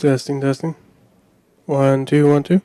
Testing, testing. 1, 2, 1, 2.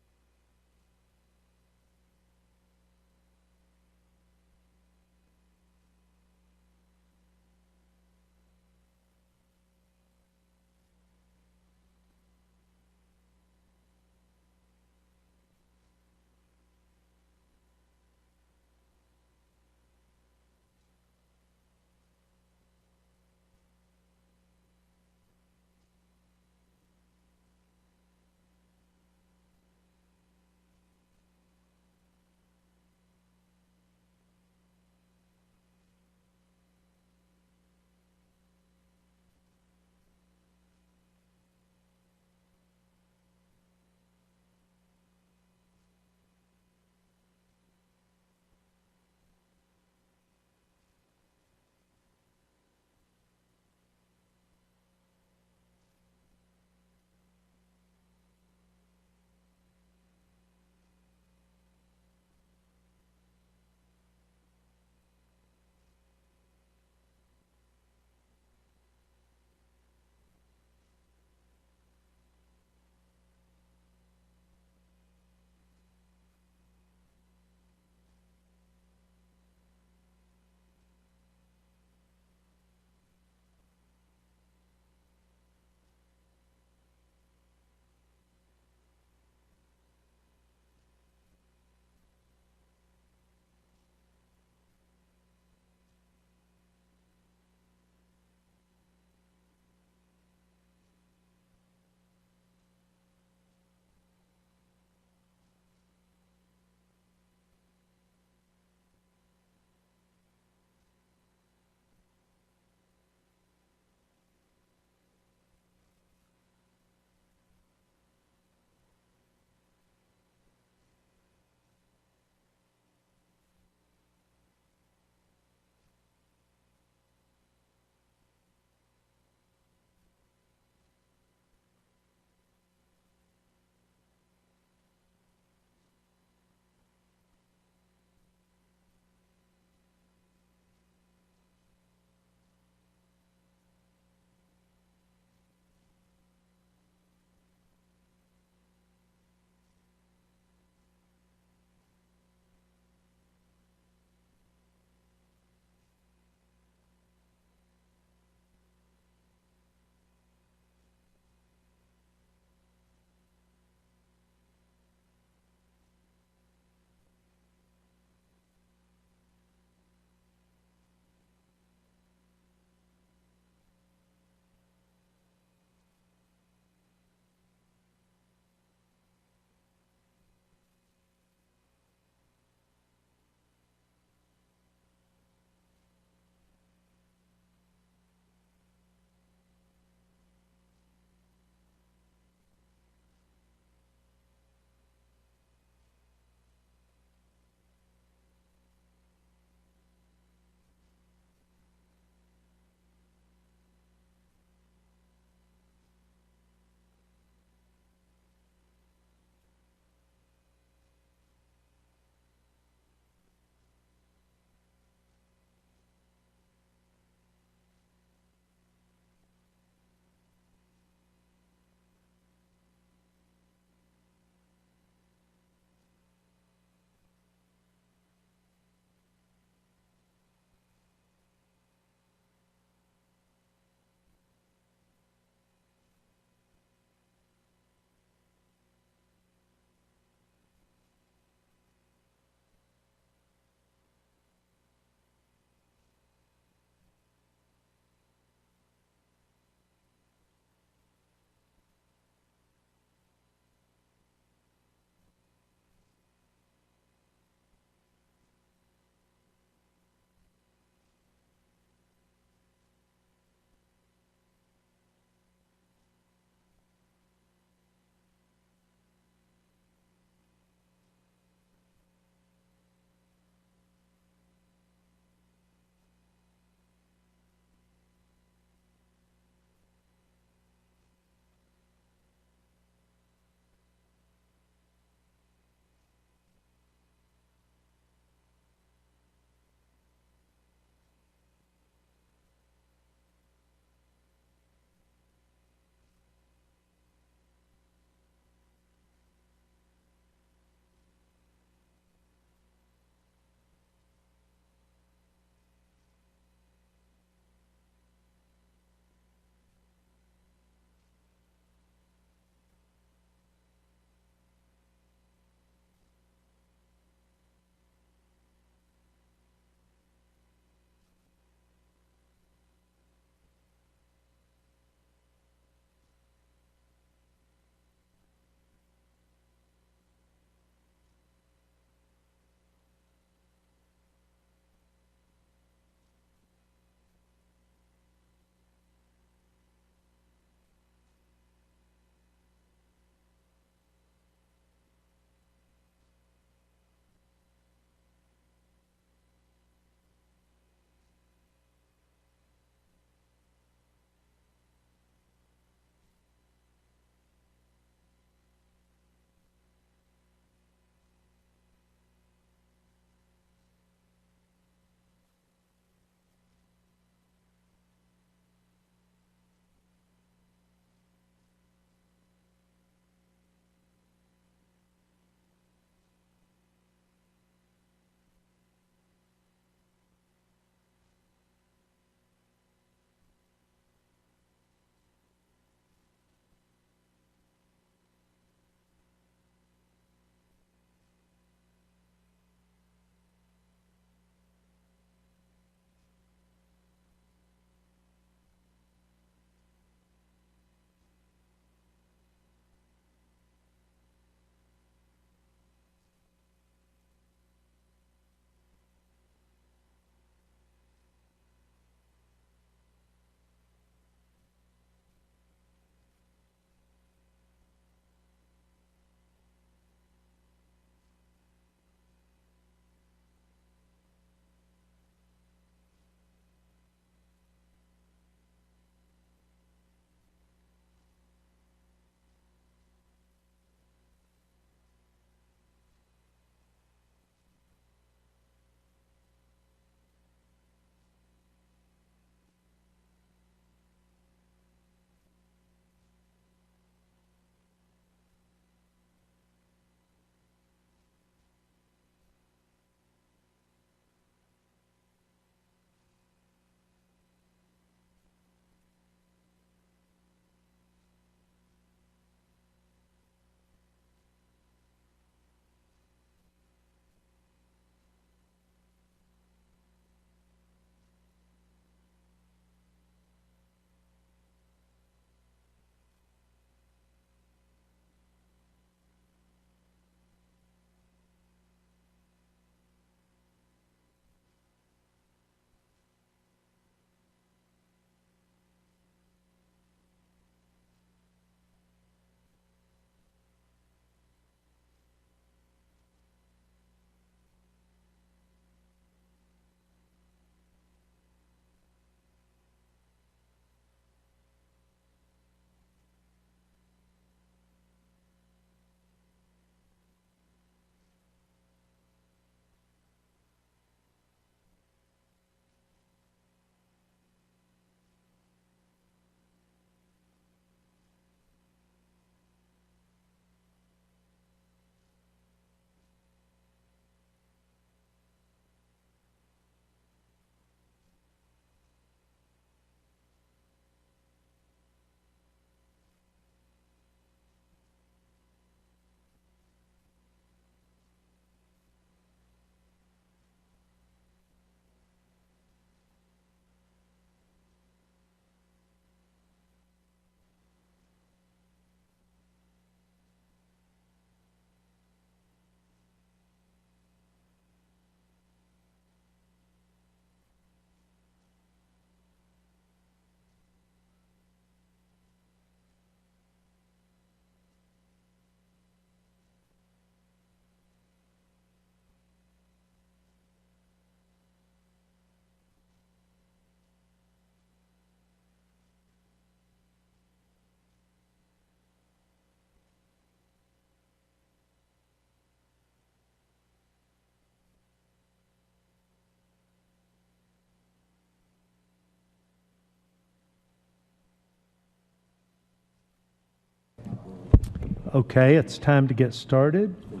Okay, it's time to get started. They're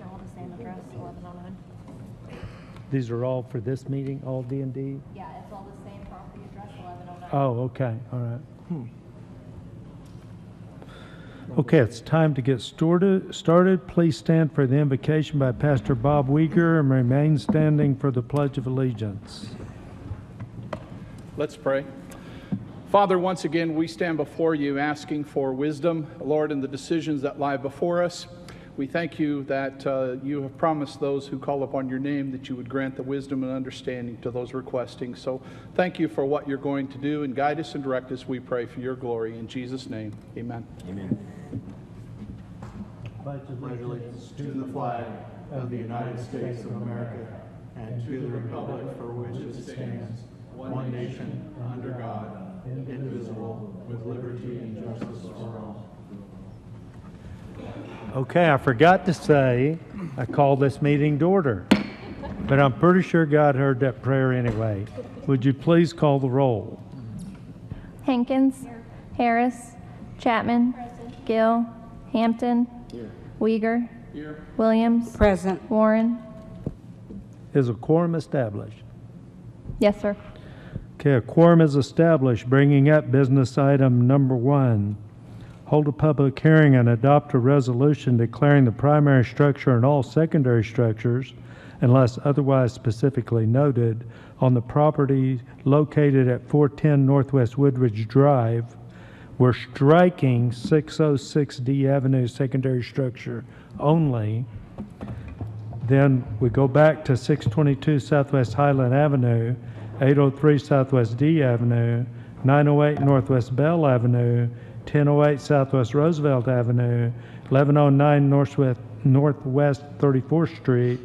all the same address, 1109. These are all for this meeting, all D&D? Yeah, it's all the same property address, 1109. Oh, okay, all right. Okay, it's time to get started. Please stand for the invocation by Pastor Bob Weeger and remain standing for the Pledge of Allegiance. Let's pray. Father, once again, we stand before you asking for wisdom, Lord, in the decisions that lie before us. We thank you that you have promised those who call upon your name that you would grant the wisdom and understanding to those requesting. So thank you for what you're going to do, and guide us and direct us, we pray, for your glory. In Jesus' name, amen. Amen. Pledge allegiance to the flag of the United States of America and to the republic for which it stands, one nation, under God, indivisible, with liberty and justice for all. Okay, I forgot to say, I call this meeting to order, but I'm pretty sure God heard that prayer anyway. Would you please call the roll? Hankins. Harris. Chapman. Gill. Hampton. Weeger. Williams. Present. Warren. Is a quorum established? Yes, sir. Okay, a quorum is established, bringing up business item number 1. Hold a public hearing and adopt a resolution declaring the primary structure and all secondary structures, unless otherwise specifically noted, on the property located at 410 Northwest Woodridge Drive. We're striking 606 D Avenue secondary structure only. Then we go back to 622 Southwest Highland Avenue, 803 Southwest D Avenue, 908 Northwest Bell Avenue, 1008 Southwest Roosevelt Avenue, 1109 Northwest 34th Street,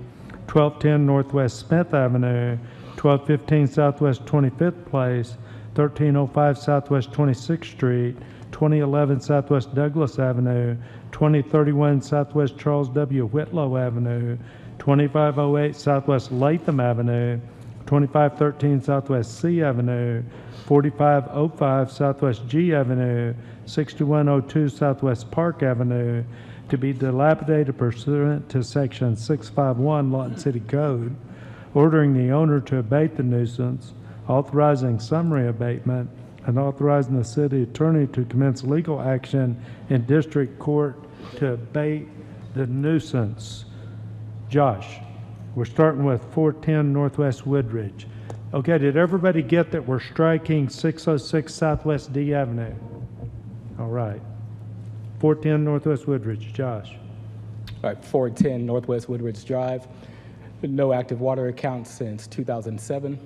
1210 Northwest Smith Avenue, 1215 Southwest 25th Place, 1305 Southwest 26th Street, 2011 Southwest Douglas Avenue, 2031 Southwest Charles W. Whitlow Avenue, 2508 Southwest Latham Avenue, 2513 Southwest C Avenue, 4505 Southwest G Avenue, 6102 Southwest Park Avenue, to be dilapidated pursuant to Section 651 Lawton City Code, ordering the owner to abate the nuisance, authorizing summary abatement, and authorizing the city attorney to commence legal action in district court to abate the nuisance. Josh, we're starting with 410 Northwest Woodridge. Okay, did everybody get that we're striking 606 Southwest D Avenue? All right. 410 Northwest Woodridge. Josh. All right, 410 Northwest Woodridge Drive. No active water account since 2007.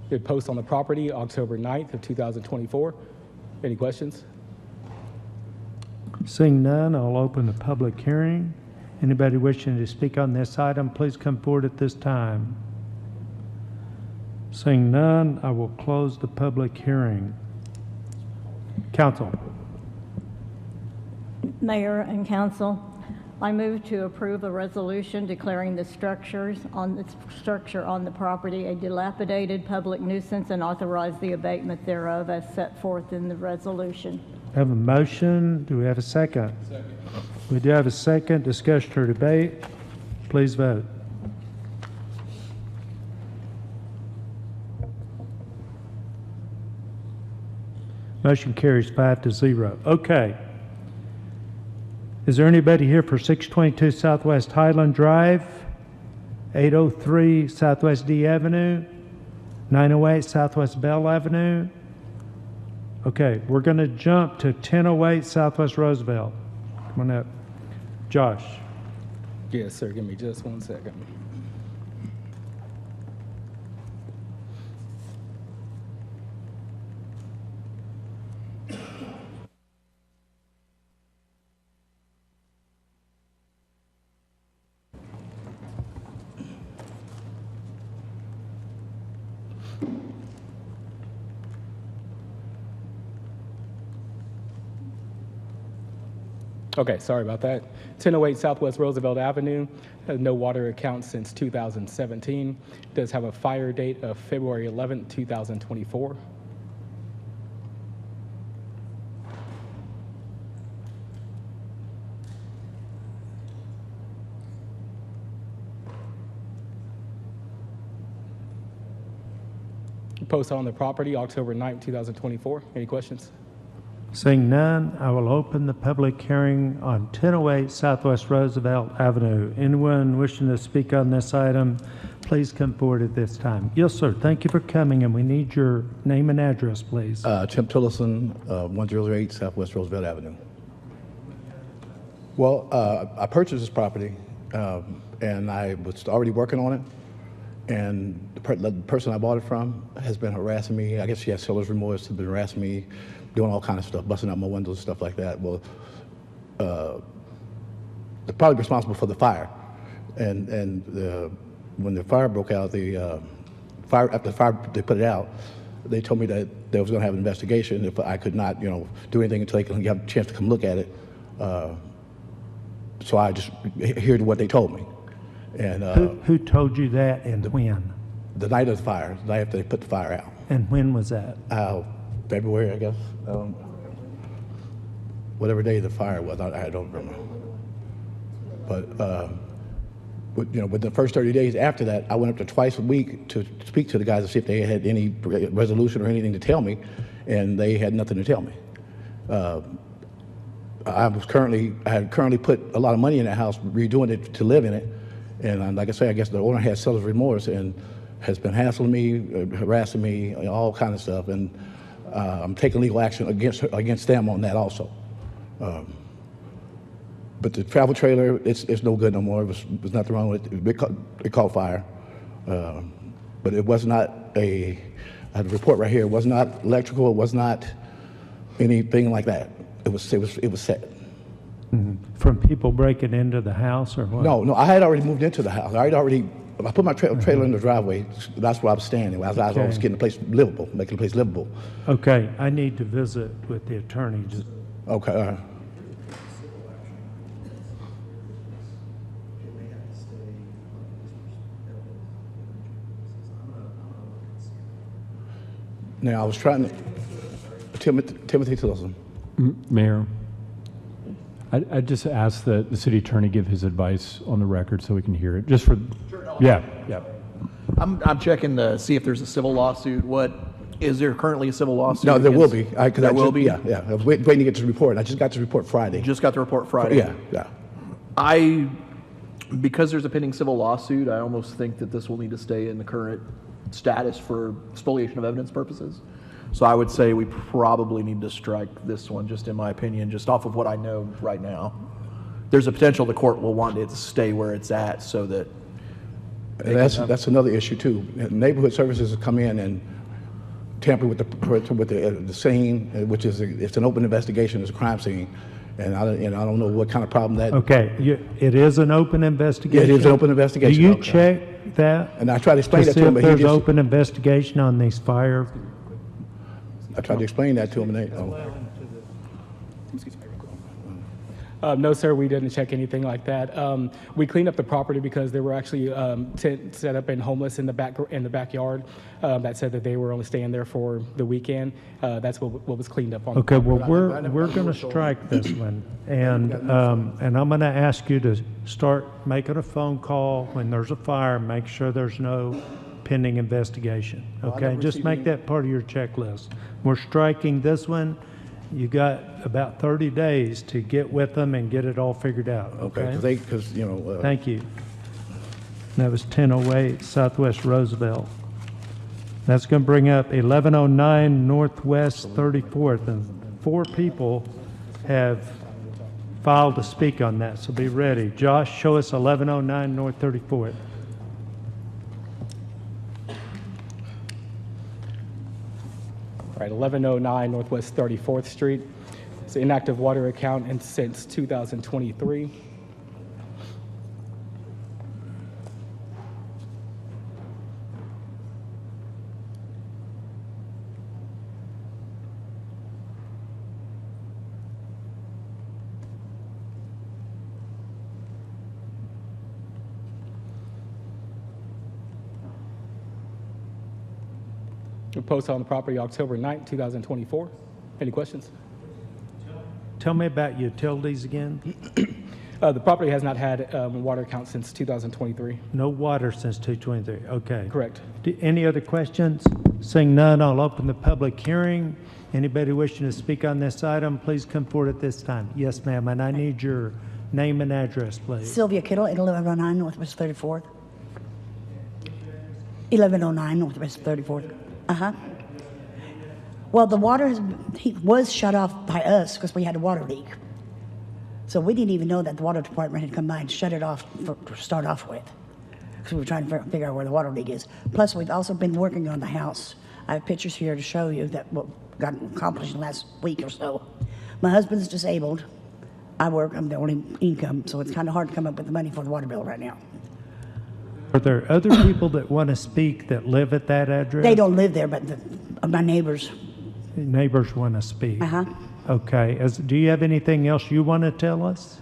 Did post on the property October 9th of 2024. Any questions? Seeing none, I'll open the public hearing. Anybody wishing to speak on this item, please come forward at this time. Seeing none, I will close the public hearing. Council. Mayor and council, I move to approve a resolution declaring the structure on the property a dilapidated public nuisance and authorize the abatement thereof as set forth in the resolution. I have a motion. Do we have a second? Second. We do have a second. Discussion or debate? Please vote. Motion carries 5-0. Okay. Is there anybody here for 622 Southwest Highland Drive, 803 Southwest D Avenue, 908 Southwest Bell Avenue? Okay, we're going to jump to 1008 Southwest Roosevelt. Come on up. Josh. Yes, sir. Give me just 1 second. Okay, sorry about that. 1008 Southwest Roosevelt Avenue, has no water account since 2017. Does have a fire date of February 11th, 2024. Post on the property October 9th, 2024. Any questions? Seeing none, I will open the public hearing on 1008 Southwest Roosevelt Avenue. Anyone wishing to speak on this item, please come forward at this time. Yes, sir. Thank you for coming, and we need your name and address, please. Tim Tillison, 108 Southwest Roosevelt Avenue. Well, I purchased this property, and I was already working on it. And the person I bought it from has been harassing me. I guess she has seller's remorse, has been harassing me, doing all kinds of stuff, busting out my windows, stuff like that. Well, they're probably responsible for the fire. And when the fire broke out, after the fire, they put it out, they told me that they was going to have an investigation if I could not, do anything until they could have a chance to come look at it. So I just heard what they told me. And Who told you that and when? the night of the fire, the night after they put the fire out, And when was that? February, I guess. Whatever day the fire was, I don't remember. But within the first 30 days after that, I went up there twice a week to speak to the guys to see if they had any resolution or anything to tell me, and they had nothing to tell me. I had currently put a lot of money in that house, redoing it to live in it, and like I say, I guess the owner has seller's remorse and has been hassling me, harassing me, all kind of stuff, and I'm taking legal action against them on that also. But the travel trailer, it's no good no more. There's nothing wrong with it. It caught fire, but it was not I have a report right here. It was not electrical. It was not anything like that. It was set. Mm-hmm. From people breaking into the house or what? No, I had already moved into the house. I put my trailer in the driveway. That's where I was standing. I was always getting the place livable, making the place livable. Okay, I need to visit with the attorney. Okay, all right. Now, I was trying to, Timothy Tillison. Mayor, I just asked that the city attorney give his advice on the record so we can hear it, just for, yeah. I'm checking to see if there's a civil lawsuit. Is there currently a civil lawsuit? No, there will be. There will be? Yeah. I was waiting to get this report. I just got the report Friday. You just got the report Friday? Yeah. Because there's a pending civil lawsuit, I almost think that this will need to stay in the current status for spoliation of evidence purposes. So I would say we probably need to strike this one, just in my opinion, just off of what I know right now. There's a potential the court will want it to stay where it's at so that... And that's another issue too. Neighborhood services have come in and tampered with the scene, which is it's an open investigation. It's a crime scene, and I don't know what kind of problem that. Okay, it is an open investigation. Yeah, it is an open investigation. Do you check that? And I tried to explain that to him, but he just... There's open investigation on these fire. I tried to explain that to him, and No, sir, we didn't check anything like that. We cleaned up the property because there were actually tents set up and homeless in the backyard that said that they were only staying there for the weekend. That's what was cleaned up on. Okay, well, we're going to strike this one, and I'm going to ask you to start making a phone call when there's a fire. Make sure there's no pending investigation. Okay, just make that part of your checklist. We're striking this one. You got about 30 days to get with them and get it all figured out. Okay. Thank you. That was 1008 Southwest Roosevelt. That's going to bring up 1109 Northwest 34th, and 4 people have filed to speak on that. So be ready. Josh, show us 1109 North 34th. All right, 1109 Northwest 34th Street. It's an inactive water account and since 2023. Posted on the property October 9th, 2024. Any questions? Tell me about utilities again. The property has not had water account since 2023. No water since 223. Okay. Correct. Any other questions? Seeing none, I'll open the public hearing. Anybody wishing to speak on this item, please come forward at this time. Yes, ma'am, and I need your name and address, please. Sylvia Kittle, 1109 Northwest 34th. 1109 Northwest 34th. Uh-huh. Well, the water was shut off by us because we had a water leak. So we didn't even know that the water department had come by and shut it off to start off with. Because we were trying to figure out where the water leak is. Plus, we've also been working on the house. I have pictures here to show you that what got accomplished in the last week or so. My husband's disabled. I work, I'm the only income, so it's kind of hard to come up with the money for the water bill right now. Are there other people that want to speak that live at that address? They don't live there, but my neighbors. Neighbors want to speak. Uh-huh. Okay. Do you have anything else you want to tell us?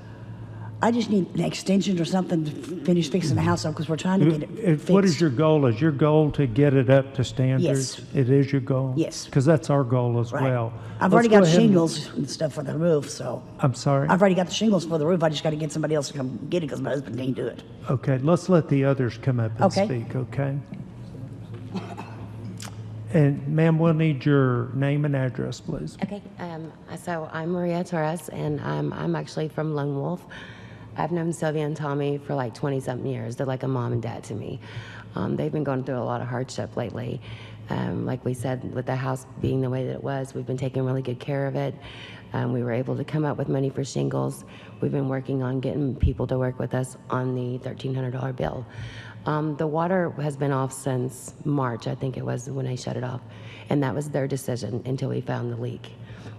I just need an extension or something to finish fixing the house up because we're trying to get it fixed. What is your goal? Is your goal to get it up to standards? Yes. It is your goal? Yes. Because that's our goal as Right. well. I've Let's already go got ahead and- shingles and stuff for the roof, so. I'm sorry? I've already got the shingles for the roof. I just got to get somebody else to come get it because my husband can't do it. Okay, let's let the others come up and Okay. speak, okay? And ma'am, we'll need your name and address, please. Okay, so I'm Maria Torres, and I'm actually from Lone Wolf. I've known Sylvia and Tommy for like 20-something years. They're like a mom and dad to me. They've been going through a lot of hardship lately. Like we said, with the house being the way that it was, we've been taking really good care of it. We were able to come up with money for shingles. We've been working on getting people to work with us on the $1,300 bill. The water has been off since March, I think it was when I shut it off. And that was their decision until we found the leak.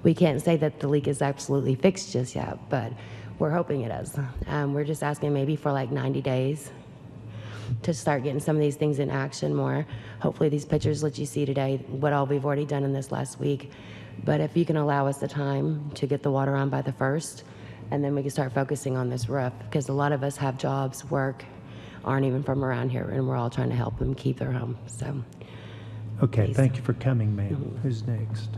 We can't say that the leak is absolutely fixed just yet, but we're hoping it is. We're just asking maybe for like 90 days to start getting some of these things in action more. Hopefully these pictures let you see today what all we've already done in this last week. But if you can allow us the time to get the water on by the 1st, and then we can start focusing on this roof, because a lot of us have jobs, work, aren't even from around here, and we're all trying to help them keep their home, so. Okay, Please. thank you for coming, ma'am. Who's next?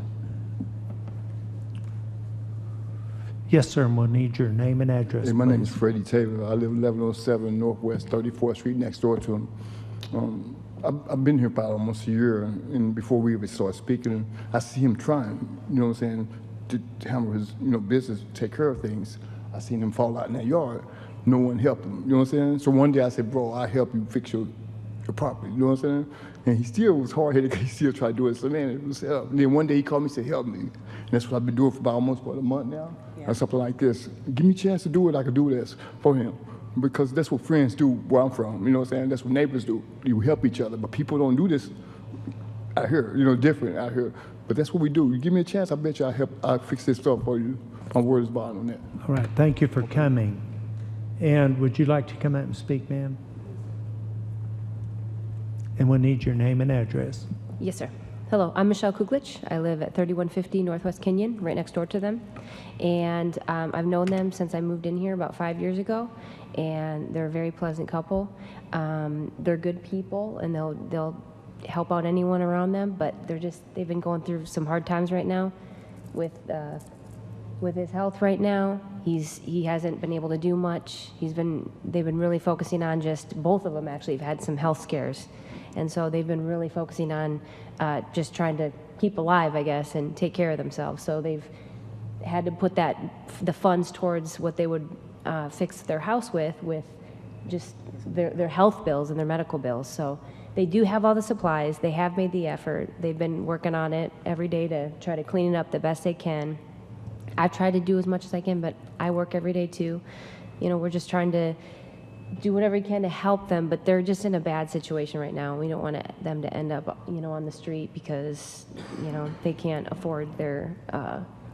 Yes, sir, and we'll need your name and address, Hey, my name is please. Freddie Taylor. I live 1107 Northwest 34th Street, next door to him. I've been here about almost a year, and before we even started speaking, I see him trying, you know what I'm saying, to handle his, business, take care of things. I seen him fall out in that yard. No one helped him, you know what I'm saying? So one day I said, bro, I'll help you fix your property, you know what I'm saying? And he still was hard-headed because he still tried to do it. So, man, it was help. And then one day he called me and said, help me. And that's what I've been doing for about almost, a month now? Or something like this. Give me a chance to do it, I can do this for him. Because that's what friends do where I'm from, you know what I'm saying? That's what neighbors do. You help each other, but people don't do this out here, different out here. But that's what we do. You give me a chance, I bet you I'll fix this stuff for you. My word is bond on that. All right, thank you for coming. And would you like to come out and speak, ma'am? And we'll need your name and address. Yes, sir. Hello, I'm Michelle Kuglich. I live at 3150 Northwest Kenyon, right next door to them. And I've known them since I moved in here about 5 years ago, and they're a very pleasant couple. They're good people, and they'll help out anyone around them, but they've been going through some hard times right now with his health right now. He hasn't been able to do much. They've been really focusing on both of them actually have had some health scares. And so they've been really focusing on just trying to keep alive, I guess, and take care of themselves. So they've had to put the funds towards what they would fix their house with just their health bills and their medical bills. So they do have all the supplies. They have made the effort. They've been working on it every day to try to clean it up the best they can. I've tried to do as much as I can, but I work every day too. We're just trying to do whatever we can to help them, but they're just in a bad situation right now. We don't want them to end up, on the street because, they can't afford their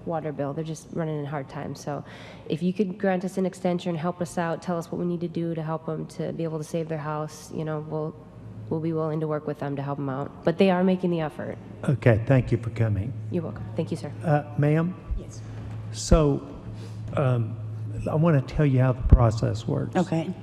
water bill. They're just running in hard times. So if you could grant us an extension, help us out, tell us what we need to do to help them to be able to save their house, we'll be willing to work with them to help them out. But they are making the effort. Okay, thank you for coming. You're welcome. Thank you, sir. Ma'am? Yes. So I want to tell you how the process works. Okay.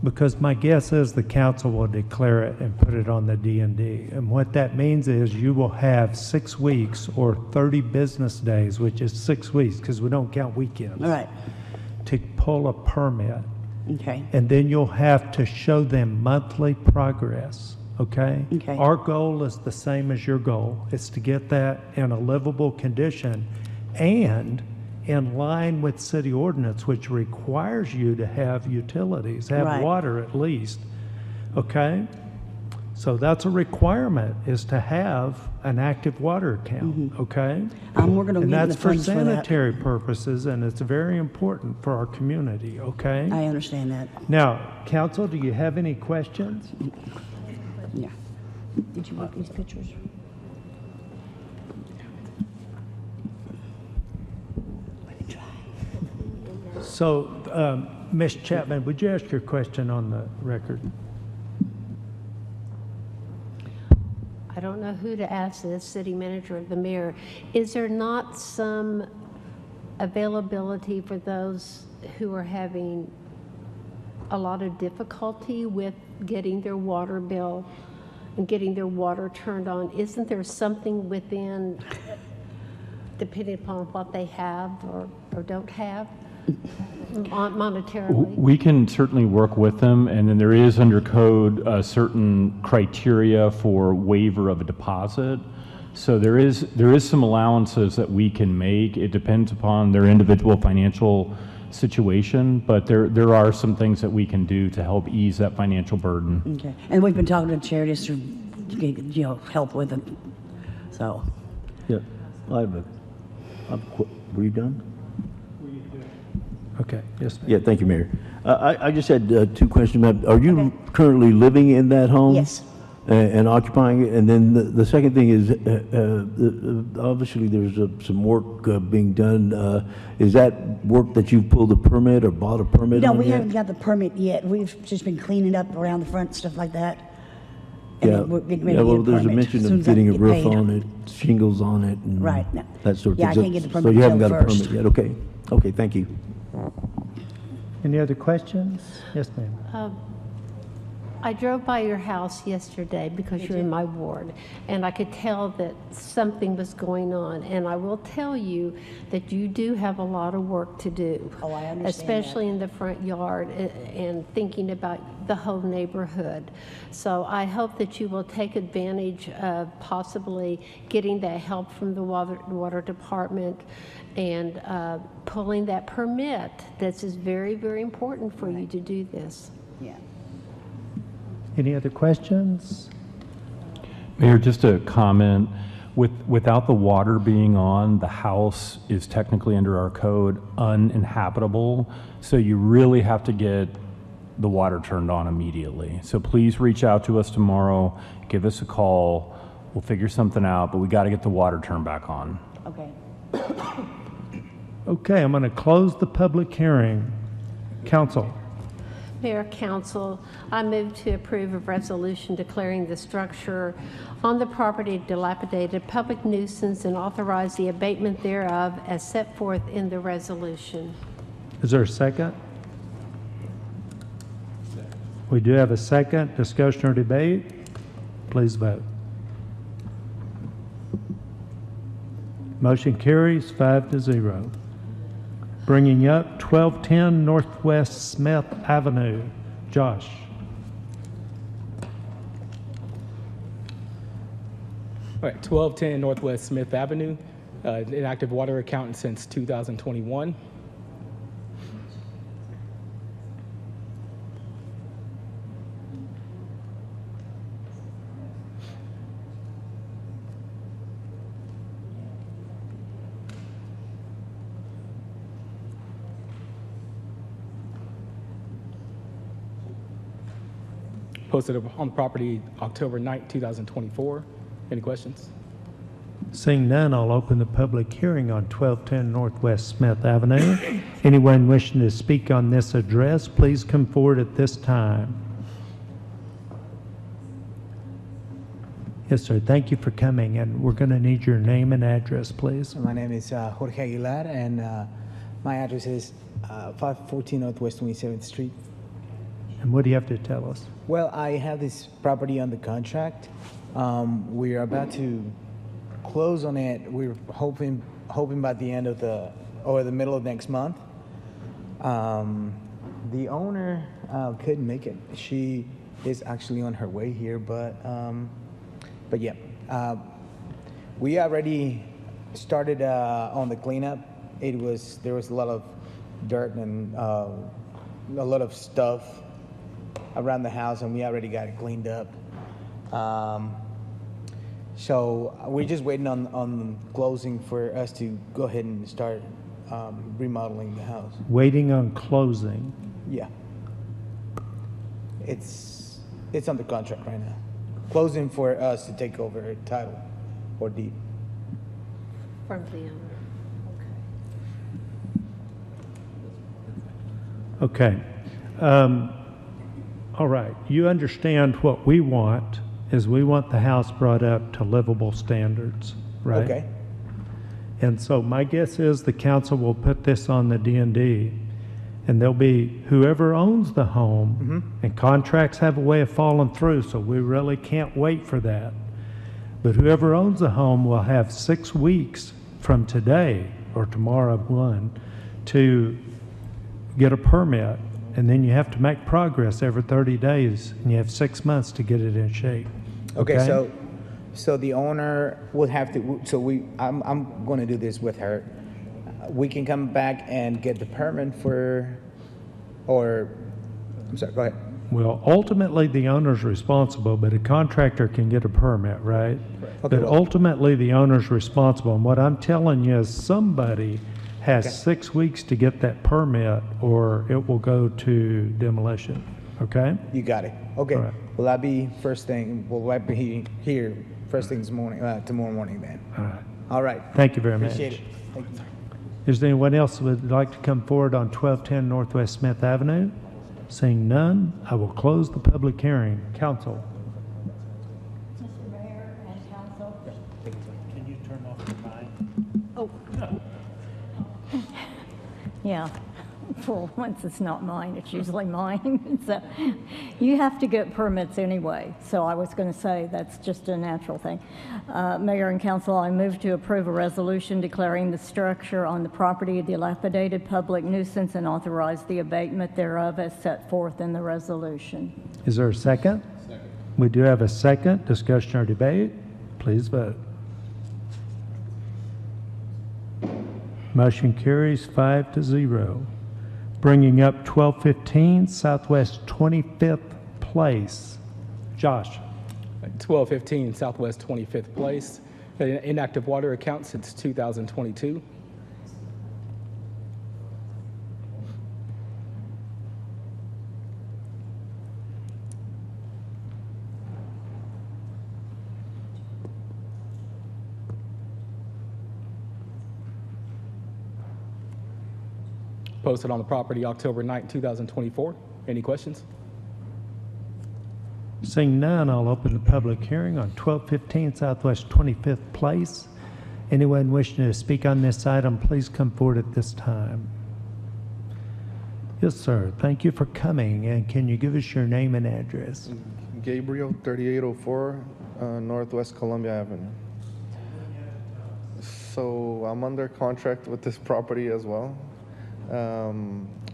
Because my guess is the council will declare it and put it on the D&D. And what that means is you will have 6 weeks or 30 business days, which is 6 weeks, because we don't count weekends. All right. To pull a permit. Okay. And then you'll have to show them monthly progress, okay? Okay. Our goal is the same as your goal. It's to get that in a livable condition and in line with city ordinance, which requires you to have utilities, have Right. water at least, okay? So that's a requirement, is to have an active water account, okay? We're going to And give them that's the for funds for that. sanitary purposes, and it's very important for our community, okay? I understand that. Now, council, do you have any questions? Yeah. Did you make these pictures? So, Ms. Chapman, would you ask your question on the record? I don't know who to ask this, city manager or the mayor. Is there not some availability for those who are having a lot of difficulty with getting their water bill and getting their water turned on? Isn't there something within, depending upon what they have or don't have monetarily? We can certainly work with them, and then there is under code certain criteria for waiver of a deposit. So there is some allowances that we can make. It depends upon their individual financial situation, but there are some things that we can do to help ease that financial burden. Okay. And we've been talking to charities to get, help with it. So. Yeah, were you done? Okay, yes, ma'am. Yeah, thank you, Mayor. I just had 2 questions, ma'am. Are you currently living in that home? Yes. And occupying it? And then the second thing is, obviously there's some work being done. Is that work that you've pulled a permit or bought a permit No, on we yet? haven't got the permit yet. We've just been cleaning up around the front, stuff like that. And Yeah, then we're getting ready yeah, to well, get a there's a permit mention as soon of as I getting a get roof paid. on it, shingles on it, and Right, no. that sort of Yeah, thing. I can't get the So permit you haven't till got a first. permit yet, okay. Okay, thank you. Any other questions? Yes, ma'am. I drove by your house yesterday because you're in my ward, and I could tell that something was going on. And I will tell you that you do have a lot of work to do. Oh, I understand especially in the front yard and thinking about the whole neighborhood. So I hope that you will take advantage of possibly getting that help from the water department and pulling that permit. This is very, very important for you to do this. Yeah. Any other questions? Mayor, just a comment. Without the water being on, the house is technically under our code uninhabitable. So you really have to get the water turned on immediately. So please reach out to us tomorrow. Give us a call. We'll figure something out, but we got to get the water turned back on. Okay. Okay, I'm going to close the public hearing. Council. Mayor, Council, I move to approve a resolution declaring the structure on the property dilapidated public nuisance and authorize the abatement thereof as set forth in the resolution. Is there a second? We do have a second. Discussion or debate? Please vote. Motion carries 5-0. Bringing up 1210 Northwest Smith Avenue. Josh. All right, 1210 Northwest Smith Avenue, an active water account since 2021. Posted on the property October 9, 2024. Any questions? Seeing none, I'll open the public hearing on 1210 Northwest Smith Avenue. Anyone wishing to speak on this address, please come forward at this time. Yes, sir. Thank you for coming, and we're going to need your name and address, please. My name is Jorge Aguilar, and my address is 514 Northwest 27th Street. And what do you have to tell us? Well, I have this property under contract. We are about to close on it. We're hoping by the end of the middle of next month. The owner couldn't make it. She is actually on her way here, but yeah, we already started on the cleanup. There was a lot of dirt and a lot of stuff around the house, and we already got it cleaned up. So we're just waiting on closing for us to go ahead and start remodeling the house. Waiting on closing. Yeah. It's under contract right now. Closing for us to take over title or deed. From the owner. Okay. All right. You understand what we want is we want the house brought up to livable standards, right? Okay. And so my guess is the council will put this on the D&D, and there'll be whoever owns the home, and contracts have a way of falling through, so we really can't wait for that. But whoever owns the home will have 6 weeks from today or tomorrow 1 to get a permit, and then you have to make progress every 30 days, and you have 6 months to get it in shape. Okay, so the owner would have to. I'm going to do this with her. We can come back and get the permit I'm sorry. Go ahead. Well, ultimately, the owner's responsible, but a contractor can get a permit, right? Okay, But ultimately, the owner's responsible. And what I'm telling you is somebody has 6 weeks to get that permit, or it will go to demolition, okay? You got it. Okay. All right. Will I be first thing? Will I be here first thing tomorrow morning then? All right. All right. Thank you very much. Appreciate it. Thank you. Is there anyone else who would like to come forward on 1210 Northwest Smith Avenue? Seeing none, I will close the public hearing. Council. Mr. Mayor and council. Can you turn off your mic? Oh. Yeah. For once, it's not mine. It's usually mine. So you have to get permits anyway. So I was going to say that's just a natural thing. Mayor and council, I move to approve a resolution declaring the structure on the property a dilapidated public nuisance and authorize the abatement thereof as set forth in the resolution. Is there a second? Second. We do have a second. Discussion or debate? Please vote. Motion carries 5-0. Bringing up 1215 Southwest 25th Place. Josh. 1215 Southwest 25th Place. An inactive water account since 2022. Posted on the property October 9, 2024. Any questions? Seeing none, I'll open the public hearing on 1215 Southwest 25th Place. Anyone wishing to speak on this item, please come forward at this time. Yes, sir. Thank you for coming. And can you give us your name and address? Gabriel, 3804 Northwest Columbia Avenue. So I'm under contract with this property as well.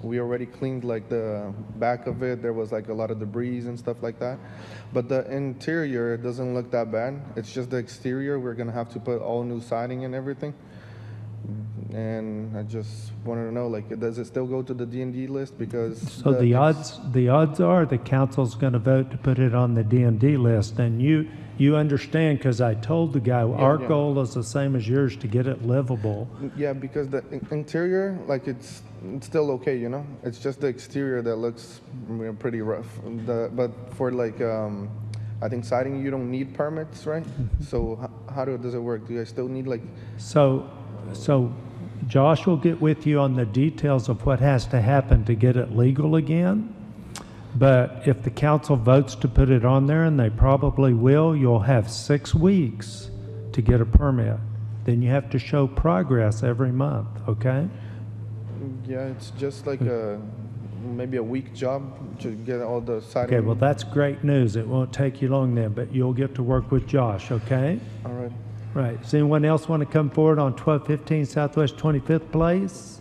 We already cleaned like the back of it. There was like a lot of debris and stuff like that. But the interior doesn't look that bad. It's just the exterior. We're gonna have to put all new siding and everything. And I just wanted to know, like, does it still go to the D&D list? Because So the odds are the council's going to vote to put it on the D&D list, and you understand, because I told the guy our goal is the same as yours, to get it livable. Yeah, because the interior, like, it's still okay, you know. It's just the exterior that looks pretty rough. But for like, I think siding, you don't need permits, right? So how does it work? Do you guys still need like? So Josh will get with you on the details of what has to happen to get it legal again. But if the council votes to put it on there, and they probably will, you'll have 6 weeks to get a permit. Then you have to show progress every month, okay? Yeah, it's just like maybe a week job to get all the siding. Okay, well, that's great news. It won't take you long then, but you'll get to work with Josh, okay? All right. Right. Does anyone else want to come forward on 1215 Southwest 25th Place?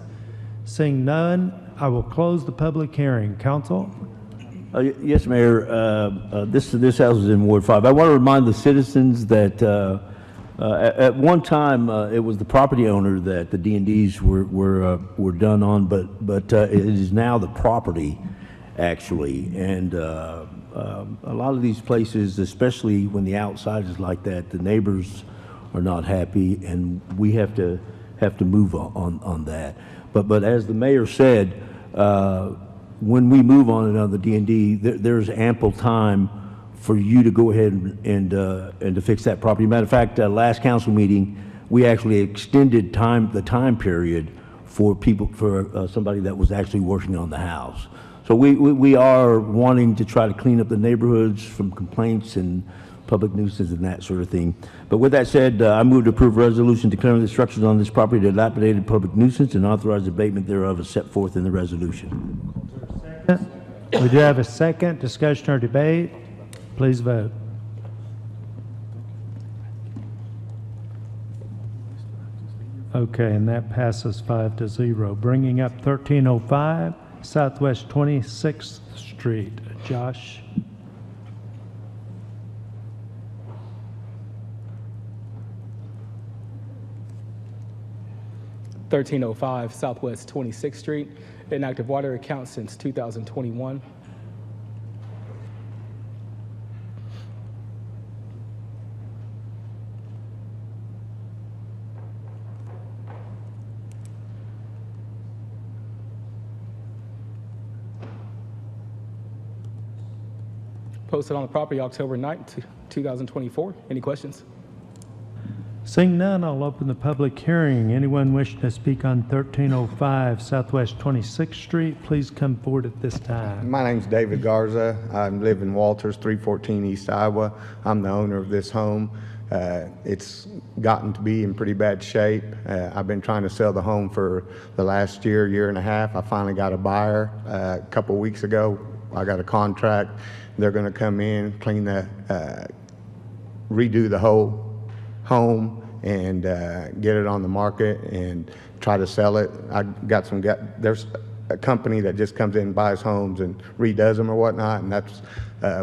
Seeing none, I will close the public hearing. Council? Yes, Mayor. This house is in Ward 5. I want to remind the citizens that at one time it was the property owner that the D&Ds were done on, but it is now the property actually. And a lot of these places, especially when the outside is like that, the neighbors are not happy, and we have to move on that. But as the mayor said, when we move on another D&D, there's ample time for you to go ahead and to fix that property. Matter of fact, last council meeting, we actually extended the time period for somebody that was actually working on the house. So we are wanting to try to clean up the neighborhoods from complaints and public nuisance and that sort of thing. But with that said, I move to approve a resolution declaring the structures on this property dilapidated public nuisance and authorize abatement thereof as set forth in the resolution. We do have a second. Discussion or debate? Please vote. Okay, and that passes 5-0. Bringing up 1305 Southwest 26th Street. Josh? (1305) Southwest 26th Street. Inactive water account since 2021. Posted on the property October 9th, 2024. Any questions? Seeing none, I'll open the public hearing. Anyone wishing to speak on 1305 Southwest 26th Street, please come forward at this time. My name's David Garza. I live in Walters, 314 East Iowa. I'm the owner of this home. It's gotten to be in pretty bad shape. I've been trying to sell the home for the last year and a half. I finally got a buyer a couple weeks ago. I got a contract. They're going to come in, clean redo the whole home and get it on the market and try to sell it. There's a company that just comes in and buys homes and redoes them or whatnot, and that's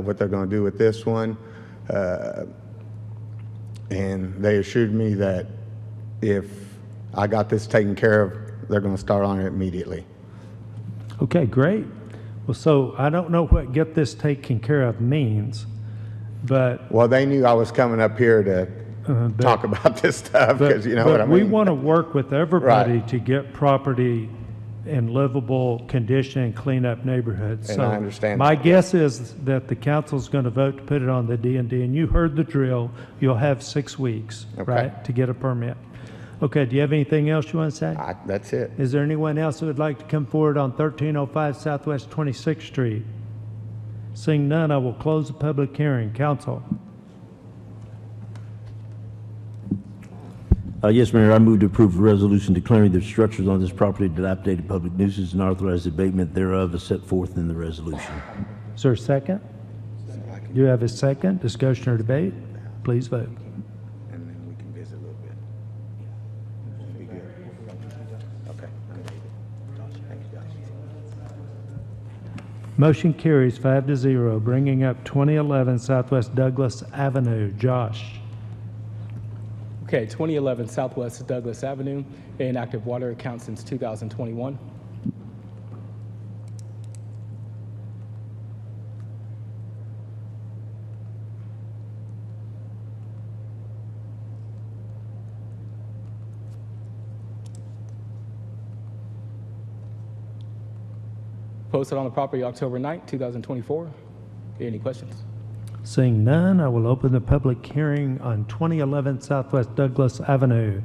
what they're going to do with this one. And they assured me that if I got this taken care of, they're going to start on it immediately. Okay, great. Well, so I don't know what get this taken care of means, but... Well, they knew I was coming up here to talk about this stuff, because you know what I mean. We want to work with everybody Right. to get property in livable condition and clean up neighborhoods. And So I understand my that. guess is that the council's going to vote to put it on the D&D, and you heard the drill. You'll have 6 weeks, Okay. right, to get a permit. Okay, do you have anything else you want to say? That's it. Is there anyone else who would like to come forward on 1305 Southwest 26th Street? Seeing none, I will close the public hearing. Council? Yes, Mayor, I move to approve a resolution declaring the structures on this property dilapidated public nuisance and authorize abatement thereof as set forth in the resolution. Is there a second? Do you have a second? Discussion or debate? Please vote. And then we can visit a little bit. Be good. Okay. Thank you, Josh. Motion carries 5-0, bringing up 2011 Southwest Douglas Avenue. Josh? Okay, 2011 Southwest Douglas Avenue, inactive water account since 2021. Posted on the property October 9th, 2024. Any questions? Seeing none, I will open the public hearing on 2011 Southwest Douglas Avenue.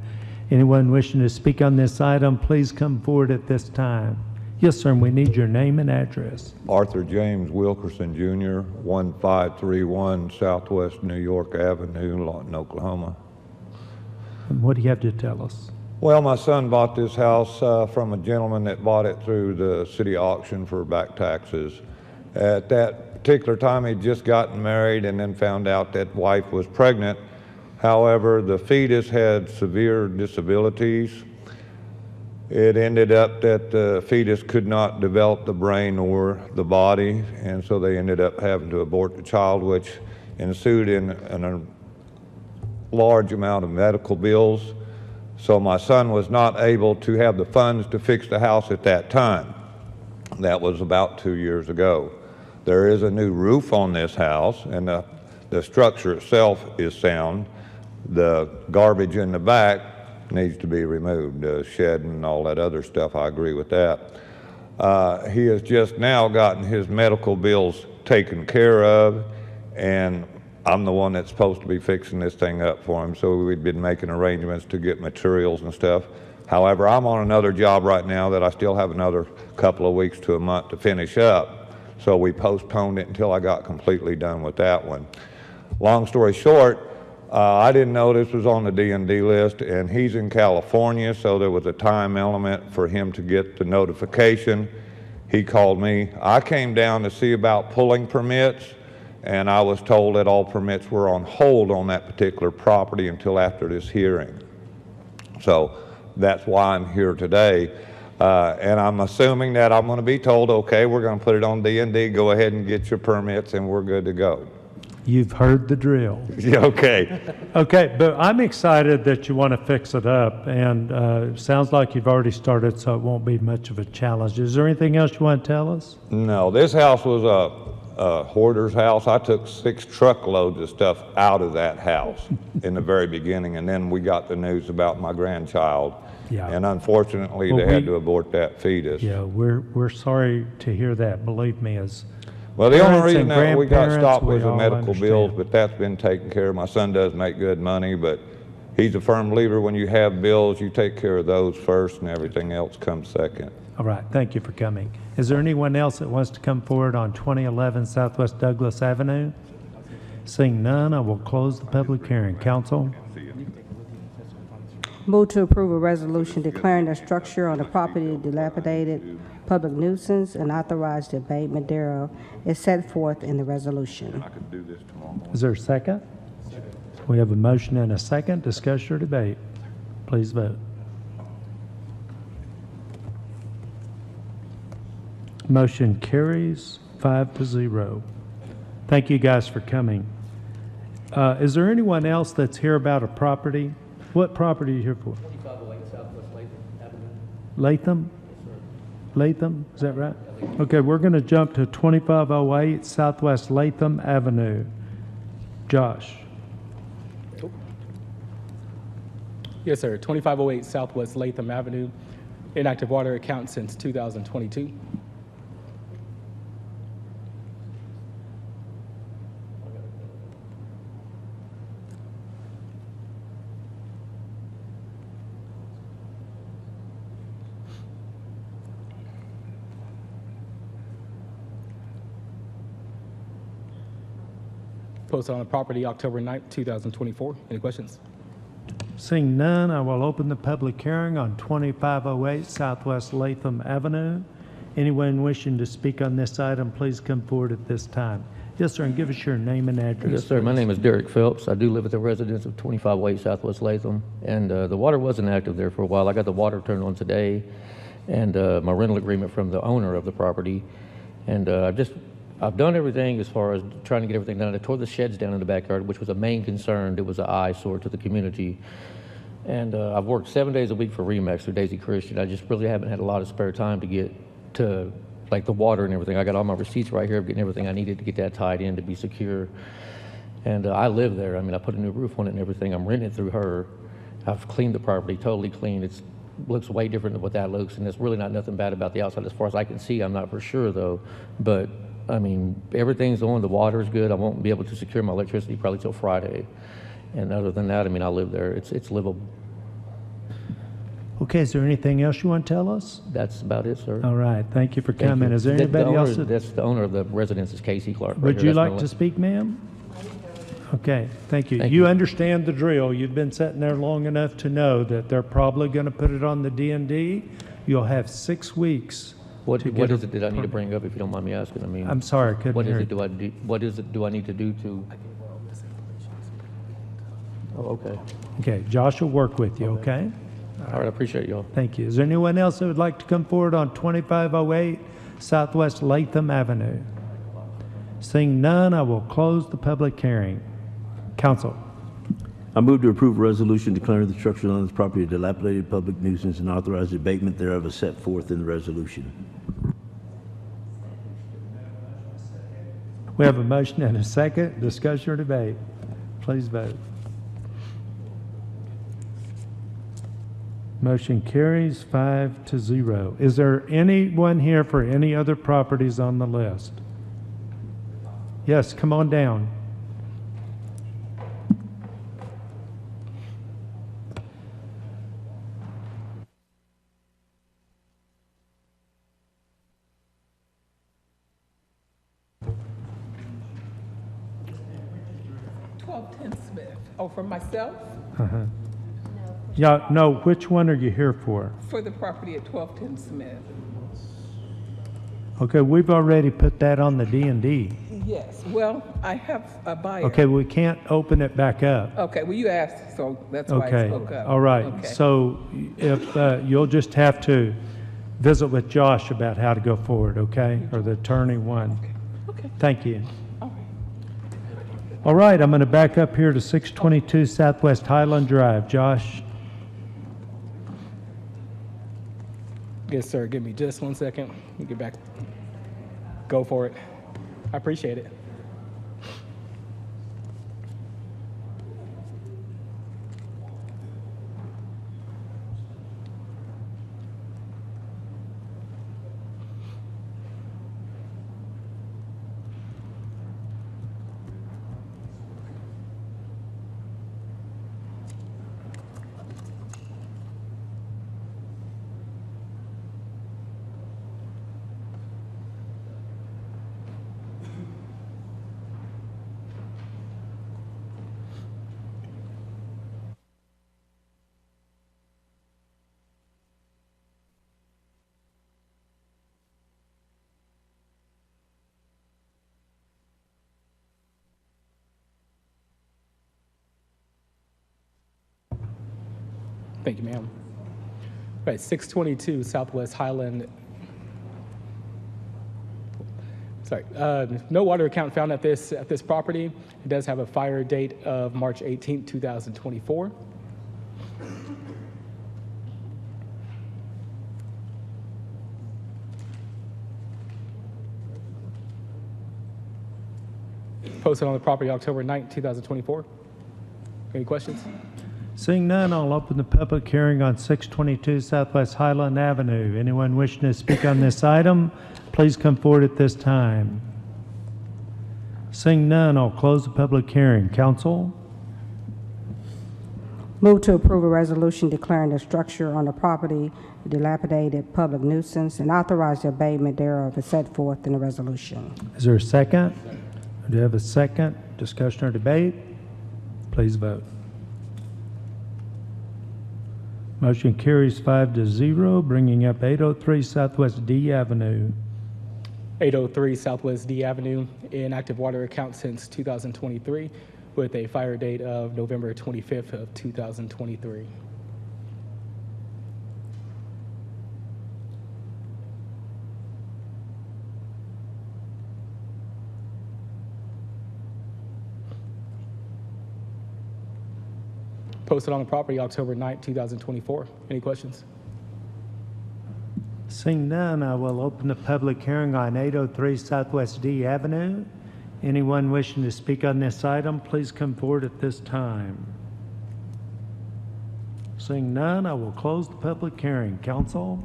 Anyone wishing to speak on this item, please come forward at this time. Yes, sir, and we need your name and address. Arthur James Wilkerson, Jr., 1531 Southwest New York Avenue, Lawton, Oklahoma. And what do you have to tell us? Well, my son bought this house from a gentleman that bought it through the city auction for back taxes. At that particular time, he'd just gotten married and then found out that wife was pregnant. However, the fetus had severe disabilities. It ended up that the fetus could not develop the brain or the body, and so they ended up having to abort the child, which ensued in a large amount of medical bills. So my son was not able to have the funds to fix the house at that time. That was about 2 years ago. There is a new roof on this house, and the structure itself is sound. The garbage in the back needs to be removed, shed and all that other stuff. I agree with that. He has just now gotten his medical bills taken care of, and I'm the one that's supposed to be fixing this thing up for him, so we've been making arrangements to get materials and stuff. However, I'm on another job right now that I still have another couple of weeks to a month to finish up, so we postponed it until I got completely done with that one. Long story short, I didn't know this was on the D&D list, and he's in California, so there was a time element for him to get the notification. He called me. I came down to see about pulling permits, and I was told that all permits were on hold on that particular property until after this hearing. So that's why I'm here today. And I'm assuming that I'm going to be told, okay, we're going to put it on D&D, go ahead and get your permits, and we're good to go. You've heard the drill. Okay. Okay, but I'm excited that you want to fix it up, and it sounds like you've already started, so it won't be much of a challenge. Is there anything else you want to tell us? No, this house was a hoarder's house. I took 6 truckloads of stuff out of that house in the very beginning, and then we got the news about my grandchild. Yeah. And unfortunately, Well, they had to abort that fetus. Yeah, we're sorry to hear that. Believe me, as Well, the only parents reason and that we got grandparents, stopped was we the all medical bills, understand. but that's been taken care of. My son does make good money, but he's a firm believer when you have bills, you take care of those first and everything else comes second. All right, thank you for coming. Is there anyone else that wants to come forward on 2011 Southwest Douglas Avenue? Seeing none, I will close the public hearing. Council? Move to approve a resolution declaring the structure on the property dilapidated, public nuisance, and authorize the abatement thereof is set forth in the resolution. I could do this tomorrow morning. Is there a second? We have a motion and a second. Discussion or debate? Please vote. Motion carries 5-0. Thank you guys for coming. Is there anyone else that's here about a property? What property are you here for? 2508 Southwest Latham Avenue. Latham? Latham, is that right? Okay, we're going to jump to 2508 Southwest Latham Avenue. Josh? Yes, sir. 2508 Southwest Latham Avenue. Inactive water account since 2022. Posted on the property October 9th, 2024. Any questions? Seeing none, I will open the public hearing on 2508 Southwest Latham Avenue. Anyone wishing to speak on this item, please come forward at this time. Yes, sir, and give us your name and address. Yes, sir. My please. name is Derek Phelps. I do live at the residence of 2508 Southwest Latham, and the water wasn't active there for a while. I got the water turned on today, and my rental agreement from the owner of the property, and I've done everything as far as trying to get everything done. I tore the sheds down in the backyard, which was a main concern. It was an eyesore to the community. And I've worked 7 days a week for Remax through Daisy Christian. I just really haven't had a lot of spare time to get to like the water and everything. I got all my receipts right here of getting everything I needed to get that tied in to be secure. And I live there. I mean, I put a new roof on it and everything. I'm renting it through her. I've cleaned the property, totally clean. It looks way different than what that looks, and there's really not nothing bad about the outside as far as I can see. I'm not for sure though, but I mean, everything's on. The water is good. I won't be able to secure my electricity probably till Friday. And other than that, I mean, I live there. It's livable. Okay, is there anything else you want to tell us? That's about it, sir. All right, thank you for Thank coming. you. Is there anybody else? That's the owner of the residence is Casey Clark. Would you like to speak, ma'am? Okay, thank you. Thank You you. understand the drill. You've been sitting there long enough to know that they're probably going to put it on the D&D. You'll have 6 weeks. What to get is a it that I need to permit. bring up, if you don't mind me asking? I mean, I'm sorry, I couldn't what is hear it you. what is it do I need to do to? Oh, okay. Okay, Josh will work with you, okay? All right, I appreciate y'all. Thank you. Is there anyone else that would like to come forward on 2508 Southwest Latham Avenue? Seeing none, I will close the public hearing. Council. I move to approve a resolution declaring the structure on this property a dilapidated public nuisance and authorize the abatement thereof as set forth in the resolution. We have a motion and a second. Discussion or debate? Please vote. Motion carries 5-0. Is there anyone here for any other properties on the list? Yes, come on down. Oh, for myself? Uh-huh. Yeah, no, which one are you here for? For the property at 1210 Smith. Okay, we've already put that on the D&D. Yes, well, I have a buyer. Okay, we can't open it back up. Okay, well, you asked, so that's why I Okay, spoke up. all right. Okay. So if, you'll just have to visit with Josh about how to go forward, okay? Or the attorney one. Okay. Thank you. All right, I'm going to back up here to 622 Southwest Highland Drive. Josh? Yes, sir. Give me just 1 second. Let me get back. Go for it. I appreciate it. Thank you, ma'am. Right, 622 Southwest Highland. Sorry, no water account found at this property. It does have a fire date of March 18, 2024. Posted on the property October 9, 2024. Any questions? Seeing none, I'll open the public hearing on 622 Southwest Highland Avenue. Anyone wishing to speak on this item, please come forward at this time. Seeing none, I'll close the public hearing. Council? Move to approve a resolution declaring the structure on the property a dilapidated public nuisance and authorize the abatement thereof as set forth in the resolution. Is there a second? Do you have a second? Discussion or debate? Please vote. Motion carries 5-0, bringing up 803 Southwest D Avenue. 803 Southwest D Avenue, inactive water account since 2023 with a fire date of November 25th of 2023. Posted on the property October 9th, 2024. Any questions? Seeing none, I will open the public hearing on 803 Southwest D Avenue. Anyone wishing to speak on this item, please come forward at this time. Seeing none, I will close the public hearing. Council?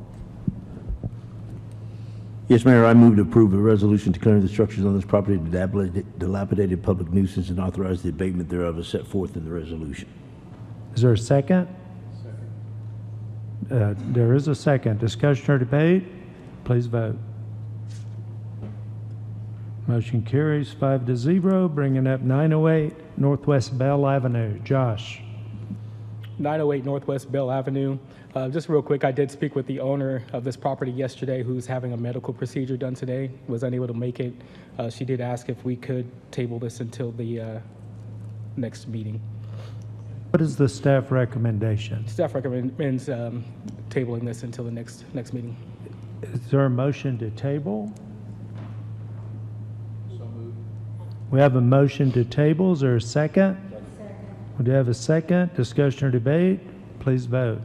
Yes, Mayor, I move to approve a resolution declaring the structures on this property a dilapidated public nuisance and authorize the abatement thereof as set forth in the resolution. Is there a second? There is a second. Discussion or debate? Please vote. Motion carries 5-0. Bringing up 908 Northwest Bell Avenue. Josh. 908 Northwest Bell Avenue. Just real quick, I did speak with the owner of this property yesterday who's having a medical procedure done today, was unable to make it. She did ask if we could table this until the next meeting. What is the staff recommendation? Staff recommends tabling this until the next meeting. Is there a motion to table? So moved. We have a motion to table. Is there a second? We do have a second. Discussion or debate? Please vote.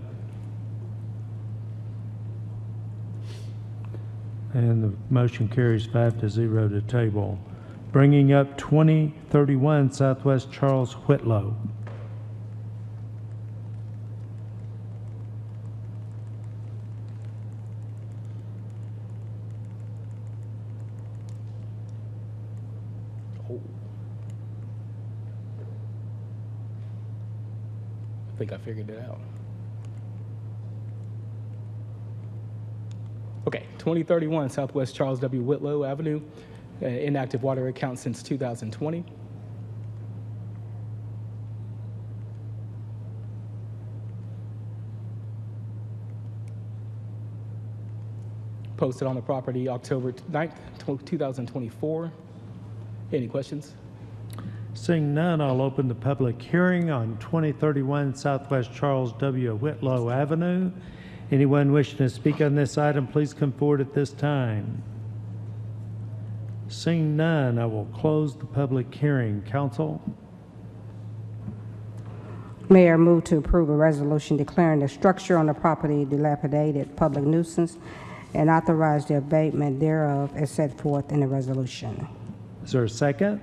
And the motion carries 5-0 to table. Bringing up 2031 Southwest Charles Whitlow. I think I figured it out. Okay, 2031 Southwest Charles W. Whitlow Avenue, inactive water account since 2020. Posted on the property October 9th, 2024. Any questions? Seeing none, I'll open the public hearing on 2031 Southwest Charles W. Whitlow Avenue. Anyone wishing to speak on this item, please come forward at this time. Seeing none, I will close the public hearing. Council? Mayor, move to approve a resolution declaring the structure on the property dilapidated public nuisance and authorize the abatement thereof as set forth in the resolution. Is there a second?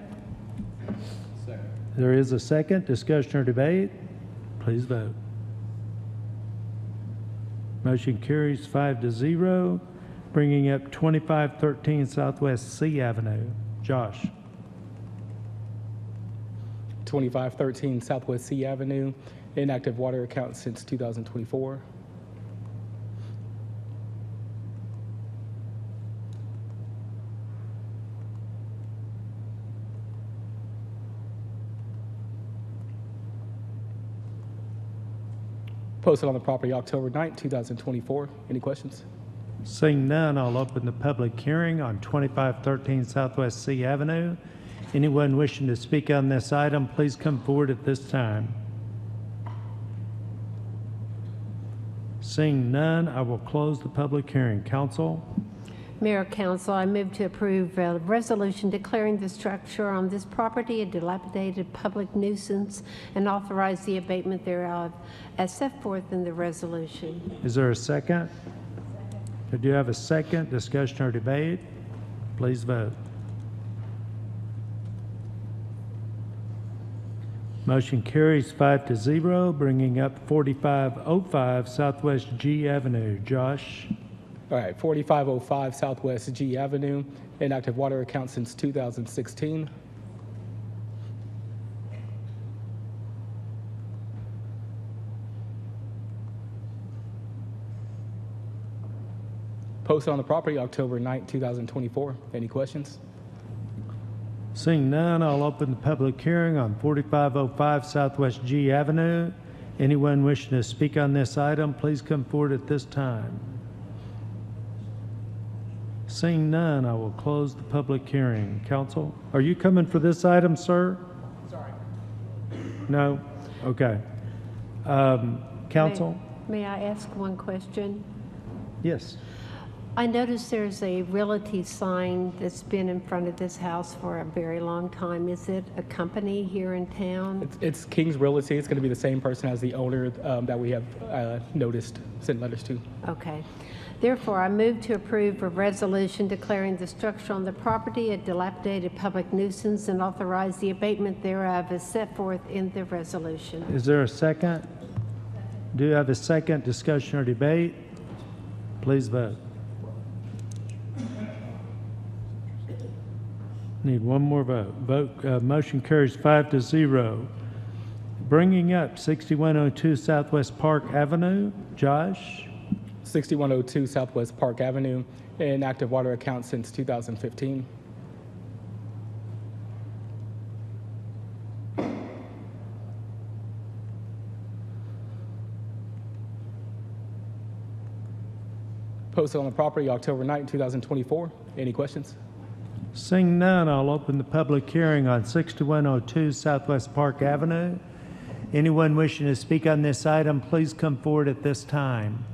Second. There is a second. Discussion or debate? Please vote. Motion carries 5-0. Bringing up 2513 Southwest C Avenue. Josh. 2513 Southwest C Avenue, inactive water account since 2024. Posted on the property October 9th, 2024. Any questions? Seeing none, I'll open the public hearing on 2513 Southwest C Avenue. Anyone wishing to speak on this item, please come forward at this time. Seeing none, I will close the public hearing. Council? Mayor, Council, I move to approve a resolution declaring the structure on this property a dilapidated public nuisance and authorize the abatement thereof as set forth in the resolution. Is there a second? I do have a second. Discussion or debate? Please vote. Motion carries 5-0, bringing up 4505 Southwest G Avenue. Josh? All right, 4505 Southwest G Avenue, inactive water account since 2016. Posted on the property October 9th, 2024. Any questions? Seeing none, I'll open the public hearing on 4505 Southwest G Avenue. Anyone wishing to speak on this item, please come forward at this time. Seeing none, I will close the public hearing. Council, are you coming for this item, sir? Sorry. No? Okay. Council? May I ask one question? Yes. I noticed there's a realty sign that's been in front of this house for a very long time. Is it a company here in town? It's King's Realty. It's going to be the same person as the owner that we have noticed, sent letters to. Okay. Therefore, I move to approve a resolution declaring the structure on the property a dilapidated public nuisance and authorize the abatement thereof as set forth in the resolution. Is there a second? Do you have a second? Discussion or debate? Please vote. Need one more vote. Motion carries 5-0. Bringing up 6102 Southwest Park Avenue. Josh? 6102 Southwest Park Avenue, inactive water account since 2015. posted on the property October 9, 2024. Any questions? Seeing none, I'll open the public hearing on 6102 Southwest Park Avenue. Anyone wishing to speak on this item, please come forward at this time.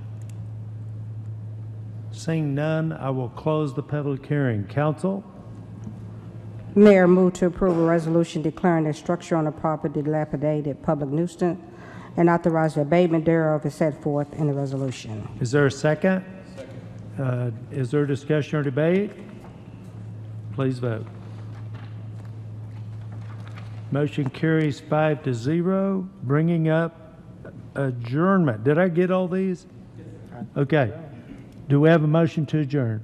Seeing none, I will close the public hearing. Council? Mayor, move to approve a resolution declaring the structure on the property dilapidated public nuisance and authorize the abatement thereof as set forth in the resolution. Is there a second? Is there discussion or debate? Please vote. Motion carries 5-0. Bringing up adjournment. Did I get all these? Okay. Do we have a motion to adjourn?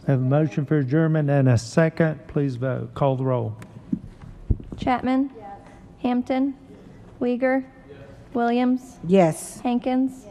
Have a motion for adjournment and a second. Please vote. Call the roll. Chapman? Hampton? Uyghur? Williams? Yes. Hankins?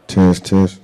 Test, test.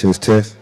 Test, test.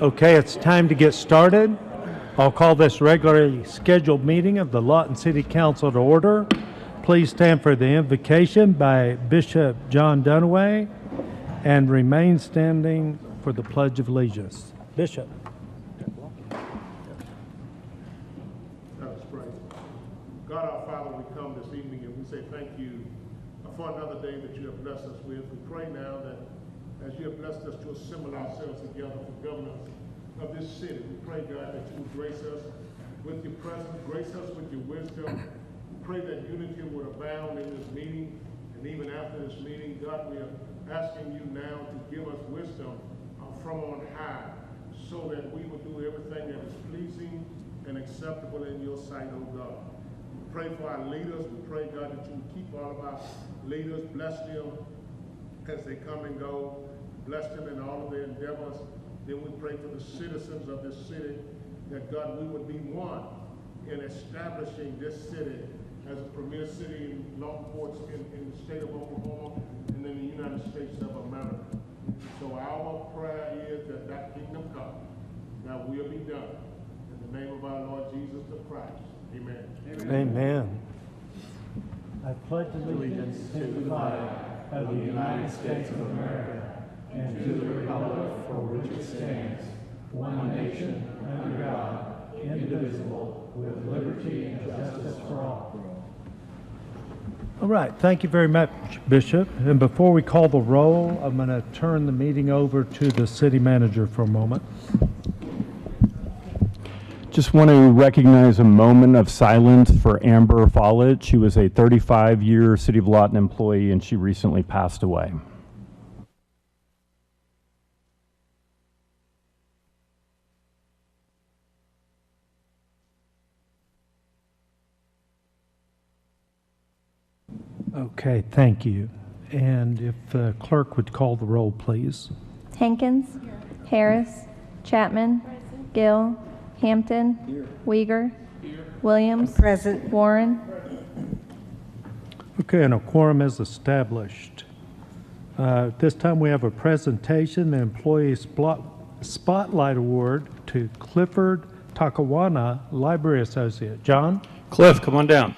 Okay, it's time to get started. I'll call this regularly scheduled meeting of the Lawton City Council to order. Please stand for the invocation by Bishop John Dunaway and remain standing for the Pledge of Allegiance. Bishop. Let us pray. God our Father, we come this evening and we say thank you for another day that you have blessed us with. We pray now that as you have blessed us to assemble ourselves together for governance of this city, we pray, God, that you would grace us with your presence, grace us with your wisdom. We pray that unity would abound in this meeting, and even after this meeting, God, we are asking you now to give us wisdom from on high, so that we will do everything that is pleasing and acceptable in your sight, oh God. We pray for our leaders. We pray, God, that you would keep all of our leaders, bless them as they come and go. Bless them in all of their endeavors. Then we pray for the citizens of this city, that God, we would be one in establishing this city as a premier city in law courts in the state of Oklahoma and in the United States of America. So our prayer is that that kingdom come, that will be done. In the name of our Lord Jesus the Christ. Amen. Amen. I pledge allegiance to the flag of the United States of America and to the republic for which it stands, one nation, under God, indivisible, with liberty and justice for all. All right, thank you very much, Bishop. And before we call the roll, I'm going to turn the meeting over to the city manager for a moment. Just want to recognize a moment of silence for Amber Follett. She was a 35-year City of Lawton employee, and she recently passed away. Okay, thank you. And if the clerk would call the roll, please. Hankins. Harris. Chapman. Gill. Hampton. Uyghur. Williams. Present. Warren. Okay, and a quorum is established. At this time, we have a presentation, the Employee Spotlight Award to Clifford Takawana, Library Associate. John? Cliff, come on down.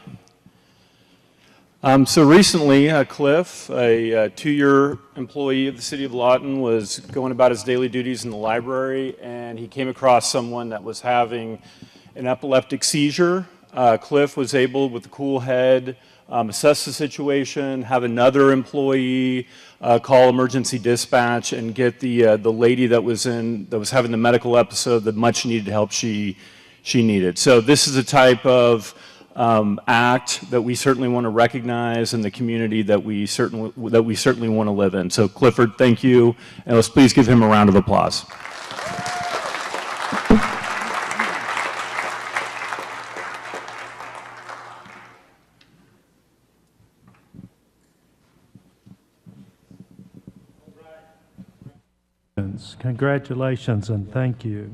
So recently, Cliff, a 2-year employee of the City of Lawton, was going about his daily duties in the library, and he came across someone that was having an epileptic seizure. Cliff was able, with a cool head, assess the situation, have another employee call emergency dispatch, and get the lady that was having the medical episode the much needed help she needed. So this is a type of act that we certainly want to recognize in the community that we certainly want to live in. So Clifford, thank you, and let's please give him a round of applause. Congratulations and thank you.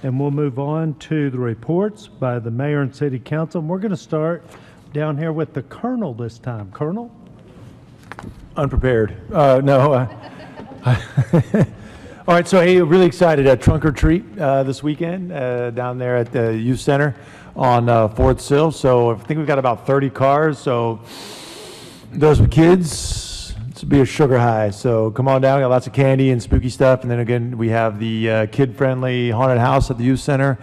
And we'll move on to the reports by the mayor and city council. And we're going to start down here with the colonel this time. Colonel? Unprepared. No. All right, so hey, really excited. Trunk or treat this weekend down there at the youth center on 4th Sill. So I think we've got about 30 cars. So those with kids, it's be a sugar high. So come on down. We got lots of candy and spooky stuff. And then again, we have the kid-friendly haunted house at the youth center.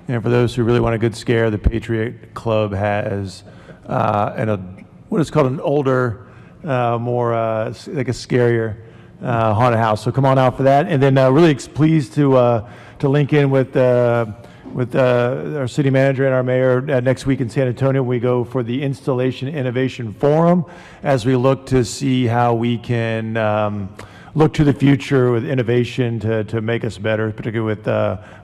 And for those who really want a good scare, the Patriot Club has what is called an older, more like a scarier haunted house. So come on out for that. And then really pleased to link in with our city manager and our mayor next week in San Antonio. We go for the Installation Innovation Forum as we look to see how we can look to the future with innovation to make us better, particularly with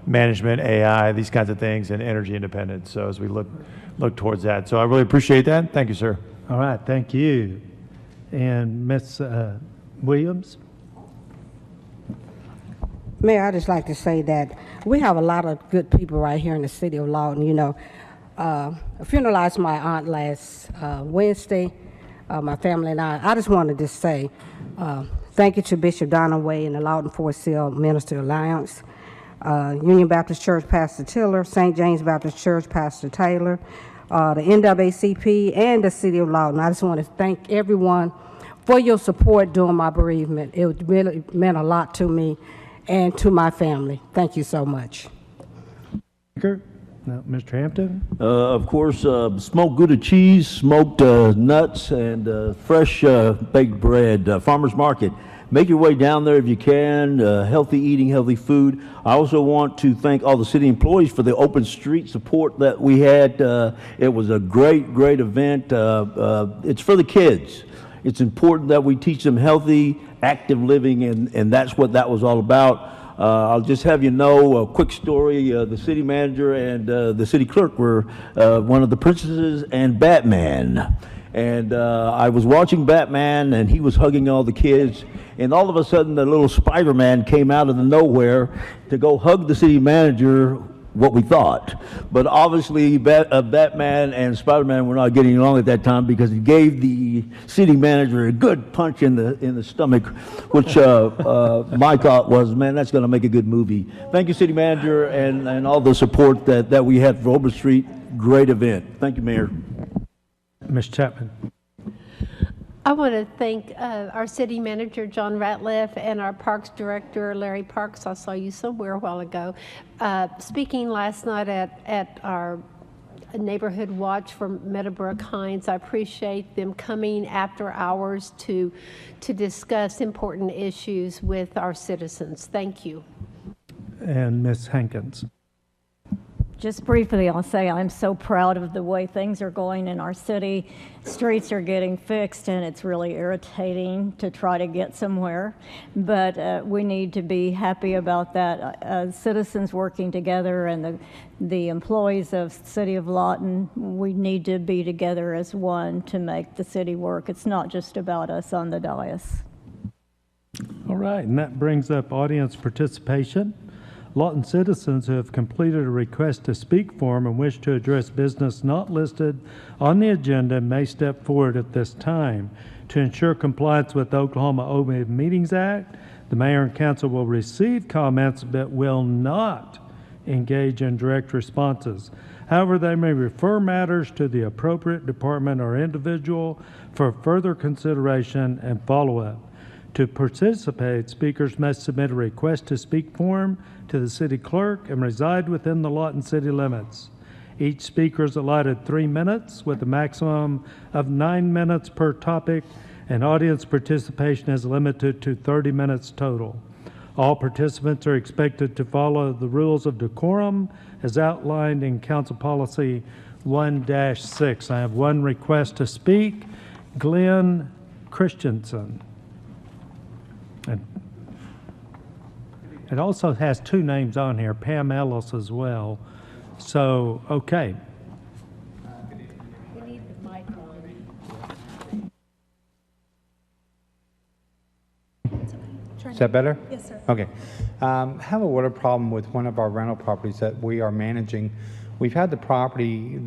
management, AI, these kinds of things, and energy independence. So as we look towards that. So I really appreciate that. Thank you, sir. All right, thank you. And Ms. Williams? Mayor, I'd just like to say that we have a lot of good people right here in the city of Lawton. You know, I funeralized my aunt last Wednesday, my family and I. I just wanted to say thank you to Bishop Donaway and the Lawton Fort Sill Minister Alliance, Union Baptist Church Pastor Tiller, St. James Baptist Church Pastor Taylor, the NAACP, and the city of Lawton. I just want to thank everyone for your support during my bereavement. It really meant a lot to me and to my family. Thank you so much. No, Mr. Hampton? Of course, smoked Gouda cheese, smoked nuts, and fresh baked bread. Farmers Market. Make your way down there if you can. Healthy eating, healthy food. I also want to thank all the city employees for the open street support that we had. It was a great, great event. It's for the kids. It's important that we teach them healthy, active living, and that's what that was all about. I'll just have you know a quick story. The city manager and the city clerk were one of the princesses and Batman. And I was watching Batman, and he was hugging all the kids. And all of a sudden, the little Spider-Man came out of the nowhere to go hug the city manager, what we thought. But obviously, Batman and Spider-Man were not getting along at that time because he gave the city manager a good punch in the stomach, which my thought was, man, that's going to make a good movie. Thank you, city manager, and all the support that we had for Ober Street. Great event. Thank you, Mayor. Ms. Chapman. I want to thank our city manager, John Ratliff, and our parks director, Larry Parks. I saw you somewhere a while ago. Speaking last night at our neighborhood watch from Meadowbrook Hines, I appreciate them coming after hours to discuss important issues with our citizens. Thank you. And Ms. Hankins. Just briefly, I'll say I'm so proud of the way things are going in our city. Streets are getting fixed, and it's really irritating to try to get somewhere. But we need to be happy about that. Citizens working together and the employees of the City of Lawton, we need to be together as one to make the city work. It's not just about us on the dais. All right, and that brings up audience participation. Lawton citizens who have completed a request to speak form and wish to address business not listed on the agenda may step forward at this time. To ensure compliance with the Oklahoma Open Meetings Act, the mayor and council will receive comments but will not engage in direct responses. However, they may refer matters to the appropriate department or individual for further consideration and follow-up. To participate, speakers must submit a request to speak form to the city clerk and reside within the Lawton city limits. Each speaker is allotted 3 minutes with a maximum of 9 minutes per topic, and audience participation is limited to 30 minutes total. All participants are expected to follow the rules of decorum as outlined in Council Policy 1-6. I have one request to speak, Glenn Christensen. And it also has 2 names on here, Pam Ellis as well. So, okay. We need the mic on. Is that better? Yes, sir. Okay. Have a water problem with one of our rental properties that we are managing. We've had the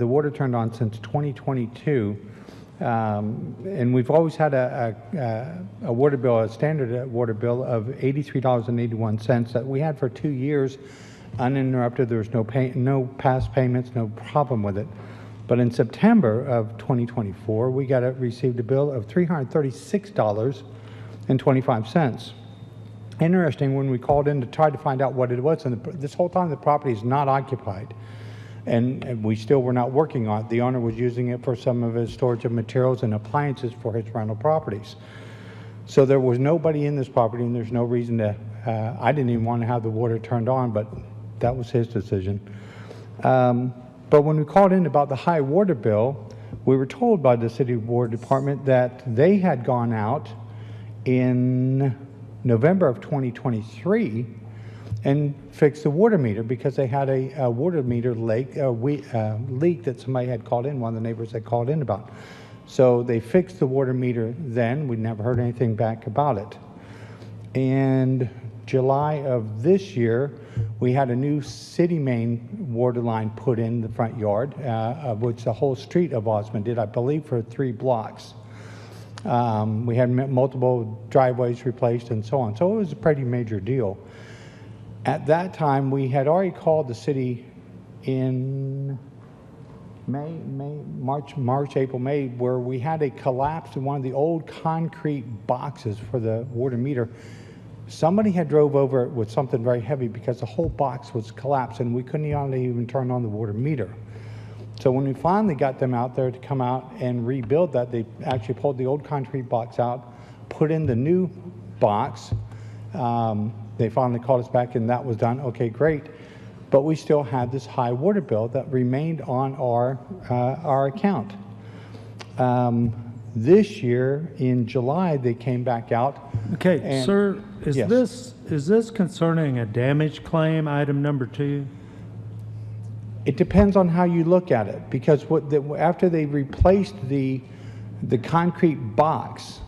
water turned on since 2022. And we've always had a water bill, a standard water bill of $83.81 that we had for 2 years, uninterrupted. There was no past payments, no problem with it. But in September of 2024, we received a bill of $336.25. Interesting, when we called in to try to find out what it was, and this whole time the property is not occupied. And we still were not working on it. The owner was using it for some of his storage of materials and appliances for his rental properties. So there was nobody in this property, and there's no reason to, I didn't even want to have the water turned on, but that was his decision. But when we called in about the high water bill, we were told by the city water department that they had gone out in November of 2023 and fixed the water meter because they had a water meter leak that somebody had called in, one of the neighbors had called in about. So they fixed the water meter then. We never heard anything back about it. And July of this year, we had a new city main water line put in the front yard, of which the whole street of Osmond did, I believe, for 3 blocks. We had multiple driveways replaced and so on. So it was a pretty major deal. At that time, we had already called the city in March, April, May, where we had a collapse in one of the old concrete boxes for the water meter. Somebody had drove over it with something very heavy because the whole box was collapsed and we couldn't even turn on the water meter. So when we finally got them out there to come out and rebuild that, they actually pulled the old concrete box out, put in the new box. They finally called us back and that was done. Okay, great. But we still had this high water bill that remained on our account. This year in July, they came back out. Okay, sir, is yes. this concerning a damage claim, item number 2? It depends on how you look at it, because after they replaced the concrete box.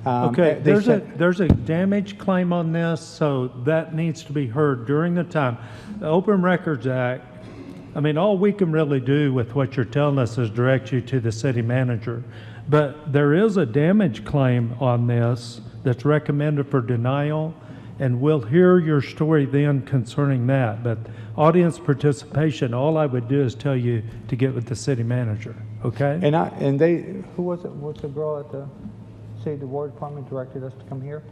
Okay, there's a damage claim on this, so that needs to be heard during the time. The Open Records Act, I mean, all we can really do with what you're telling us is direct you to the city manager. But there is a damage claim on this that's recommended for denial, and we'll hear your story then concerning that. But audience participation, all I would do is tell you to get with the city manager, okay? And they, who was it? What's the girl at the? say the War Department directed us to come here?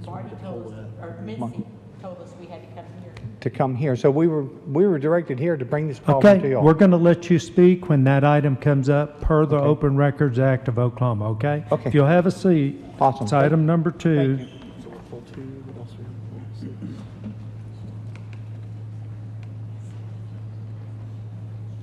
Marty told us, or Missy told us we had to come here. To come here. So we were directed here to bring this problem to Okay, y'all. we're going to let you speak when that item comes up per the Open Records Act of Oklahoma, okay? Okay. If you'll have a seat. Awesome. It's item number 2.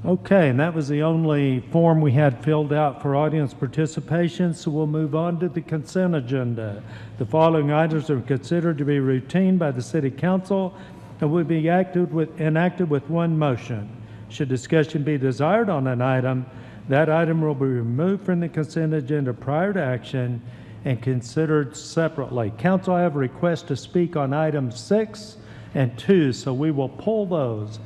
Okay, and that was the only form we had filled out for audience participation, so we'll move on to the consent agenda. The following items are considered to be routine by the City Council and will be enacted with one motion. Should discussion be desired on an item, that item will be removed from the consent agenda prior to action and considered separately. Council, I have a request to speak on items 6 and 2, so we will pull those.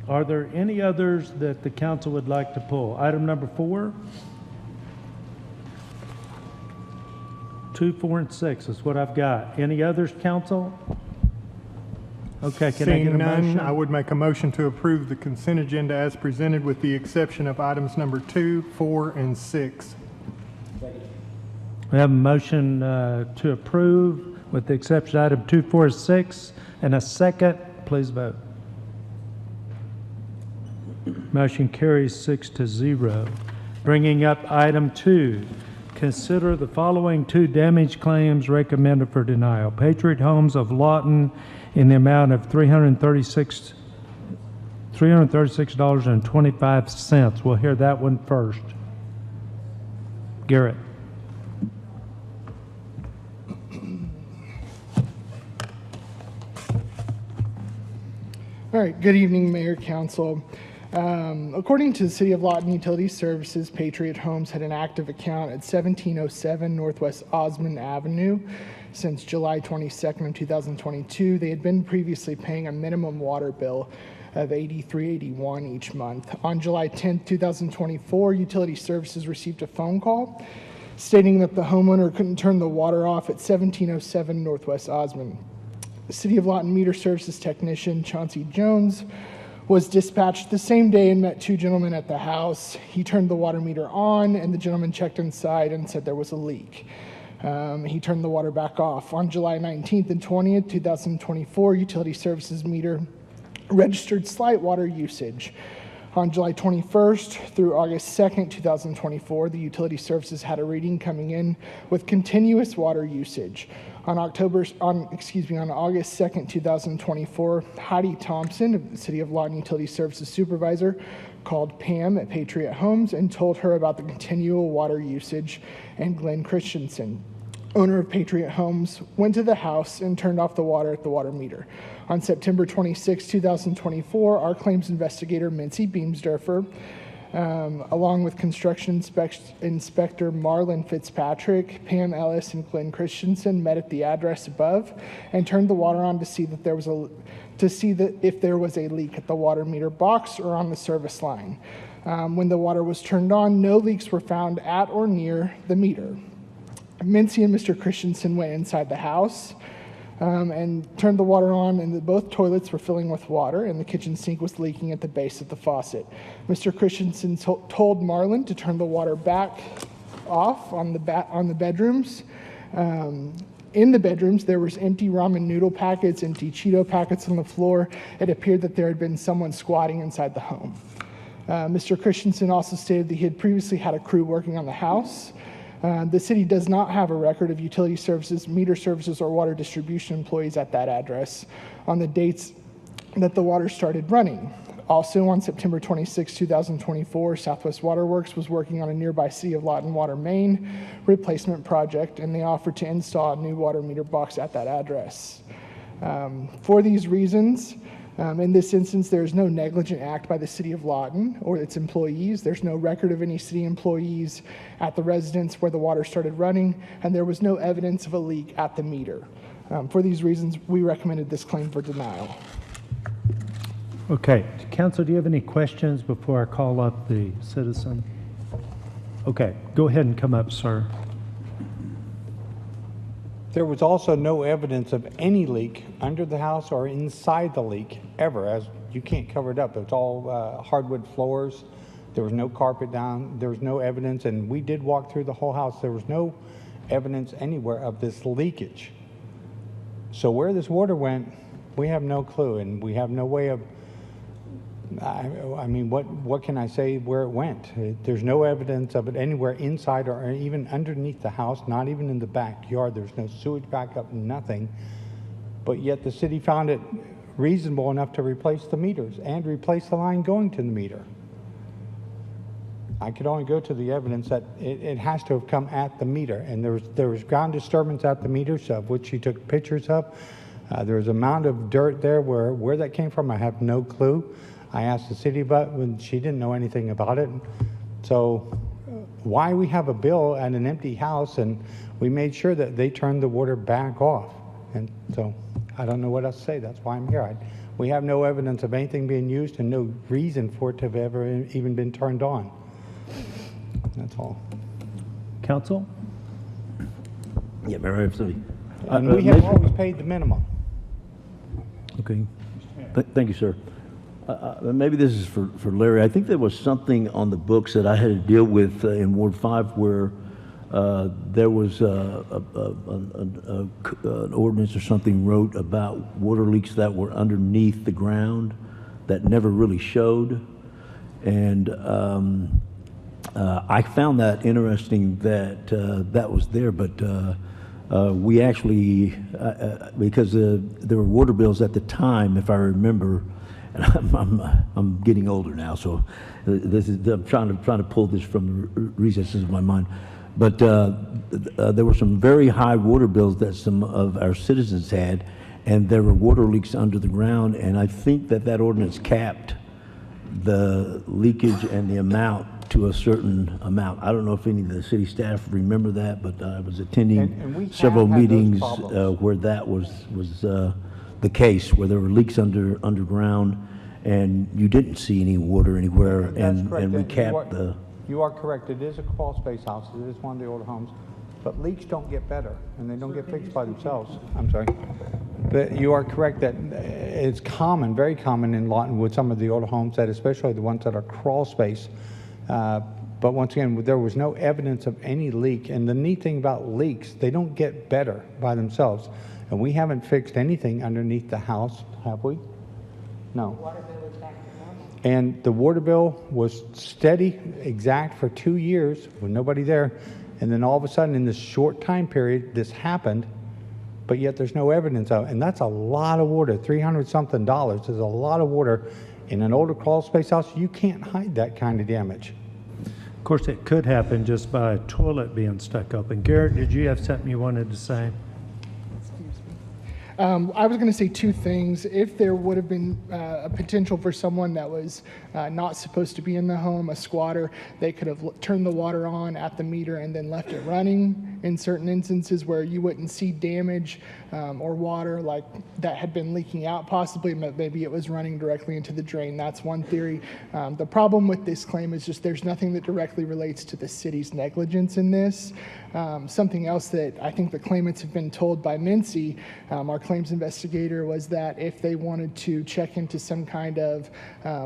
Are there any others that the council would like to pull? Item number 4? 2, 4, and 6 is what I've got. Any others, council? Okay, can I get a Seeing none, motion? I would make a motion to approve the consent agenda as presented with the exception of items number 2, 4, and 6. We have a motion to approve with the exception of item 2, 4, 6, and a second. Please vote. Motion carries 6-0. Bringing up item 2, consider the following 2 damage claims recommended for denial. Patriot Homes of Lawton in the amount of $336.25. We'll hear that one first. Garrett. All right, good evening, Mayor, Council. According to the City of Lawton Utility Services, Patriot Homes had an active account at 1707 Northwest Osmond Avenue since July 22nd of 2022. They had been previously paying a minimum water bill of $83.81 each month. On July 10th, 2024, Utility Services received a phone call stating that the homeowner couldn't turn the water off at 1707 Northwest Osmond. The City of Lawton Meter Services technician, Chauncey Jones, was dispatched the same day and met 2 gentlemen at the house. He turned the water meter on, and the gentleman checked inside and said there was a leak. He turned the water back off. On July 19th and 20th, 2024, Utility Services meter registered slight water usage. On July 21st through August 2nd, 2024, the Utility Services had a reading coming in with continuous water usage. On August 2nd, 2024, Heidi Thompson of the City of Lawton Utility Services supervisor called Pam at Patriot Homes and told her about the continual water usage, and Glenn Christensen, owner of Patriot Homes, went to the house and turned off the water at the water meter. On September 26, 2024, our claims investigator, Mincy Beamsdorfer, along with construction inspector Marlon Fitzpatrick, Pam Ellis, and Glenn Christensen, met at the address above and turned the water on to see if there was a leak at the water meter box or on the service line. When the water was turned on, no leaks were found at or near the meter. Mincy and Mr. Christensen went inside the house and turned the water on, and both toilets were filling with water, and the kitchen sink was leaking at the base of the faucet. Mr. Christensen told Marlon to turn the water back off on the bedrooms. In the bedrooms, there was empty ramen noodle packets, empty Cheeto packets on the floor. It appeared that there had been someone squatting inside the home. Mr. Christensen also stated that he had previously had a crew working on the house. The city does not have a record of utility services, meter services, or water distribution employees at that address on the dates that the water started running. Also, on September 26, 2024, Southwest Water Works was working on a nearby City of Lawton water main replacement project, and they offered to install a new water meter box at that address. For these reasons, in this instance, there is no negligent act by the City of Lawton or its employees. There's no record of any city employees at the residence where the water started running, and there was no evidence of a leak at the meter. For these reasons, we recommended this claim for denial. Okay, Council, do you have any questions before I call up the citizen? Okay, go ahead and come up, sir. There was also no evidence of any leak under the house or inside the leak ever, as you can't cover it up. It's all hardwood floors. There was no carpet down. There was no evidence, and we did walk through the whole house. There was no evidence anywhere of this leakage. So where this water went, we have no clue, and we have no way of, I mean, what can I say where it went? There's no evidence of it anywhere inside or even underneath the house, not even in the backyard. There's no sewage backup, nothing. But yet the city found it reasonable enough to replace the meters and replace the line going to the meter. I could only go to the evidence that it has to have come at the meter, and there was ground disturbance at the meters, of which she took pictures of. There was a mound of dirt there. Where that came from, I have no clue. I asked the city about it when she didn't know anything about it. So why we have a bill at an empty house, and we made sure that they turned the water back off. And so I don't know what else to say. That's why I'm here. We have no evidence of anything being used and no reason for it to have ever even been turned on. That's all. Council? Yeah, Mayor, I have something. And we have always paid the minimum. Okay. Thank you, sir. Maybe this is for Larry. I think there was something on the books that I had to deal with in Ward 5 where there was an ordinance or something wrote about water leaks that were underneath the ground that never really showed. And I found that interesting that that was there, but we actually, because there were water bills at the time, if I remember, and I'm getting older now, so I'm trying to pull this from the recesses of my mind. But there were some very high water bills that some of our citizens had, and there were water leaks under the ground, and I think that ordinance capped the leakage and the amount to a certain amount. I don't know if any of the city staff remember that, but I was attending several meetings where that was the case, where there were leaks underground, and you didn't see any water anywhere, and we capped the. You are correct. It is a crawl space house. It is one of the older homes, but leaks don't get better, and they don't get fixed by themselves. I'm sorry. But you are correct that it's common, very common in Lawton with some of the older homes, that especially the ones that are crawl space. But once again, there was no evidence of any leak. And the neat thing about leaks, they don't get better by themselves. And we haven't fixed anything underneath the house, have we? No. Water bill is back to normal. And the water bill was steady, exact for 2 years with nobody there. And then all of a sudden in this short time period, this happened, but yet there's no evidence of it. And that's a lot of water, $300-something is a lot of water. In an older crawl space house, you can't hide that kind of damage. Of course, it could happen just by a toilet being stuck open. Garrett, did you have something you wanted to say? I was going to say two things. If there would have been a potential for someone that was not supposed to be in the home, a squatter, they could have turned the water on at the meter and then left it running in certain instances where you wouldn't see damage or water like that had been leaking out possibly. Maybe it was running directly into the drain. That's one theory. The problem with this claim is just there's nothing that directly relates to the city's negligence in this. Something else that I think the claimants have been told by Mincy, our claims investigator, was that if they wanted to check into some kind of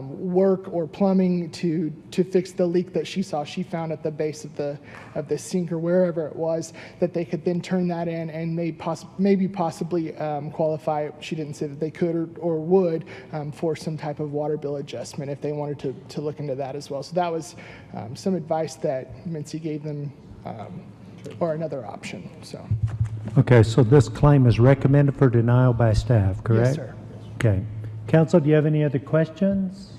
work or plumbing to fix the leak that she found at the base of the sink or wherever it was, that they could then turn that in and maybe possibly qualify. She didn't say that they could or would for some type of water bill adjustment if they wanted to look into that as well. So that was some advice that Mincy gave them. Or another option, so. Okay, so this claim is recommended for denial by staff, correct? Yes, sir. Okay. Council, do you have any other questions?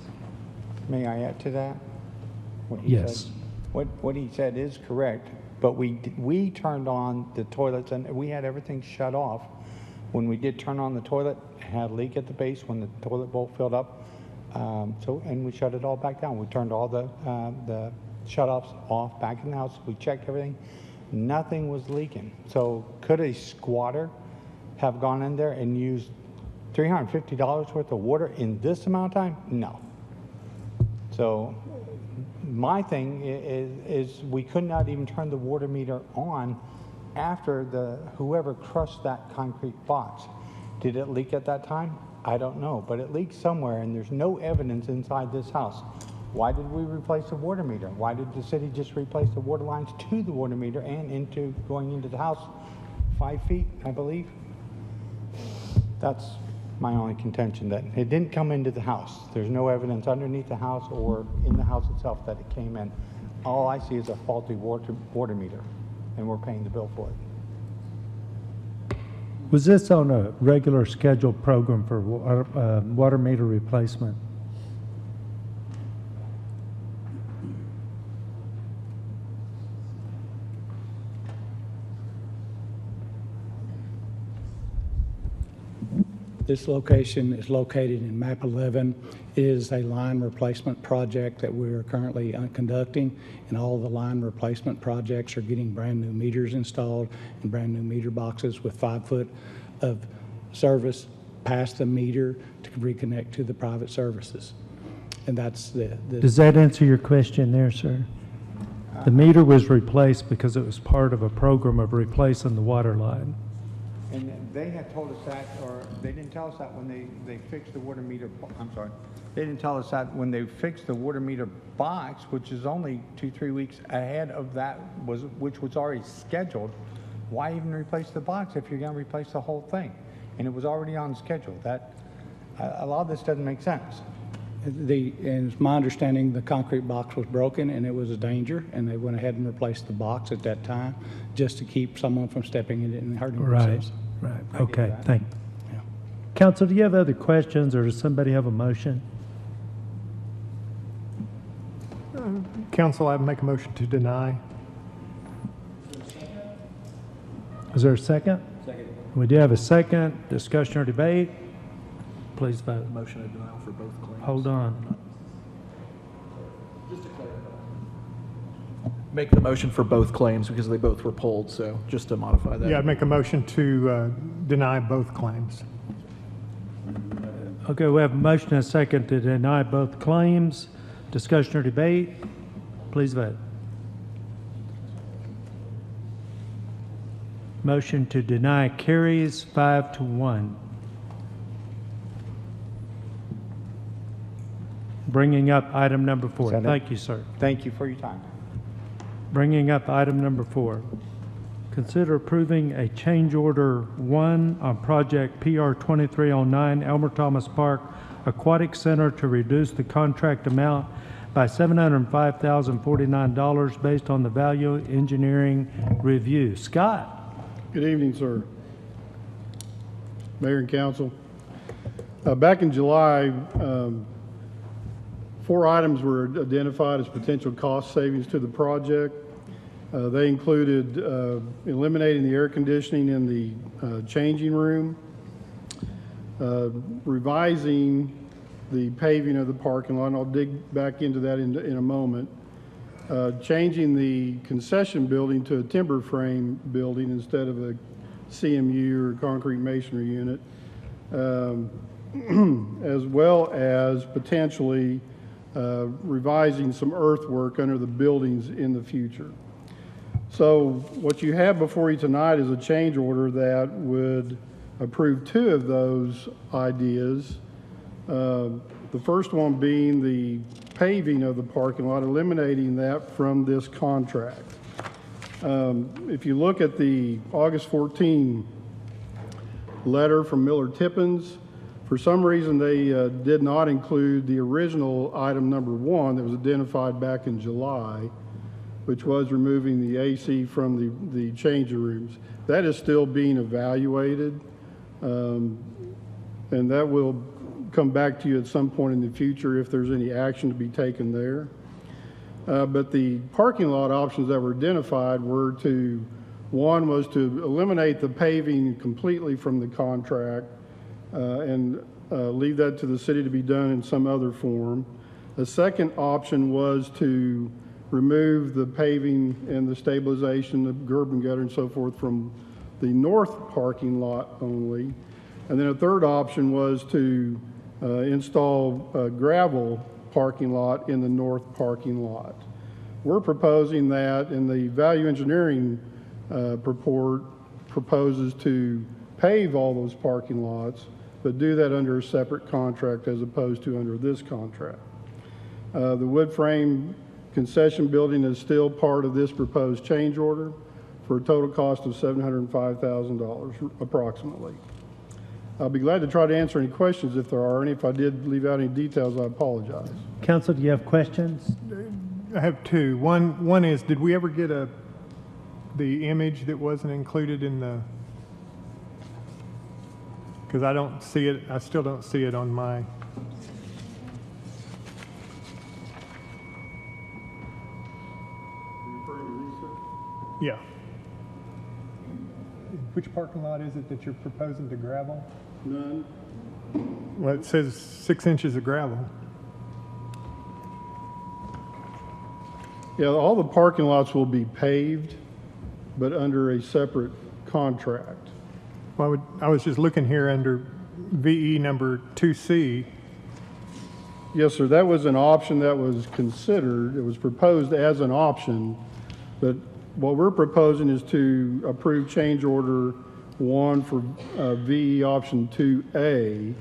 May I add to that? Yes. What he said is correct, but we turned on the toilets and we had everything shut off. When we did turn on the toilet, it had a leak at the base when the toilet bowl filled up. And we shut it all back down. We turned all the shut-offs off back in the house. We checked everything. Nothing was leaking. So could a squatter have gone in there and used $350 worth of water in this amount of time? No. So my thing is we could not even turn the water meter on after whoever crushed that concrete box. Did it leak at that time? I don't know, but it leaked somewhere, and there's no evidence inside this house. Why did we replace the water meter? Why did the city just replace the water lines to the water meter and going into the house 5 feet, I believe? That's my only contention, that it didn't come into the house. There's no evidence underneath the house or in the house itself that it came in. All I see is a faulty water meter, and we're paying the bill for it. Was this on a regular scheduled program for water meter replacement? This location is located in map 11, is a line replacement project that we're currently conducting, and all the line replacement projects are getting brand new meters installed and brand new meter boxes with 5 foot of service past the meter to reconnect to the private services. And that's the Does that answer your question there, sir? The meter was replaced because it was part of a program of replacing the water line. And they had told us that, or they didn't tell us that when they fixed the water meter, I'm sorry. They didn't tell us that when they fixed the water meter box, which is only 2-3 weeks ahead of that, which was already scheduled. Why even replace the box if you're gonna replace the whole thing? And it was already on schedule. A lot of this doesn't make sense. and it's my understanding the concrete box was broken and it was a danger, and they went ahead and replaced the box at that time just to keep someone from stepping in it and hurting themselves. Right, okay, thank you. Council, do you have other questions, or does somebody have a motion? Council, I make a motion to deny. Is there a second? Second. We do have a second. Discussion or debate? Please vote. Motion of denial for both claims. Hold on. Just to clarify. Make the motion for both claims because they both were pulled, so just to modify that. Yeah, I'd make a motion to deny both claims. Okay, we have a motion and a second to deny both claims. Discussion or debate? Please vote. Motion to deny carries 5-1. Bringing up item number 4. Is that it? Thank you, sir. Thank you for your time. Bringing up item number 4. Consider approving a change order 1 on project PR 2309 Elmer Thomas Park Aquatic Center to reduce the contract amount by $705,049 based on the value engineering review. Scott. Good evening, sir. Mayor and council. Back in July, 4 items were identified as potential cost savings to the project. They included eliminating the air conditioning in the changing room, revising the paving of the parking lot, and I'll dig back into that in a moment, changing the concession building to a timber frame building instead of a CMU or concrete masonry unit, as well as potentially revising some earthwork under the buildings in the future. So what you have before you tonight is a change order that would approve 2 of those ideas. The first one being the paving of the parking lot, eliminating that from this contract. If you look at the August 14 letter from Miller Tippins, for some reason they did not include the original item number 1 that was identified back in July, which was removing the AC from the changing rooms. That is still being evaluated, and that will come back to you at some point in the future if there's any action to be taken there. But the parking lot options that were identified were one was to eliminate the paving completely from the contract and leave that to the city to be done in some other form. The second option was to remove the paving and the stabilization, the curb and gutter and so forth from the north parking lot only. And then a third option was to install a gravel parking lot in the north parking lot. We're proposing that, and the value engineering report proposes to pave all those parking lots, but do that under a separate contract as opposed to under this contract. The wood frame concession building is still part of this proposed change order for a total cost of $705,000 approximately. I'll be glad to try to answer any questions if there are any. If I did leave out any details, I apologize. Council, do you have questions? I have two. One is, did we ever get the image that wasn't included in the, because I don't see it, I still don't see it on my. Yeah. Which parking lot is it that you're proposing to gravel? None. Well, it says 6 inches of gravel. Yeah, all the parking lots will be paved, but under a separate contract. Well, I was just looking here under VE number 2C. Yes, sir, that was an option that was considered. It was proposed as an option, but what we're proposing is to approve change order 1 for VE option 2A,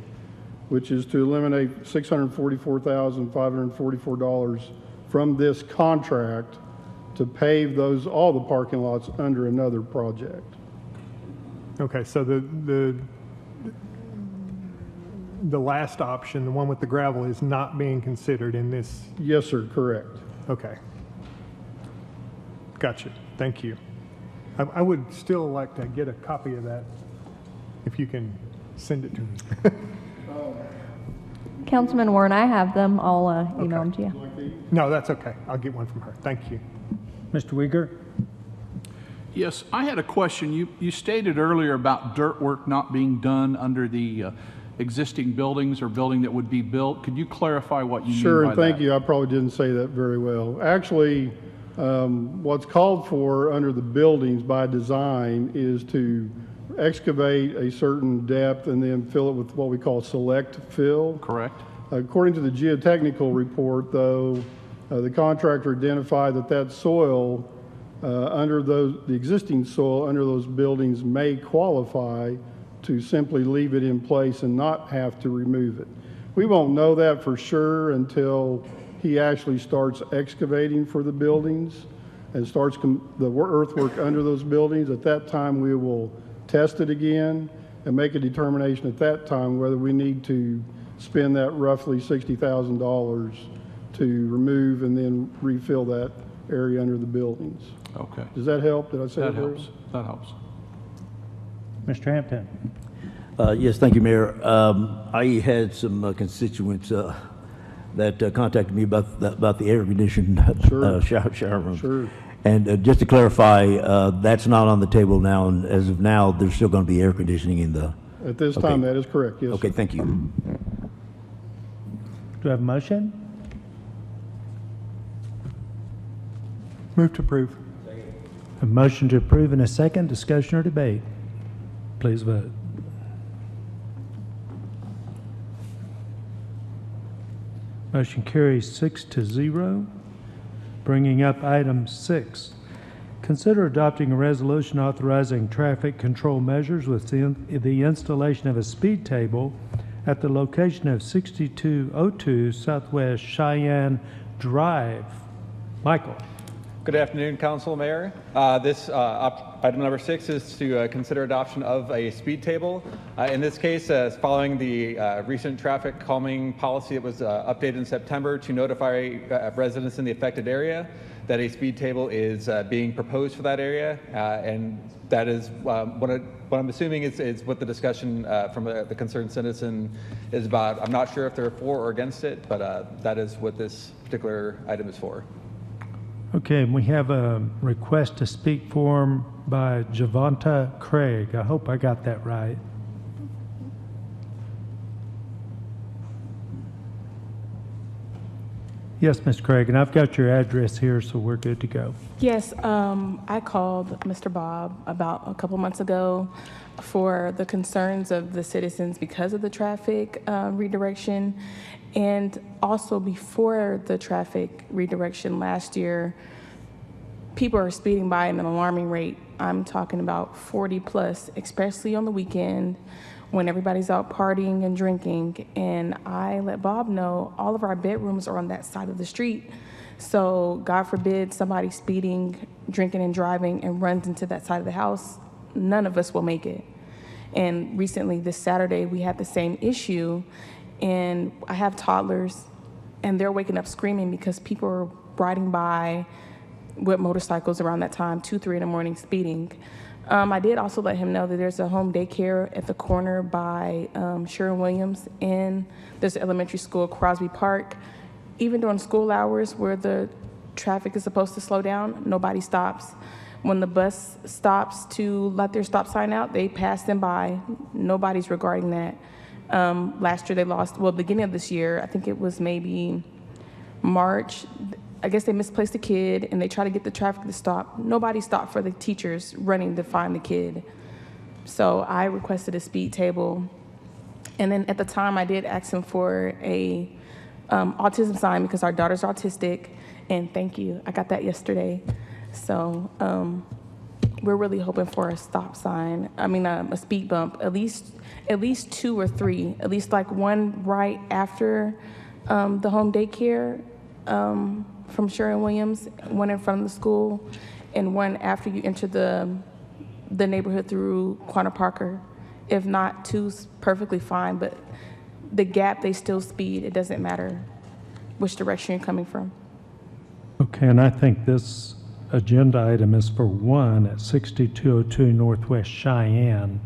which is to eliminate $644,544 from this contract to pave all the parking lots under another project. Okay, so the last option, the one with the gravel, is not being considered in this? Yes, sir, correct. Okay. Gotcha. Thank you. I would still like to get a copy of that, if you can send it to me. Councilman Warren, I have them. I'll email them to you. No, that's okay. I'll get one from her. Thank you. Mr. Uyghur? Yes, I had a question. You stated earlier about dirt work not being done under the existing buildings or building that would be built. Could you clarify what you mean by that? Sure, and thank you. I probably didn't say that very well. Actually, what's called for under the buildings by design is to excavate a certain depth and then fill it with what we call select fill. Correct. According to the geotechnical report, though, the contractor identified that soil the existing soil under those buildings may qualify to simply leave it in place and not have to remove it. We won't know that for sure until he actually starts excavating for the buildings and starts the earthwork under those buildings. At that time, we will test it again and make a determination at that time whether we need to spend that roughly $60,000 to remove and then refill that area under the buildings. Okay. Does that help? Did I say that That very helps. well? That helps. Mr. Hampton? Yes, thank you, Mayor. I had some constituents that contacted me about the air-conditioned shower room. Sure. And just to clarify, that's not on the table now, and as of now, there's still going to be air conditioning in the... At this time, that is correct, yes. Okay, sir. thank you. Do I have a motion? Move to approve. A motion to approve in a second. Discussion or debate? Please vote. Motion carries 6-0. Bringing up item 6. Consider adopting a resolution authorizing traffic control measures with the installation of a speed table at the location of 6202 Southwest Cheyenne Drive. Michael. Good afternoon, Council, Mayor. Item number 6 is to consider adoption of a speed table. In this case, following the recent traffic calming policy that was updated in September to notify residents in the affected area that a speed table is being proposed for that area, and that is what I'm assuming is what the discussion from the concerned citizen is about. I'm not sure if they're for or against it, but that is what this particular item is for. Okay, and we have a request to speak form by Javonta Craig. I hope I got that right. Yes, Ms. Craig, and I've got your address here, so we're good to go. Yes, I called Mr. Bob about a couple months ago for the concerns of the citizens because of the traffic redirection. And also before the traffic redirection last year, people are speeding by at an alarming rate. I'm talking about 40 plus, especially on the weekend when everybody's out partying and drinking. And I let Bob know all of our bedrooms are on that side of the street. So God forbid somebody speeding, drinking and driving and runs into that side of the house, none of us will make it. And recently this Saturday we had the same issue, and I have toddlers and they're waking up screaming because people are riding by with motorcycles around that time, 2, 3 in the morning speeding. I did also let him know that there's a home daycare at the corner by Sherwin-Williams, and there's an elementary school at Crosby Park. Even during school hours where the traffic is supposed to slow down, nobody stops. When the bus stops to let their stop sign out, they pass them by. Nobody's regarding that. Last year they lost, well, beginning of this year, I think it was maybe March, I guess they misplaced a kid and they tried to get the traffic to stop. Nobody stopped for the teachers running to find the kid. So I requested a speed table. And then at the time I did ask him for a autism sign because our daughter's autistic, and thank you, I got that yesterday. So we're really hoping for a stop sign, a speed bump, at least 2 or 3, at least like one right after the home daycare from Sherwin-Williams, one in front of the school, and one after you enter the neighborhood through Quanah Parker. If not, 2's perfectly fine, but the gap, they still speed. It doesn't matter which direction you're coming from. Okay, and I think this agenda item is for 1 at 6202 Northwest Cheyenne.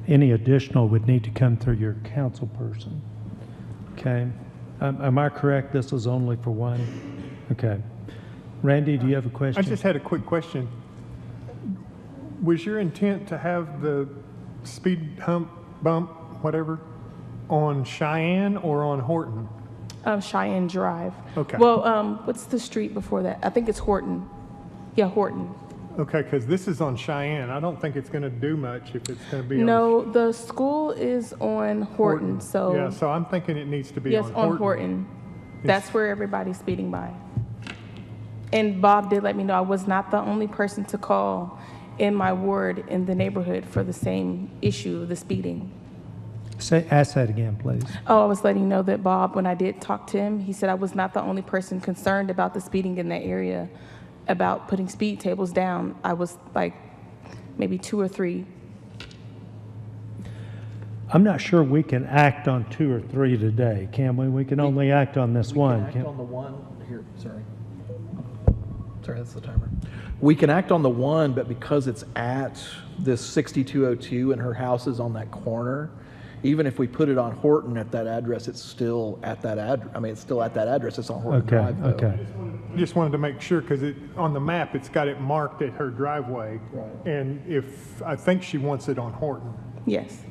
Any additional would need to come through your council person. Okay, am I correct? This is only for 1? Okay. Randy, do you have a question? I just had a quick question. Was your intent to have the speed bump, whatever, on Cheyenne or on Horton? Cheyenne Drive. Okay. Well, what's the street before that? I think it's Horton. Yeah, Horton. Okay, because this is on Cheyenne. I don't think it's going to do much if it's going to be on. No, the school is on Horton, so. Yeah, so I'm thinking it needs to be yes, on Horton. on Horton. That's where everybody's speeding by. And Bob did let me know I was not the only person to call in my ward in the neighborhood for the same issue, the speeding. Ask that again, please. Oh, I was letting you know that Bob, when I did talk to him, he said I was not the only person concerned about the speeding in that area, about putting speed tables down. I was like maybe 2 or 3. I'm not sure we can act on 2 or 3 today, can we? We can only act on this one. We can act on the one, here, sorry, that's the timer. We can act on the one, but because it's at this 6202 and her house is on that corner, even if we put it on Horton at that address, it's still at that address. It's still at that address. It's on Horton Drive, though. Okay. Just wanted to make sure, because on the map, it's got it marked at her driveway. Right. And I think she wants it on Horton. Yes.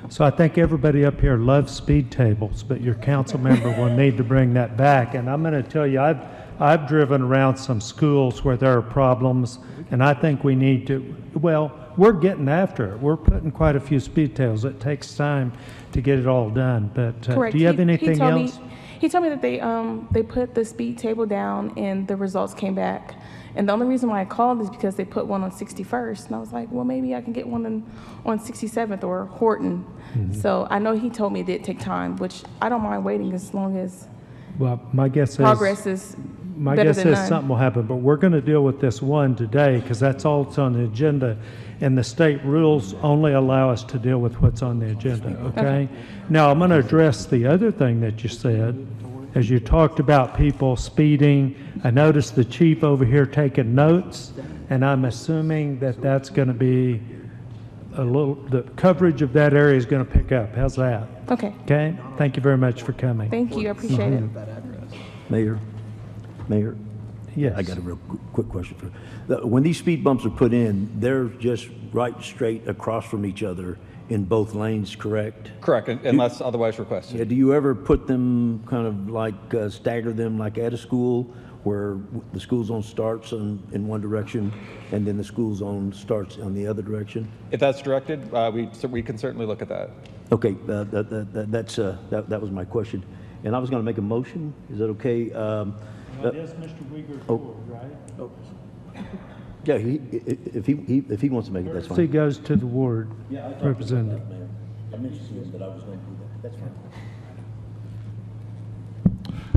So I think everybody up here loves speed tables, but your council member will need to bring that back. And I'm going to tell you, I've driven around some schools where there are problems, and I think we need to, well, we're getting after it. We're putting quite a few speed tables. It takes time to get it all done, but Correct. do you have anything else? He told me that they put the speed table down and the results came back. And the only reason why I called is because they put one on 61st. And I was like, well, maybe I can get one on 67th or Horton. So I know he told me it did take time, which I don't mind waiting as long as Well, my guess progress is my better guess than is none. something will happen, but we're going to deal with this one today because that's all that's on the agenda, and the state rules only allow us to deal with what's on the agenda, okay? Now, I'm going to address the other thing that you said. As you talked about people speeding, I noticed the chief over here taking notes, and I'm assuming that that's going to be the coverage of that area is going to pick up. How's that? Okay. Okay? Thank you very much for coming. Thank you. I appreciate it. Mayor? Yes. I got a real quick question for you. When these speed bumps are put in, they're just right straight across from each other in both lanes, correct? Correct, unless otherwise requested. Yeah, do you ever put them kind of like stagger them like at a school where the school zone starts in one direction and then the school zone starts on the other direction? If that's directed, we can certainly look at that. Okay, that was my question. And I was going to make a motion. Is that okay? It is Mr. Uyghur's board, right? Yeah, if he wants to make it, that's fine. See, goes to the ward representative. Mayor. I mentioned to him that I was going to do that. That's fine.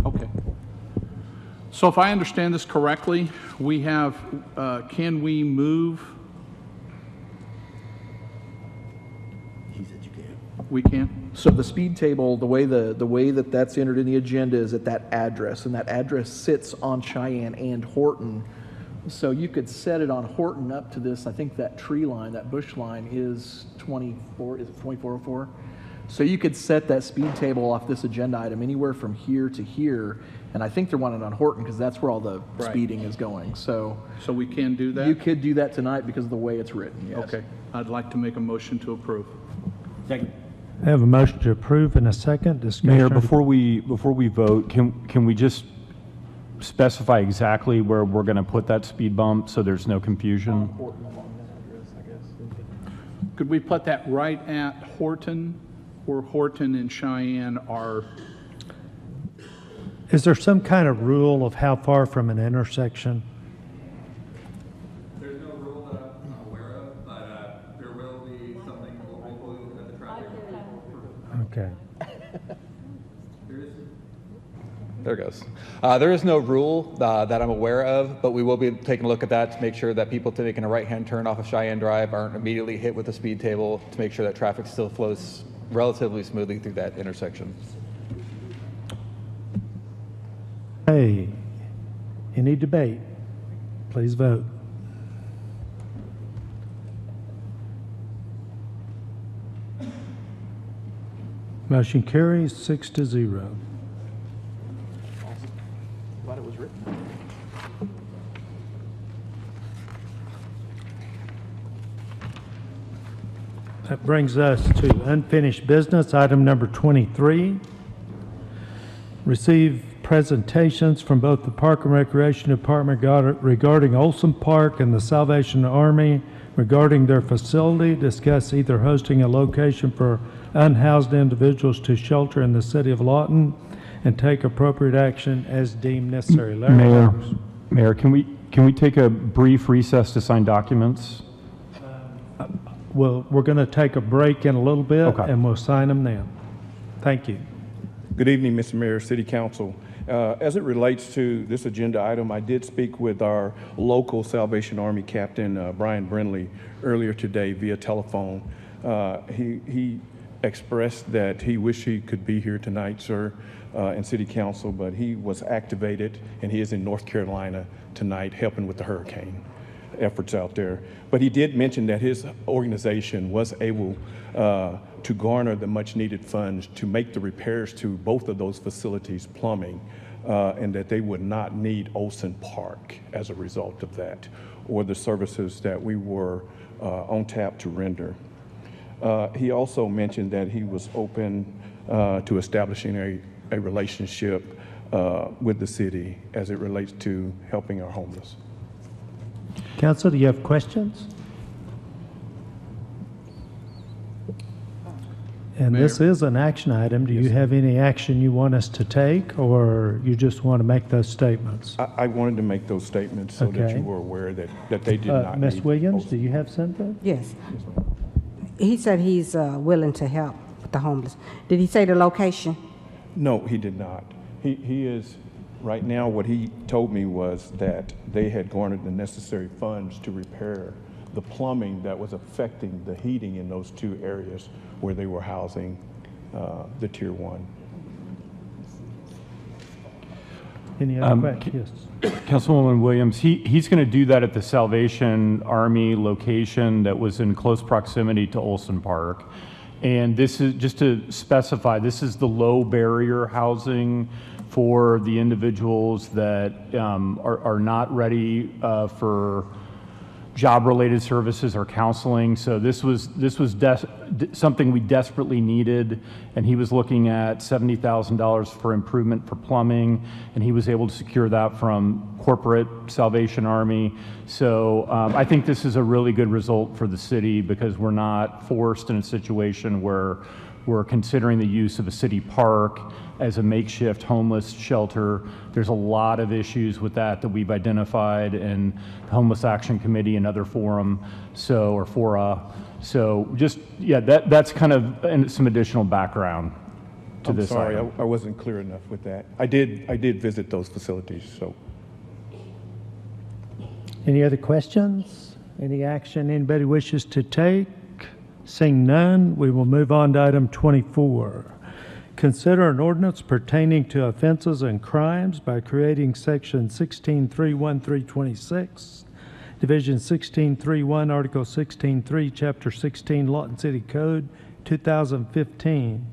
Okay. So if I understand this correctly, we have, can we move? He said you can. We can? So the speed table, the way that that's entered in the agenda is at that address, and that address sits on Cheyenne and Horton. So you could set it on Horton up to this, I think that tree line, that bush line is 24, is it 2404? So you could set that speed table off this agenda item anywhere from here to here, and I think they're wanting it on Horton because that's where all the Right. speeding is going. So we can do that? You could do that tonight because of the way it's written, yes. Okay. I'd like to make a motion to approve. Second. I have a motion to approve and a second. Discussion. Mayor, before we vote, can we just specify exactly where we're going to put that speed bump so there's no confusion? Could we put that right at Horton, where Horton and Cheyenne are? Is there some kind of rule of how far from an intersection? There's no rule that I'm aware of, but there will be something local at the traffic. Okay. There it goes. There is no rule that I'm aware of, but we will be taking a look at that to make sure that people taking a right-hand turn off of Cheyenne Drive aren't immediately hit with the speed table to make sure that traffic still flows relatively smoothly through that intersection. Hey, any debate? Please vote. Motion carries 6-0. Glad it was written. That brings us to unfinished business, item number 23. Receive presentations from both the Park and Recreation Department regarding Olson Park and the Salvation Army regarding their facility, discuss either hosting a location for unhoused individuals to shelter in the city of Lawton, and take appropriate action as deemed necessary. Larry? Mayor, can we take a brief recess to sign documents? Well, we're going to take a break in a little bit, Okay. and we'll sign them then. Thank you. Good evening, Mr. Mayor, City Council. As it relates to this agenda item, I did speak with our local Salvation Army Captain, Brian Brindley, earlier today via telephone. He expressed that he wished he could be here tonight, sir, in City Council, but he was activated, and he is in North Carolina tonight helping with the hurricane efforts out there. But he did mention that his organization was able to garner the much-needed funds to make the repairs to both of those facilities' plumbing, and that they would not need Olson Park as a result of that, or the services that we were on tap to render. He also mentioned that he was open to establishing a relationship with the city as it relates to helping our homeless. Council, do you have questions? And this is an action item. Do you have any action you want us to take, or you just want to make those statements? I wanted to make those statements so that Okay. you were aware that they did not Ms. need Williams, do you have something? Yes. He said he's willing to help with the homeless. Did he say the location? No, he did not. He is, right now, what he told me was that they had garnered the necessary funds to repair the plumbing that was affecting the heating in those two areas where they were housing the Tier 1. Any other questions? Councilwoman Williams, he's going to do that at the Salvation Army location that was in close proximity to Olson Park. And this is, just to specify, this is the low barrier housing for the individuals that are not ready for job-related services or counseling. So this was something we desperately needed, and he was looking at $70,000 for improvement for plumbing, and he was able to secure that from corporate Salvation Army. So I think this is a really good result for the city because we're not forced in a situation where We're considering the use of a city park as a makeshift homeless shelter. There's a lot of issues with that we've identified in the Homeless Action Committee and other fora. So just, yeah, that's kind of some additional background to I'm this sorry, item. I wasn't clear enough with that. I did visit those facilities, so. Any other questions? Any action anybody wishes to take? Seeing none, we will move on to item 24. Consider an ordinance pertaining to offenses and crimes by creating section 16.31326, division 16.3.1, article 16.3, chapter 16, Lawton City Code, 2015,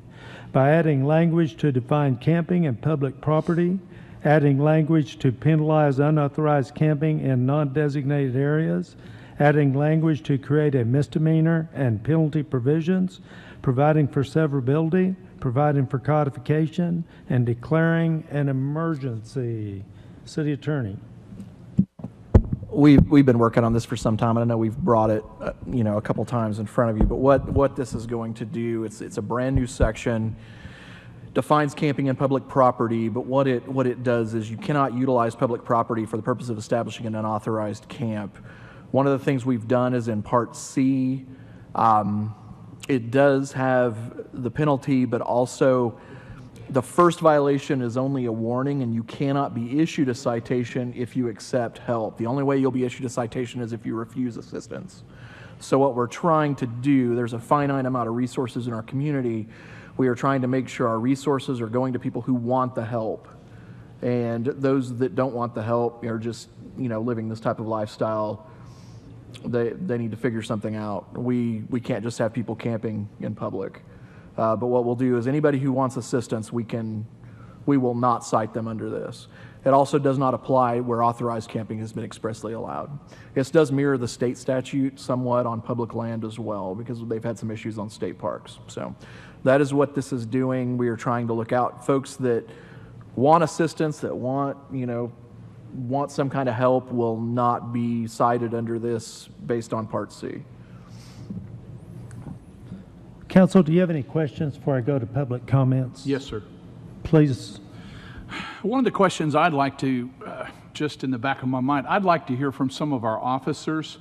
by adding language to define camping and public property, adding language to penalize unauthorized camping in non-designated areas, adding language to create a misdemeanor and penalty provisions, providing for severability, providing for codification, and declaring an emergency. City Attorney. We've been working on this for some time, and I know we've brought it, a couple times in front of you. But what this is going to do, it's a brand new section, defines camping and public property. But what it does is you cannot utilize public property for the purpose of establishing an unauthorized camp. One of the things we've done is in Part C. It does have the penalty, but also the first violation is only a warning, and you cannot be issued a citation if you accept help. The only way you'll be issued a citation is if you refuse assistance. So what we're trying to do, there's a finite amount of resources in our community. We are trying to make sure our resources are going to people who want the help. And those that don't want the help are just, living this type of lifestyle. They need to figure something out. We can't just have people camping in public. But what we'll do is anybody who wants assistance, we will not cite them under this. It also does not apply where authorized camping has been expressly allowed. This does mirror the state statute somewhat on public land as well, because they've had some issues on state parks. So that is what this is doing. We are trying to look out folks that want assistance, that want some kind of help, will not be cited under this based on Part C. Council, do you have any questions before I go to public comments? Yes, sir. Please. One of the questions I'd like to, just in the back of my mind, I'd like to hear from some of our officers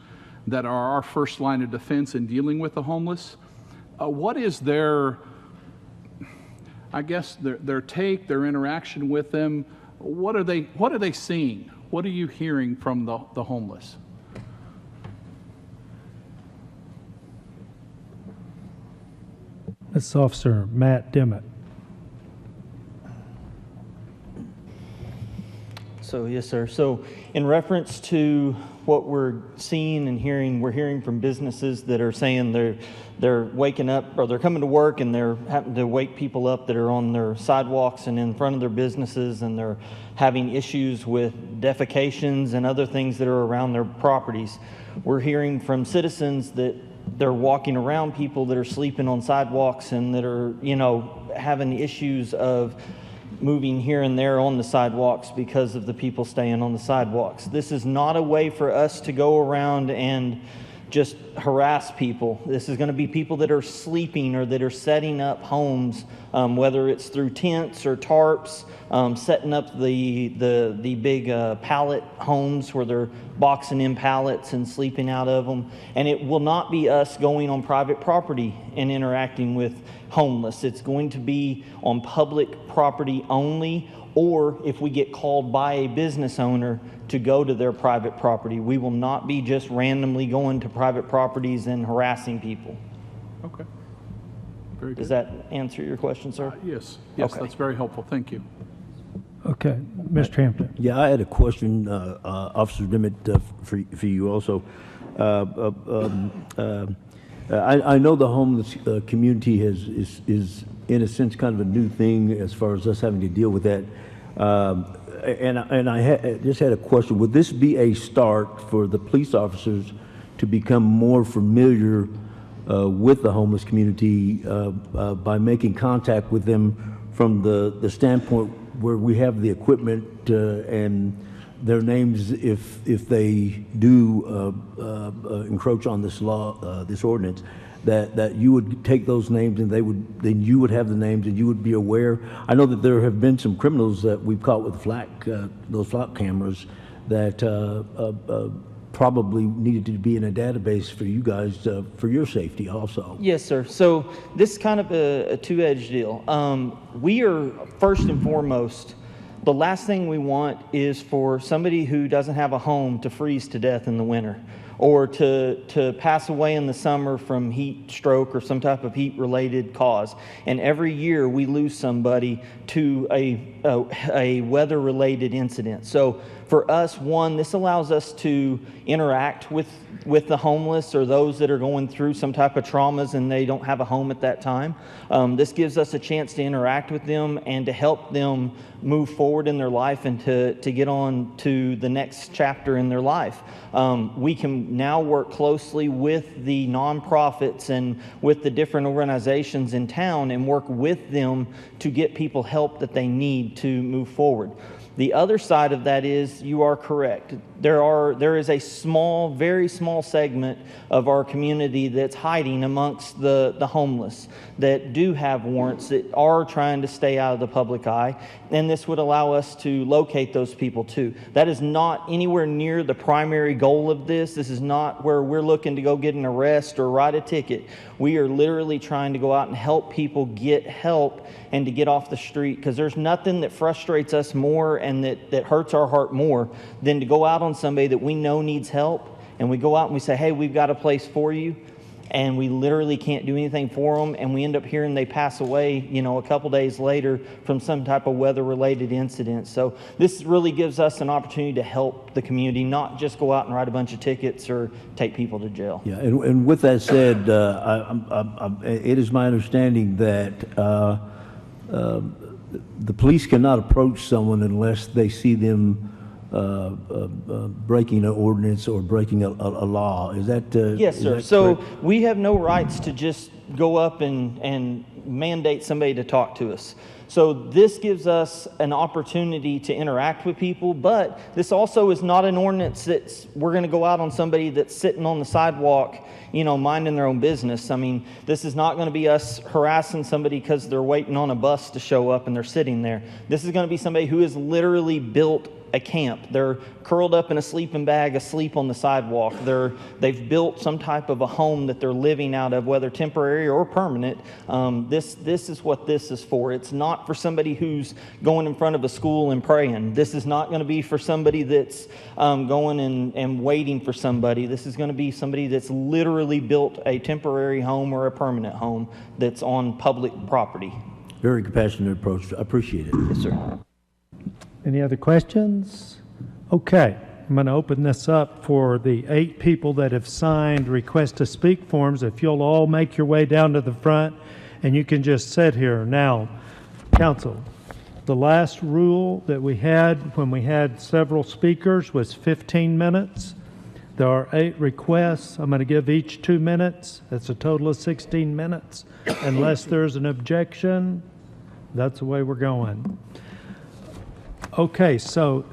that are our first line of defense in dealing with the homeless. What is their take, their interaction with them? What are they seeing? What are you hearing from the homeless? This Officer Matt Dimmitt. So, yes, sir. So, in reference to what we're seeing and hearing, we're hearing from businesses that are saying they're waking up, or they're coming to work and they're having to wake people up that are on their sidewalks and in front of their businesses, and they're having issues with defecations and other things that are around their properties. We're hearing from citizens that they're walking around people that are sleeping on sidewalks and that are, having issues of moving here and there on the sidewalks because of the people staying on the sidewalks. This is not a way for us to go around and just harass people. This is going to be people that are sleeping or that are setting up homes, whether it's through tents or tarps, setting up the big pallet homes where they're boxing in pallets and sleeping out of them. And it will not be us going on private property and interacting with homeless. It's going to be on public property only, or if we get called by a business owner to go to their private property. We will not be just randomly going to private properties and harassing people. Okay. Very good. Does that answer your question, sir? Yes, Okay. That's very helpful. Thank you. Okay, Mr. Hampton. Yeah, I had a question, Officer Dimmitt, for you also. I know the homeless community is in a sense kind of a new thing as far as us having to deal with that. And I just had a question. Would this be a start for the police officers to become more familiar with the homeless community by making contact with them from the standpoint where we have the equipment and their names if they do encroach on this law, this ordinance, that you would take those names and then you would have the names and you would be aware. I know that there have been some criminals that we've caught with those flock cameras that probably needed to be in a database for you guys for your safety also. Yes, sir. So this is kind of a two-edged deal. We are first and foremost, the last thing we want is for somebody who doesn't have a home to freeze to death in the winter, or to pass away in the summer from heat stroke or some type of heat-related cause. And every year we lose somebody to a weather-related incident. So for us, one, this allows us to interact with the homeless or those that are going through some type of traumas and they don't have a home at that time. This gives us a chance to interact with them and to help them move forward in their life and to get on to the next chapter in their life. We can now work closely with the nonprofits and with the different organizations in town and work with them to get people help that they need to move forward. The other side of that is, you are correct. There is a small, very small segment of our community that's hiding amongst the homeless that do have warrants, that are trying to stay out of the public eye, and this would allow us to locate those people too. That is not anywhere near the primary goal of this. This is not where we're looking to go get an arrest or write a ticket. We are literally trying to go out and help people get help and to get off the street, because there's nothing that frustrates us more and that hurts our heart more than to go out on somebody that we know needs help, and we go out and we say, hey, we've got a place for you, and we literally can't do anything for them, and we end up hearing they pass away, a couple days later from some type of weather-related incident. So this really gives us an opportunity to help the community, not just go out and write a bunch of tickets or take people to jail. Yeah, and with that said, it is my understanding that the police cannot approach someone unless they see them breaking an ordinance or breaking a law. Is that yes, sir. Is that so correct? we have no rights to just go up and mandate somebody to talk to us. So this gives us an opportunity to interact with people, but this also is not an ordinance that we're going to go out on somebody that's sitting on the sidewalk, minding their own business. I mean, this is not going to be us harassing somebody because they're waiting on a bus to show up and they're sitting there. This is going to be somebody who has literally built a camp. They're curled up in a sleeping bag, asleep on the sidewalk. They've built some type of a home that they're living out of, whether temporary or permanent. This is what this is for. It's not for somebody who's going in front of a school and praying. This is not going to be for somebody that's going and waiting for somebody. This is going to be somebody that's literally built a temporary home or a permanent home that's on public property. Very compassionate approach. I appreciate it. Yes, sir. Any other questions? Okay, I'm going to open this up for the 8 people that have signed request to speak forms. If you'll all make your way down to the front and you can just sit here. Now, council, the last rule that we had when we had several speakers was 15 minutes. There are 8 requests. I'm going to give each 2 minutes. That's a total of 16 minutes. Unless there's an objection, that's the way we're going. Okay, so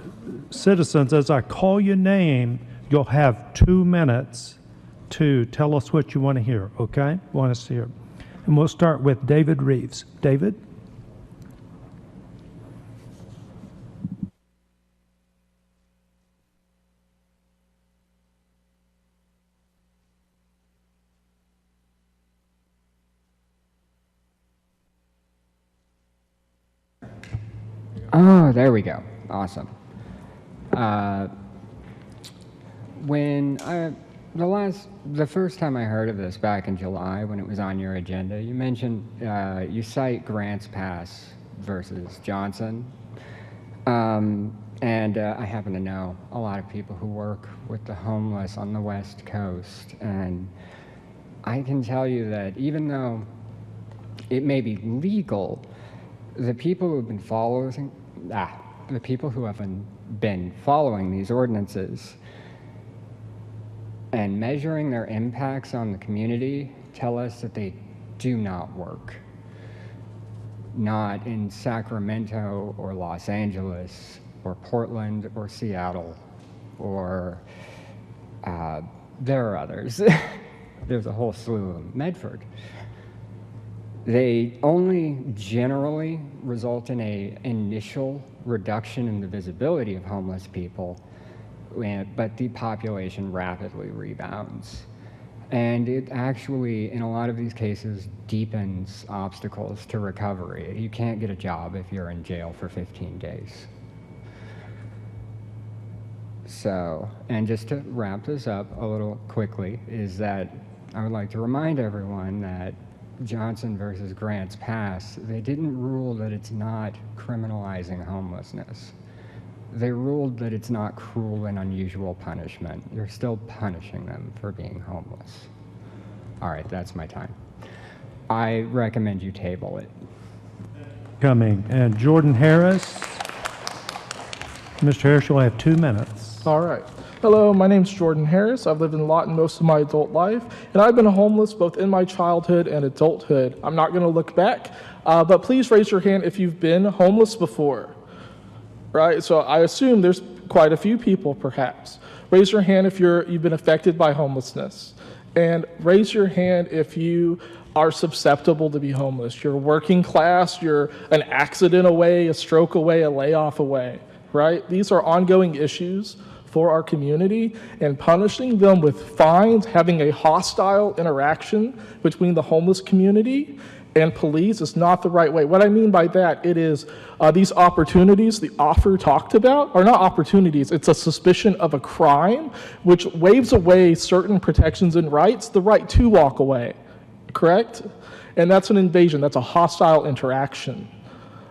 citizens, as I call your name, you'll have 2 minutes to tell us what you want to hear, okay? Want us to hear. And we'll start with David Reeves. David? Oh, there we go. Awesome. The first time I heard of this back in July when it was on your agenda, you mentioned, you cite Grants Pass versus Johnson. And I happen to know a lot of people who work with the homeless on the West Coast. And I can tell you that even though it may be legal, the people who have been following these ordinances and measuring their impacts on the community tell us that they do not work. Not in Sacramento or Los Angeles or Portland or Seattle or there are others. There's a whole slew of them. Medford. They only generally result in an initial reduction in the visibility of homeless people, but the population rapidly rebounds. And it actually, in a lot of these cases, deepens obstacles to recovery. You can't get a job if you're in jail for 15 days. So, and just to wrap this up a little quickly, is that I would like to remind everyone that Johnson versus Grants Pass, they didn't rule that it's not criminalizing homelessness. They ruled that it's not cruel and unusual punishment. You're still punishing them for being homeless. All right, that's my time. I recommend you table it. Coming. And Jordan Harris. Mr. Harris, you'll have 2 minutes. All right. Hello, my name's Jordan Harris. I've lived in Lawton most of my adult life, and I've been homeless both in my childhood and adulthood. I'm not going to look back, but please raise your hand if you've been homeless before. Right? So I assume there's quite a few people, perhaps. Raise your hand if you've been affected by homelessness, and raise your hand if you are susceptible to be homeless. You're working class, you're an accident away, a stroke away, a layoff away. Right? These are ongoing issues for our community, and punishing them with fines, having a hostile interaction between the homeless community and police is not the right way. What I mean by that, it is these opportunities the offer talked about are not opportunities. It's a suspicion of a crime, which waves away certain protections and rights, the right to walk away, correct? And that's an invasion. That's a hostile interaction.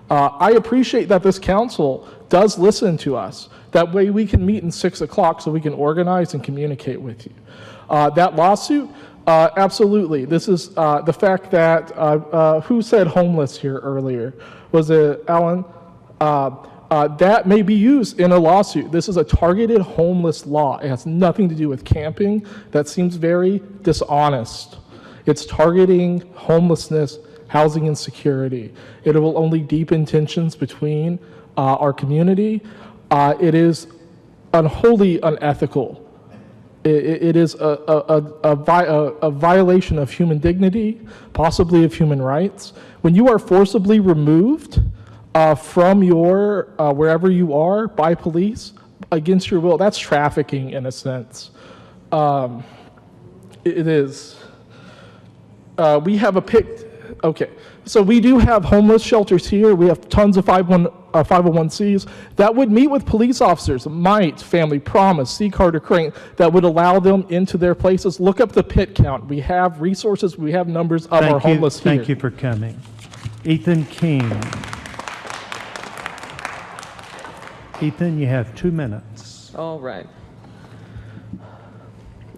I appreciate that this council does listen to us. That way we can meet in 6 o'clock so we can organize and communicate with you. That lawsuit, absolutely. This is the fact that, who said homeless here earlier? Was it Alan? That may be used in a lawsuit. This is a targeted homeless law. It has nothing to do with camping. That seems very dishonest. It's targeting homelessness, housing insecurity. It will only deepen tensions between our community. It is wholly unethical. It is a violation of human dignity, possibly of human rights. When you are forcibly removed from your wherever you are by police against your will, that's trafficking in a sense. It is. We have okay. So we do have homeless shelters here. We have tons of 501Cs that would meet with police officers, Might, Family Promise, C. Carter Crane, that would allow them into their places. Look up the pit count. We have resources. We have numbers of our homeless here. Thank you for coming. Ethan King. Ethan, you have 2 minutes. All right.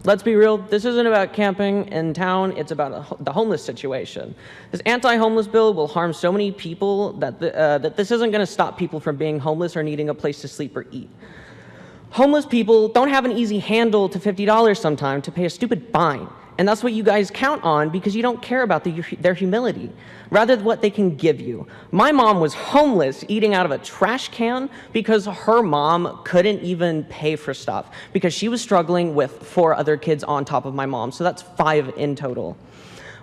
Let's be real, this isn't about camping in town, it's about the homeless situation. This anti-homeless bill will harm so many people that, that this isn't going to stop people from being homeless or needing a place to sleep or eat. Homeless people don't have an easy handle to $50 sometimes to pay a stupid fine. And that's what you guys count on because you don't care about their humility, rather than what they can give you. My mom was homeless eating out of a trash can because her mom couldn't even pay for stuff because she was struggling with 4 other kids on top of my mom. So that's 5 in total.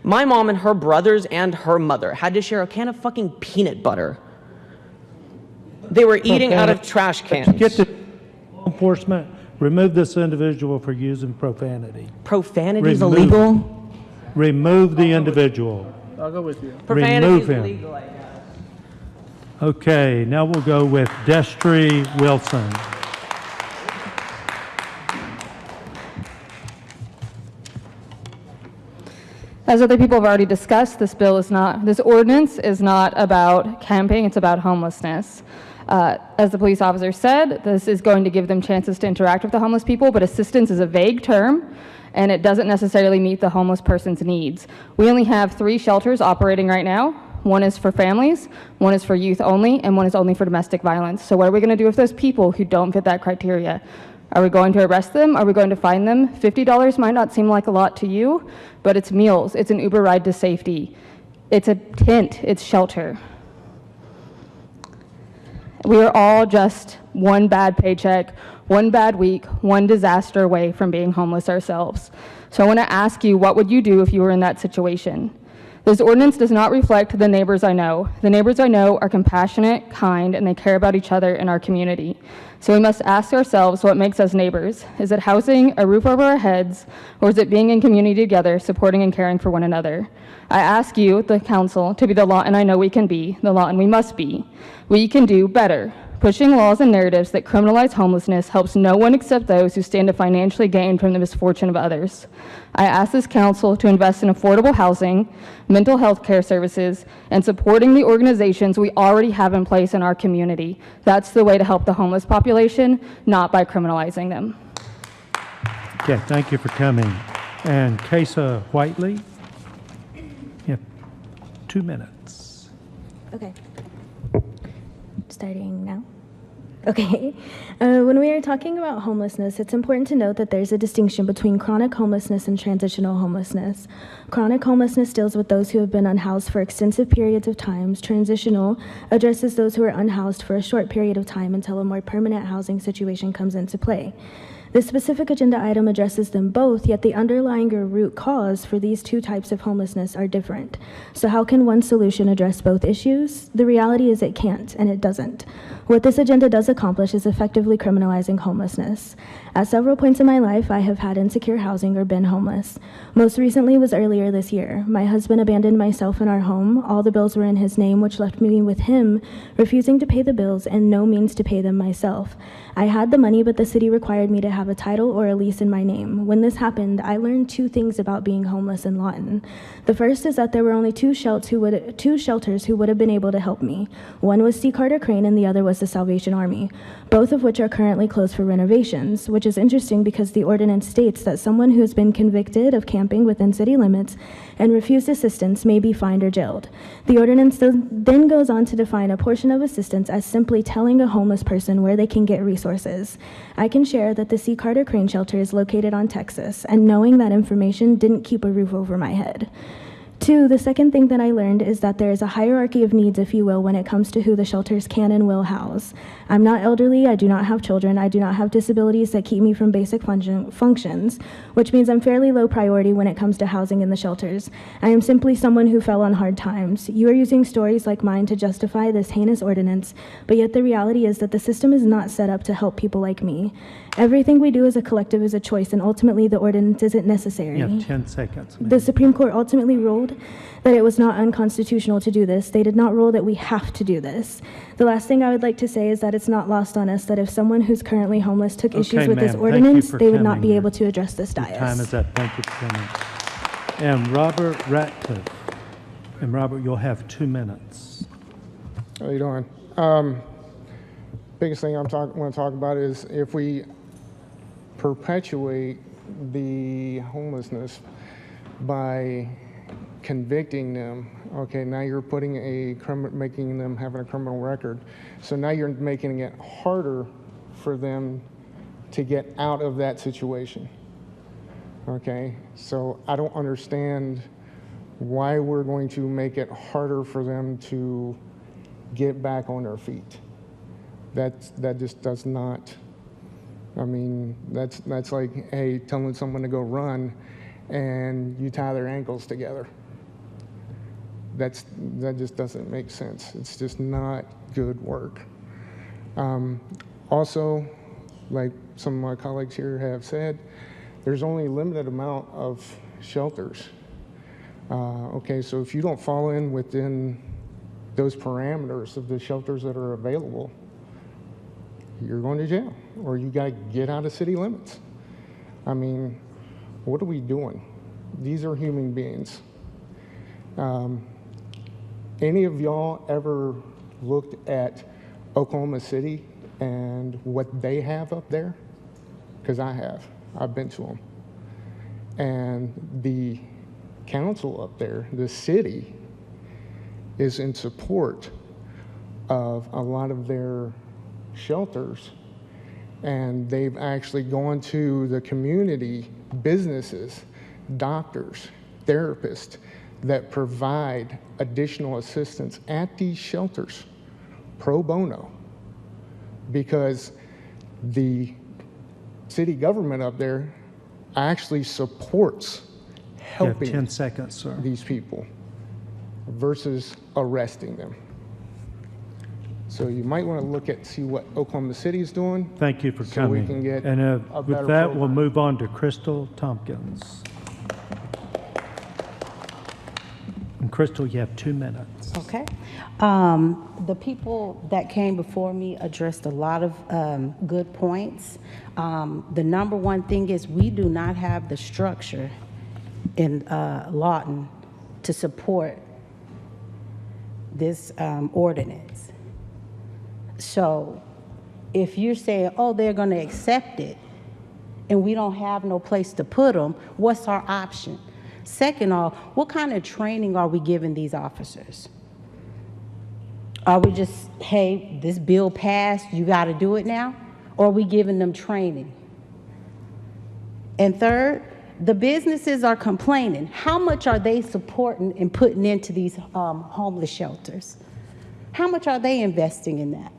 My mom and her brothers and her mother had to share a can of fucking peanut butter. They were eating out of trash cans. Get to law enforcement. Remove this individual for using profanity. Profanity is illegal? Remove the individual. I'll go with you. Profanity is illegal, I guess. Okay, now we'll go with Destry Wilson. As other people have already discussed, this ordinance is not about camping, it's about homelessness. As the police officer said, this is going to give them chances to interact with the homeless people, but assistance is a vague term, and it doesn't necessarily meet the homeless person's needs. We only have 3 shelters operating right now. One is for families, one is for youth only, and one is only for domestic violence. So what are we going to do with those people who don't fit that criteria? Are we going to arrest them? Are we going to fine them? $50 might not seem like a lot to you, but it's meals. It's an Uber ride to safety. It's a tent. It's shelter. We are all just one bad paycheck, one bad week, one disaster away from being homeless ourselves. So I want to ask you, what would you do if you were in that situation? This ordinance does not reflect the neighbors I know. The neighbors I know are compassionate, kind, and they care about each other in our community. So we must ask ourselves what makes us neighbors. Is it housing, a roof over our heads, or is it being in community together, supporting and caring for one another? I ask you, the council, to be the law, and I know we can be, the law, and we must be. We can do better. Pushing laws and narratives that criminalize homelessness helps no one except those who stand to financially gain from the misfortune of others. I ask this council to invest in affordable housing, mental health care services, and supporting the organizations we already have in place in our community. That's the way to help the homeless population, not by criminalizing them. Okay, thank you for coming. And Kesa Whiteley, you have 2 minutes. Okay. Starting now. Okay. When we are talking about homelessness, it's important to note that there's a distinction between chronic homelessness and transitional homelessness. Chronic homelessness deals with those who have been unhoused for extensive periods of time. Transitional addresses those who are unhoused for a short period of time until a more permanent housing situation comes into play. This specific agenda item addresses them both, yet the underlying or root cause for these two types of homelessness are different. So how can one solution address both issues? The reality is it can't, and it doesn't. What this agenda does accomplish is effectively criminalizing homelessness. At several points in my life, I have had insecure housing or been homeless. Most recently was earlier this year. My husband abandoned myself in our home. All the bills were in his name, which left me with him refusing to pay the bills and no means to pay them myself. I had the money, but the city required me to have a title or a lease in my name. When this happened, I learned two things about being homeless in Lawton. The first is that there were only two shelters who would have been able to help me. One was C. Carter Crane and the other was the Salvation Army, both of which are currently closed for renovations, which is interesting because the ordinance states that someone who has been convicted of camping within city limits and refused assistance may be fined or jailed. The ordinance then goes on to define a portion of assistance as simply telling a homeless person where they can get resources. I can share that the C. Carter Crane shelter is located on Texas, and knowing that information didn't keep a roof over my head. Two, the second thing that I learned is that there is a hierarchy of needs, if you will, when it comes to who the shelters can and will house. I'm not elderly, I do not have children, I do not have disabilities that keep me from basic functions, which means I'm fairly low priority when it comes to housing in the shelters. I am simply someone who fell on hard times. You are using stories like mine to justify this heinous ordinance, but yet the reality is that the system is not set up to help people like me. Everything we do as a collective is a choice, and ultimately the ordinance isn't necessary. You have 10 seconds. The Supreme Court ultimately ruled that it was not unconstitutional to do this. They did not rule that we have to do this. The last thing I would like to say is that it's not lost on us that if someone who's currently homeless took issues with this ordinance, they would not be able to address this dais. Your time is up. Thank you for coming. And Robert Ratcliffe. And Robert, you'll have 2 minutes. How you doing? Biggest thing I want to talk about is if we perpetuate the homelessness by convicting them. Okay, now you're making them having a criminal record. So now you're making it harder for them to get out of that situation. Okay, so I don't understand why we're going to make it harder for them to get back on their feet. That just does not. I mean, that's like, hey, telling someone to go run and you tie their ankles together. That just doesn't make sense. It's just not good work. Also, like some of my colleagues here have said, there's only a limited amount of shelters. Okay, so if you don't fall in within those parameters of the shelters that are available, you're going to jail, or you got to get out of city limits. I mean, what are we doing? These are human beings. Any of y'all ever looked at Oklahoma City and what they have up there? Because I have. I've been to them. And the council up there, the city, is in support of a lot of their shelters, and they've actually gone to the community, businesses, doctors, therapists that provide additional assistance at these shelters pro bono because the city government up there actually supports You have helping 10 seconds, sir. these people versus arresting them. So you might want to look at, see what Oklahoma City is doing. Thank you for so coming. we can get And a with better that, program. we'll move on to Crystal Tompkins. And Crystal, you have 2 minutes. Okay. The people that came before me addressed a lot of good points. The number one thing is we do not have the structure in Lawton to support this ordinance. So if you're saying, oh, they're going to accept it, and we don't have no place to put them, what's our option? Second off, what kind of training are we giving these officers? Are we just, hey, this bill passed, you got to do it now? Or are we giving them training? And third, the businesses are complaining. How much are they supporting and putting into these homeless shelters? How much are they investing in that?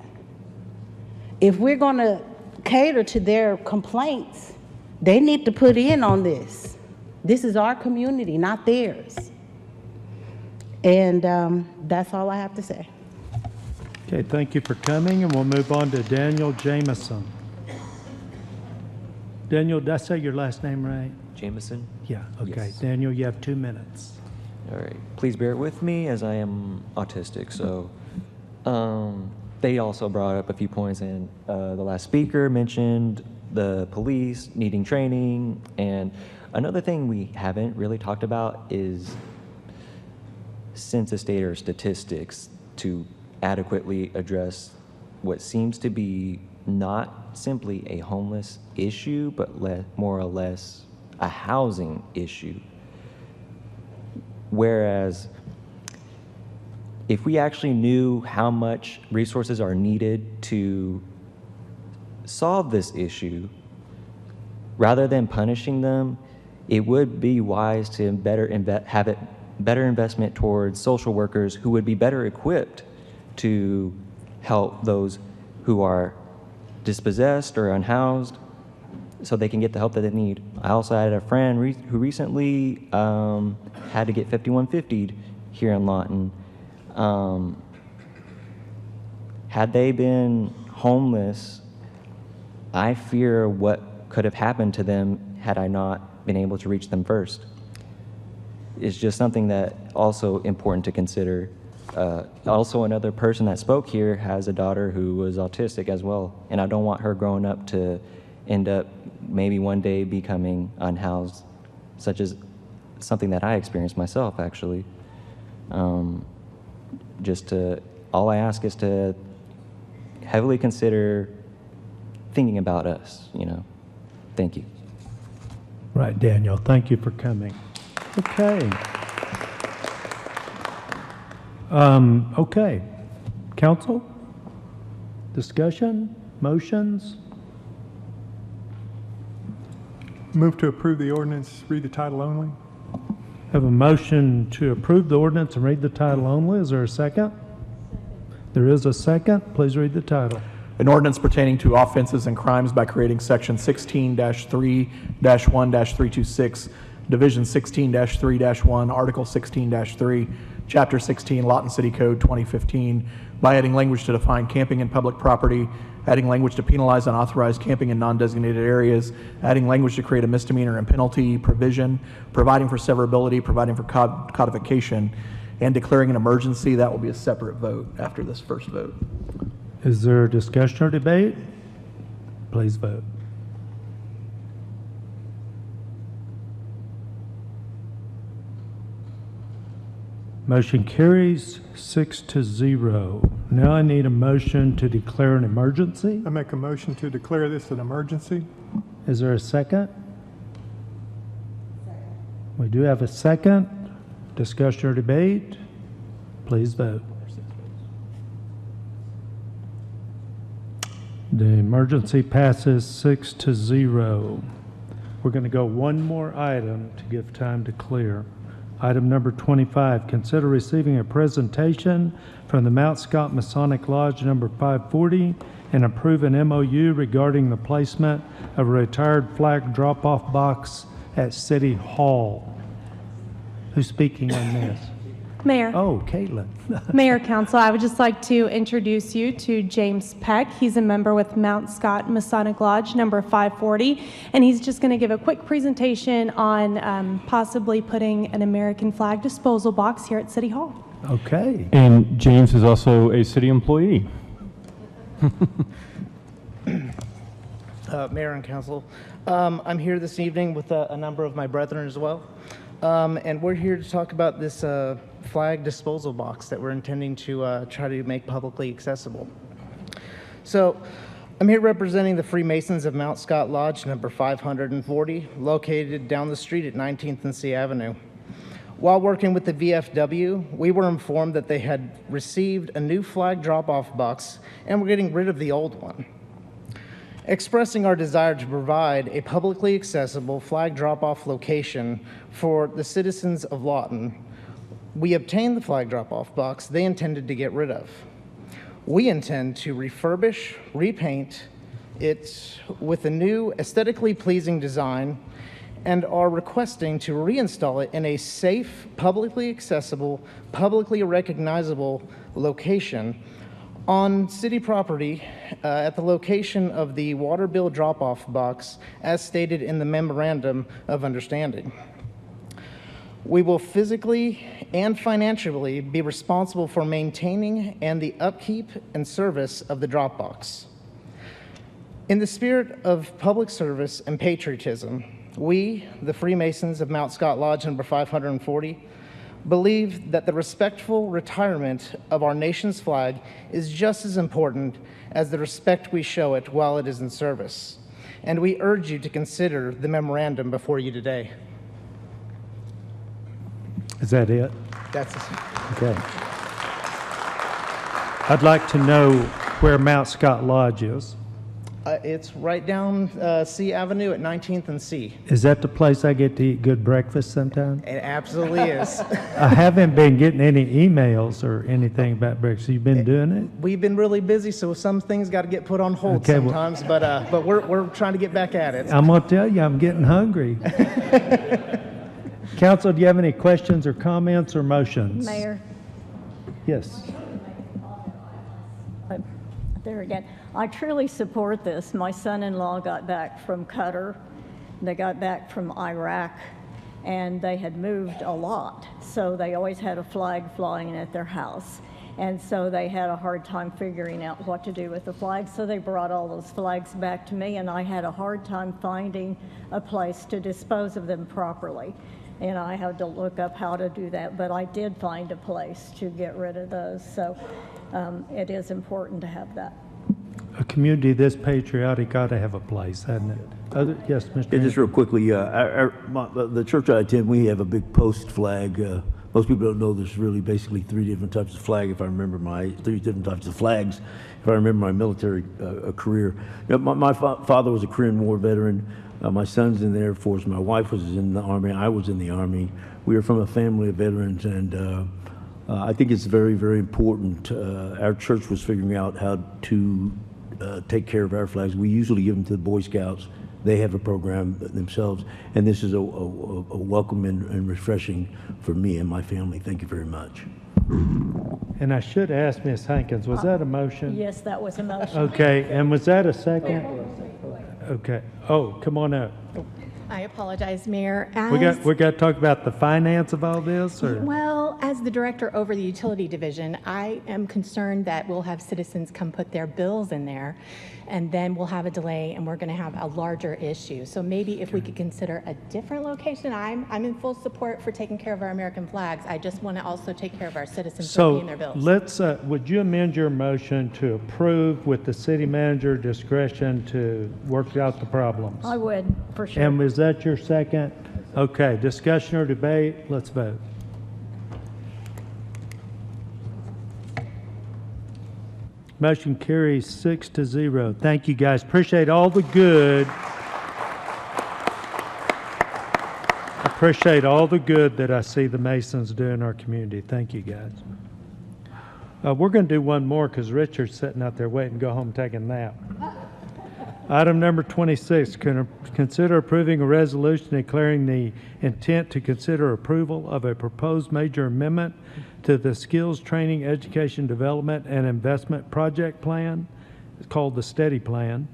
If we're going to cater to their complaints, they need to put in on this. This is our community, not theirs. And that's all I have to say. Okay, thank you for coming, and we'll move on to Daniel Jameson. Daniel, did I say your last name right? Jameson? Yeah, okay. Yes. Daniel, you have 2 minutes. All right. Please bear with me as I am autistic. So they also brought up a few points, and the last speaker mentioned the police needing training. And another thing we haven't really talked about is census data or statistics to adequately address what seems to be not simply a homeless issue, but more or less a housing issue. Whereas if we actually knew how much resources are needed to solve this issue, rather than punishing them, it would be wise to have it better investment towards social workers who would be better equipped to help those who are dispossessed or unhoused so they can get the help that they need. I also had a friend who recently had to get 5150'd here in Lawton. Had they been homeless, I fear what could have happened to them had I not been able to reach them first. It's just something that also important to consider. Also, another person that spoke here has a daughter who was autistic as well, and I don't want her growing up to end up maybe one day becoming unhoused, such as something that I experienced myself, actually. All I ask is to heavily consider thinking about us, you know. Thank you. Right, Daniel, thank you for coming. Okay. Okay. Council? Discussion? Motions? Move to approve the ordinance, read the title only. Have a motion to approve the ordinance and read the title only. Is there a second? There is a second. Please read the title. An ordinance pertaining to offenses and crimes by creating Section 16-3-1-326, Division 16-3-1, Article 16-3, Chapter 16, Lawton City Code 2015, by adding language to define camping in public property, adding language to penalize unauthorized camping in non-designated areas, adding language to create a misdemeanor and penalty provision, providing for severability, providing for codification, and declaring an emergency. That will be a separate vote after this first vote. Is there a discussion or debate? Please vote. Motion carries 6-0. Now I need a motion to declare an emergency. I make a motion to declare this an emergency. Is there a second? We do have a second. Discussion or debate? Please vote. The emergency passes 6-0. We're going to go one more item to give time to clear. Item number 25, consider receiving a presentation from the Mount Scott Masonic Lodge number 540 and approve an MOU regarding the placement of a retired flag drop-off box at City Hall. Who's speaking on this? Mayor. Oh, Caitlin. Mayor, Council, I would just like to introduce you to James Peck. He's a member with Mount Scott Masonic Lodge, number 540, and he's just going to give a quick presentation on possibly putting an American flag disposal box here at City Hall. Okay. And James is also a city employee. Mayor and Council, I'm here this evening with a number of my brethren as well, and we're here to talk about this flag disposal box that we're intending to try to make publicly accessible. So I'm here representing the Freemasons of Mount Scott Lodge, number 540, located down the street at 19th and C Avenue. While working with the VFW, we were informed that they had received a new flag drop-off box and were getting rid of the old one. Expressing our desire to provide a publicly accessible flag drop-off location for the citizens of Lawton, we obtained the flag drop-off box they intended to get rid of. We intend to refurbish, repaint it with a new aesthetically pleasing design and are requesting to reinstall it in a safe, publicly accessible, publicly recognizable location on city property at the location of the water bill drop-off box as stated in the Memorandum of Understanding. We will physically and financially be responsible for maintaining and the upkeep and service of the drop box. In the spirit of public service and patriotism, we, the Freemasons of Mount Scott Lodge number 540, believe that the respectful retirement of our nation's flag is just as important as the respect we show it while it is in service. And we urge you to consider the memorandum before you today. Is that it? That's it. Okay. I'd like to know where Mount Scott Lodge is. It's right down C Avenue at 19th and C. Is that the place I get to eat good breakfast sometime? It absolutely is. I haven't been getting any emails or anything about breakfast. You've been doing it? We've been really busy, so some things got to get put on hold Okay, well- sometimes, but we're trying to get back at it. I'm going to tell you, I'm getting hungry. Council, do you have any questions or comments or motions? Mayor. Yes. There again. I truly support this. My son-in-law got back from Qatar. They got back from Iraq, and they had moved a lot. So they always had a flag flying at their house. And so they had a hard time figuring out what to do with the flags. So they brought all those flags back to me, and I had a hard time finding a place to dispose of them properly. And I had to look up how to do that, but I did find a place to get rid of those. So it is important to have that. A community this patriotic ought to have a place, hasn't it? Yes, Mr. Yeah, just real quickly, the church I attend, we have a big post flag. Most people don't know there's really basically three different types of flags, if I remember my military career. You know, my father was a Korean War veteran. My son's in the Air Force. My wife was in the Army. I was in the Army. We were from a family of veterans, and I think it's very, very important. Our church was figuring out how to take care of our flags. We usually give them to the Boy Scouts. They have a program themselves, and this is a welcome and refreshing for me and my family. Thank you very much. And I should ask Ms. Hankins, was that a motion? Yes, that was a motion. Okay, and was that a second? Okay. Oh, come on up. I apologize, Mayor. We got to talk about the finance of all this, or? Well, as the director over the utility division, I am concerned that we'll have citizens come put their bills in there, and then we'll have a delay, and we're going to have a larger issue. So maybe if we could consider a different location. I'm in full support for taking care of our American flags. I just want to also take care of our citizens for paying their bills. So let's, would you amend your motion to approve with the city manager discretion to work out the problems? I would, for sure. And is that your second? Okay, discussion or debate? Let's vote. Motion carries 6-0. Thank you, guys. Appreciate all the good. Appreciate all the good that I see the Masons do in our community. Thank you, guys. We're going to do one more because Richard's sitting out there waiting to go home taking a nap. Item number 26, consider approving a resolution declaring the intent to consider approval of a proposed major amendment to the Skills Training, Education, Development, and Investment Project Plan. It's called the STEADY Plan,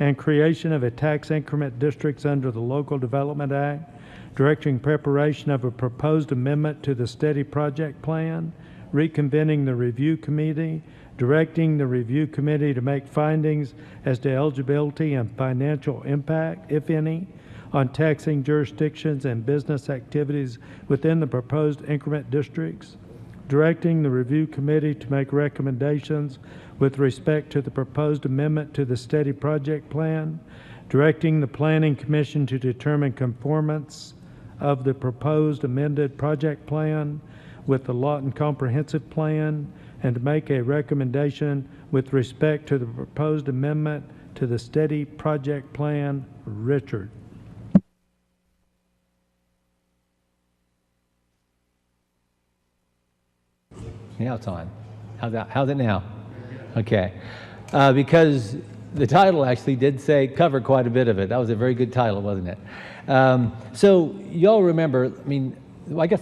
and creation of a tax increment districts under the Local Development Act, directing preparation of a proposed amendment to the STEADY Project Plan, reconvening the review committee, directing the review committee to make findings as to eligibility and financial impact, if any, on taxing jurisdictions and business activities within the proposed increment districts, directing the review committee to make recommendations with respect to the proposed amendment to the STEADY Project Plan, directing the Planning Commission to determine conformance of the proposed amended project plan with the Lawton Comprehensive Plan, and to make a recommendation with respect to the proposed amendment to the STEADY Project Plan. Richard. Now it's on. How's it now? Okay. Because the title actually did cover quite a bit of it. That was a very good title, wasn't it? So y'all remember, I mean, I guess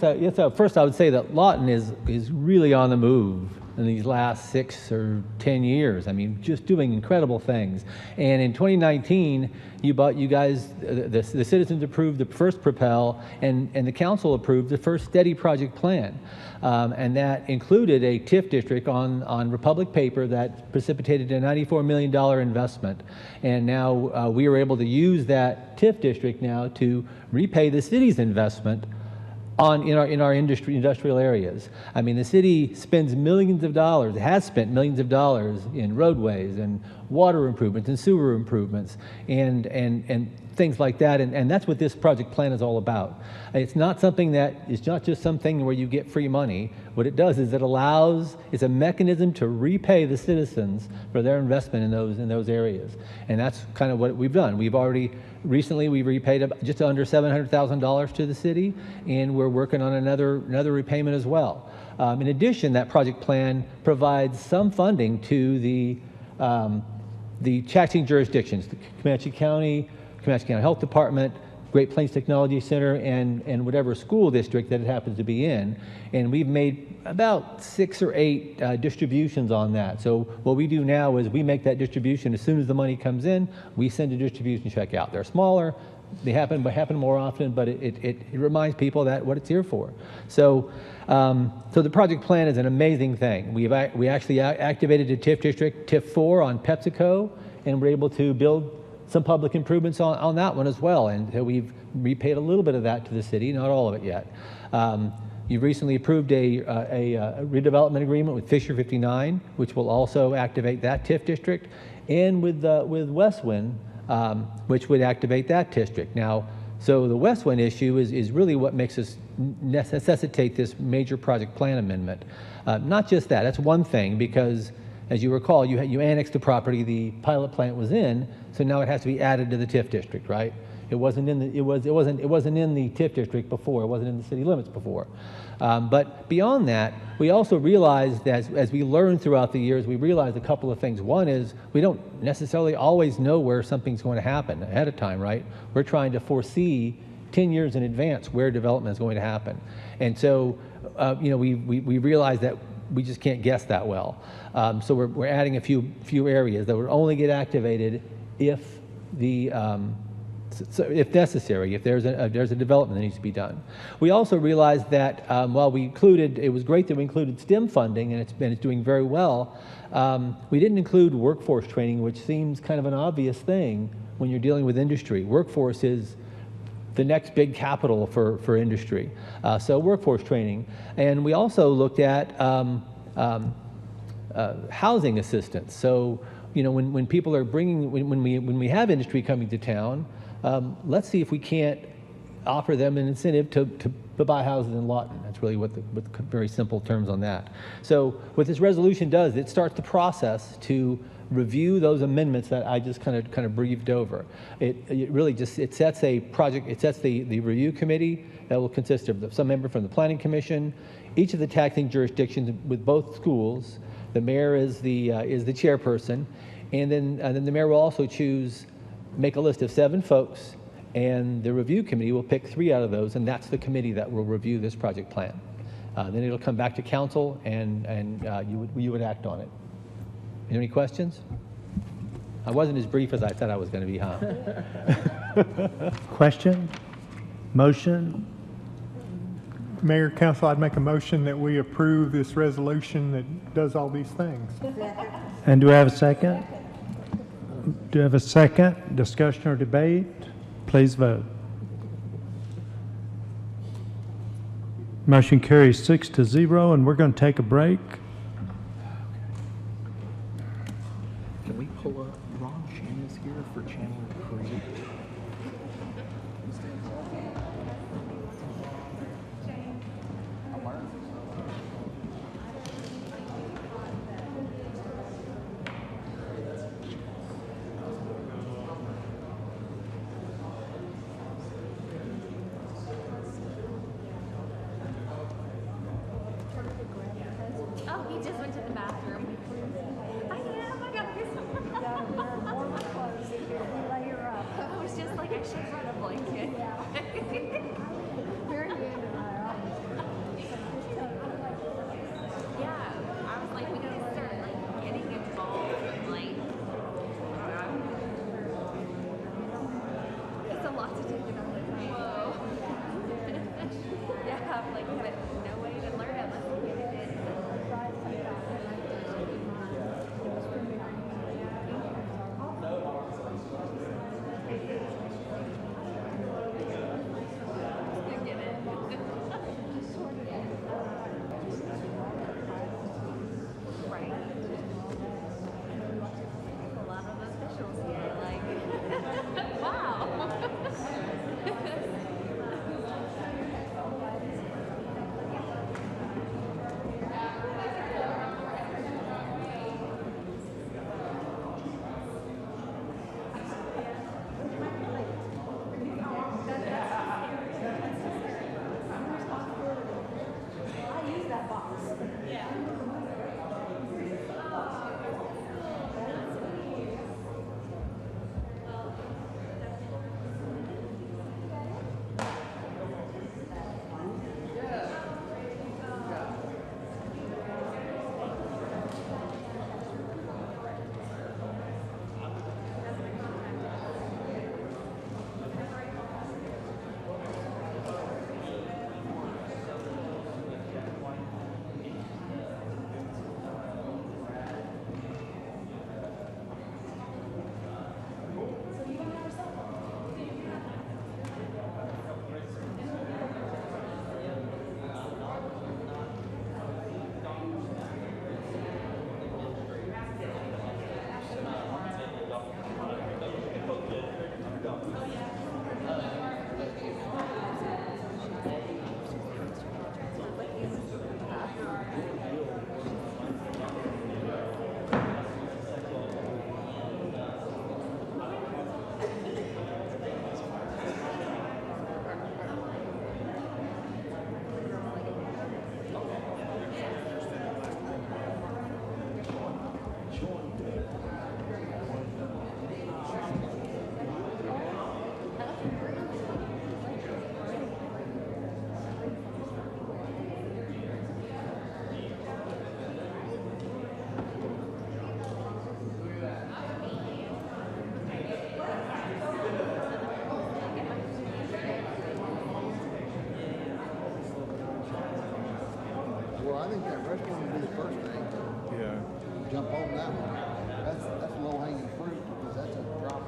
first I would say that Lawton is really on the move in these last 6 or 10 years. I mean, just doing incredible things. And in 2019, you guys, the citizens approved the first Propel, and the council approved the first STEADY Project Plan. And that included a TIF district on Republic paper that precipitated a $94 million investment. And now we are able to use that TIF district now to repay the city's investment in our industrial areas. I mean, the city spends millions of dollars, has spent millions of dollars in roadways and water improvements and sewer improvements and things like that. And that's what this project plan is all about. It's not something it's not just something where you get free money. What it does is it's a mechanism to repay the citizens for their investment in those areas. And that's kind of what we've done. Recently we repaid just under $700,000 to the city, and we're working on another repayment as well. In addition, that project plan provides some funding to the taxing jurisdictions, the Comanche County Health Department, Great Plains Technology Center, and whatever school district that it happens to be in. And we've made about 6 or 8 distributions on that. So what we do now is we make that distribution as soon as the money comes in. We send a distribution check out. They're smaller, they happen more often, but it reminds people that what it's here for. So the project plan is an amazing thing. We actually activated a TIF district, TIF 4 on PepsiCo, and we're able to build some public improvements on that one as well. And so we've repaid a little bit of that to the city, not all of it yet. You've recently approved a redevelopment agreement with Fisher 59, which will also activate that TIF district, and with Westwind, which would activate that district. Now, so the Westwind issue is really what makes us necessitate this major project plan amendment. Not just that, that's one thing, because as you recall, you annexed the property the pilot plant was in, so now it has to be added to the TIF district, right? It wasn't in the TIF district before. It wasn't in the city limits before. But beyond that, we also realized as we learned throughout the years, we realized a couple of things. One is we don't necessarily always know where something's going to happen ahead of time, right? We're trying to foresee 10 years in advance where development is going to happen. And so, we realized that we just can't guess that well. So we're adding a few areas that would only get activated if necessary, if there's a development that needs to be done. We also realized that while it was great that we included STEM funding, and it's doing very well, we didn't include workforce training, which seems kind of an obvious thing when you're dealing with industry. Workforce is the next big capital for industry. So workforce training. And we also looked at housing assistance. So, when people are when we have industry coming to town, let's see if we can't offer them an incentive to but buy houses in Lawton. That's really what the very simple terms on that. So what this resolution does, it starts the process to review those amendments that I just kind of breathed over. It really just, it sets a project, it sets the review committee that will consist of some member from the Planning Commission, each of the taxing jurisdictions with both schools. The mayor is the chairperson, and then the mayor will also make a list of 7 folks, and the review committee will pick 3 out of those, and that's the committee that will review this project plan. Then it'll come back to council, and you would act on it. Any questions? I wasn't as brief as I said I was going to be, huh? Question? Motion? Mayor, council, I'd make a motion that we approve this resolution that does all these things. And do I have a second? Do I have a second? Discussion or debate? Please vote. Motion carries 6-0, and we're going to take a break. Can we pull up Ron Shannon's here for Chandler Creek? Oh, he just went to the bathroom. I am. I got this. I was just like, I should run a blanket. Yeah, I was like, we need to start like getting involved in like. It's a lot to take it on the time. Whoa. Yeah, like, but no way to learn it unless you get it. Right. A lot of officials here, like, wow. Well, I think that restaurant would be the first thing. Yeah. Jump on that one. That's low hanging fruit because that's a drop.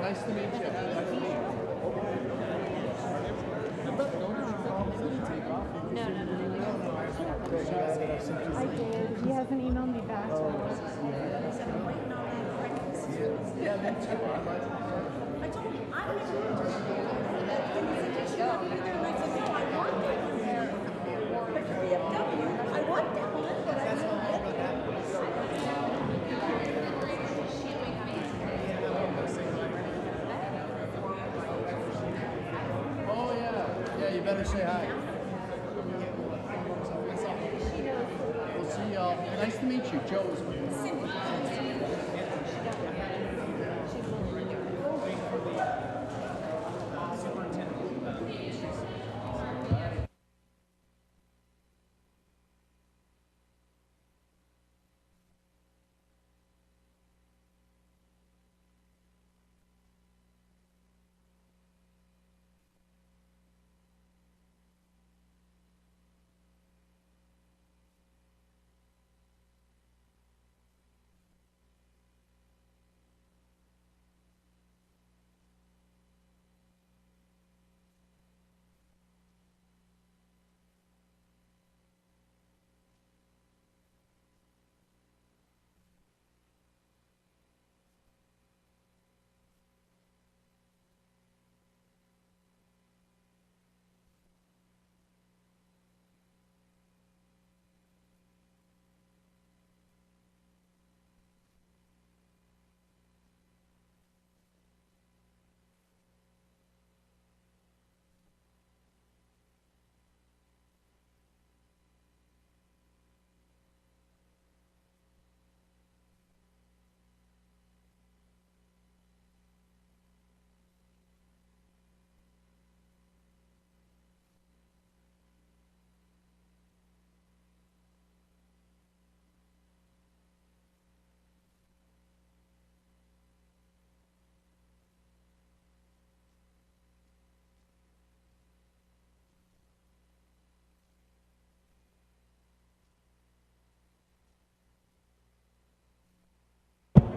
Nice to meet you. Nice to meet you. I did. He hasn't emailed me back. Oh, yeah. Yeah, you better say hi. We'll see y'all. Nice to meet you. Joe is with me.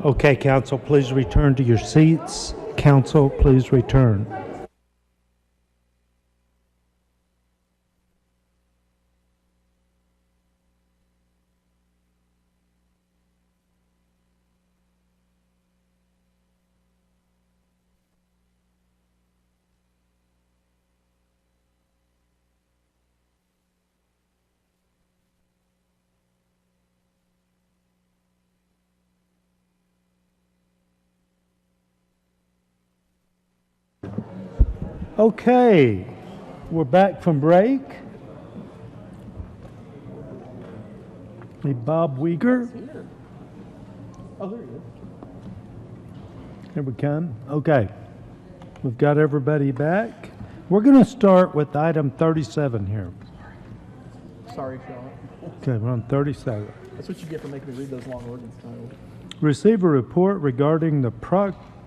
Okay, council, please return to your seats. Council, please return. Okay, we're back from break. Hey, Bob Weeger. Oh, there you Here we come. Okay, we've got everybody back. We're going to start with item 37 here. go. Sorry, Sean. Okay, we're on 37. That's what you get for making me read those long ordinance titles. Receive a report regarding the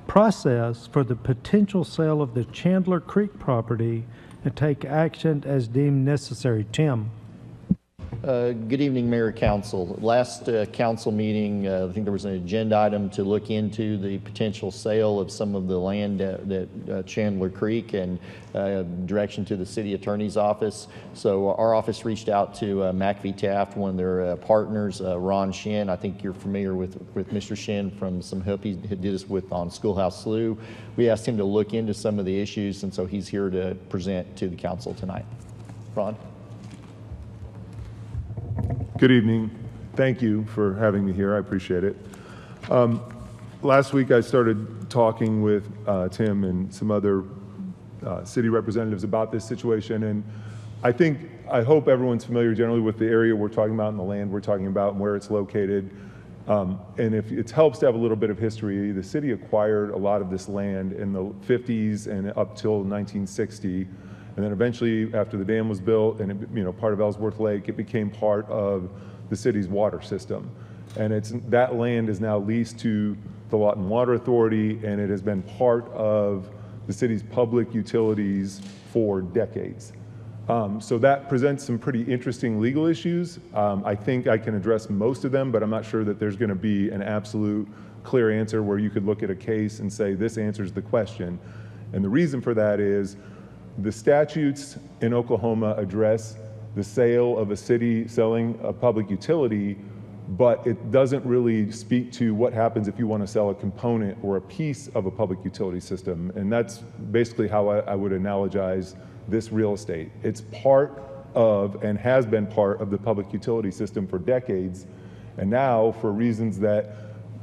process for the potential sale of the Chandler Creek property and take action as deemed necessary. Tim. Good evening, Mayor, Council. Last council meeting, I think there was an agenda item to look into the potential sale of some of the land at Chandler Creek and direction to the city attorney's office. So our office reached out to McAfee Taft, one of their partners, Ron Shin. I think you're familiar with Mr. Shin from some help he did us with on Schoolhouse Slough. We asked him to look into some of the issues, and so he's here to present to the council tonight. Ron? Good evening. Thank you for having me here. I appreciate it. Last week I started talking with Tim and some other city representatives about this situation, and I hope everyone's familiar generally with the area we're talking about and the land we're talking about and where it's located. And if it helps to have a little bit of history, the city acquired a lot of this land in the 50s and up till 1960. And then eventually, after the dam was built and it, part of Ellsworth Lake, it became part of the city's water system. And that land is now leased to the Lawton Water Authority, and it has been part of the city's public utilities for decades. So that presents some pretty interesting legal issues. I think I can address most of them, but I'm not sure that there's going to be an absolute clear answer where you could look at a case and say this answers the question. And the reason for that is the statutes in Oklahoma address the sale of a city selling a public utility, but it doesn't really speak to what happens if you want to sell a component or a piece of a public utility system. And that's basically how I would analogize this real estate. It's part of and has been part of the public utility system for decades. And now, for reasons that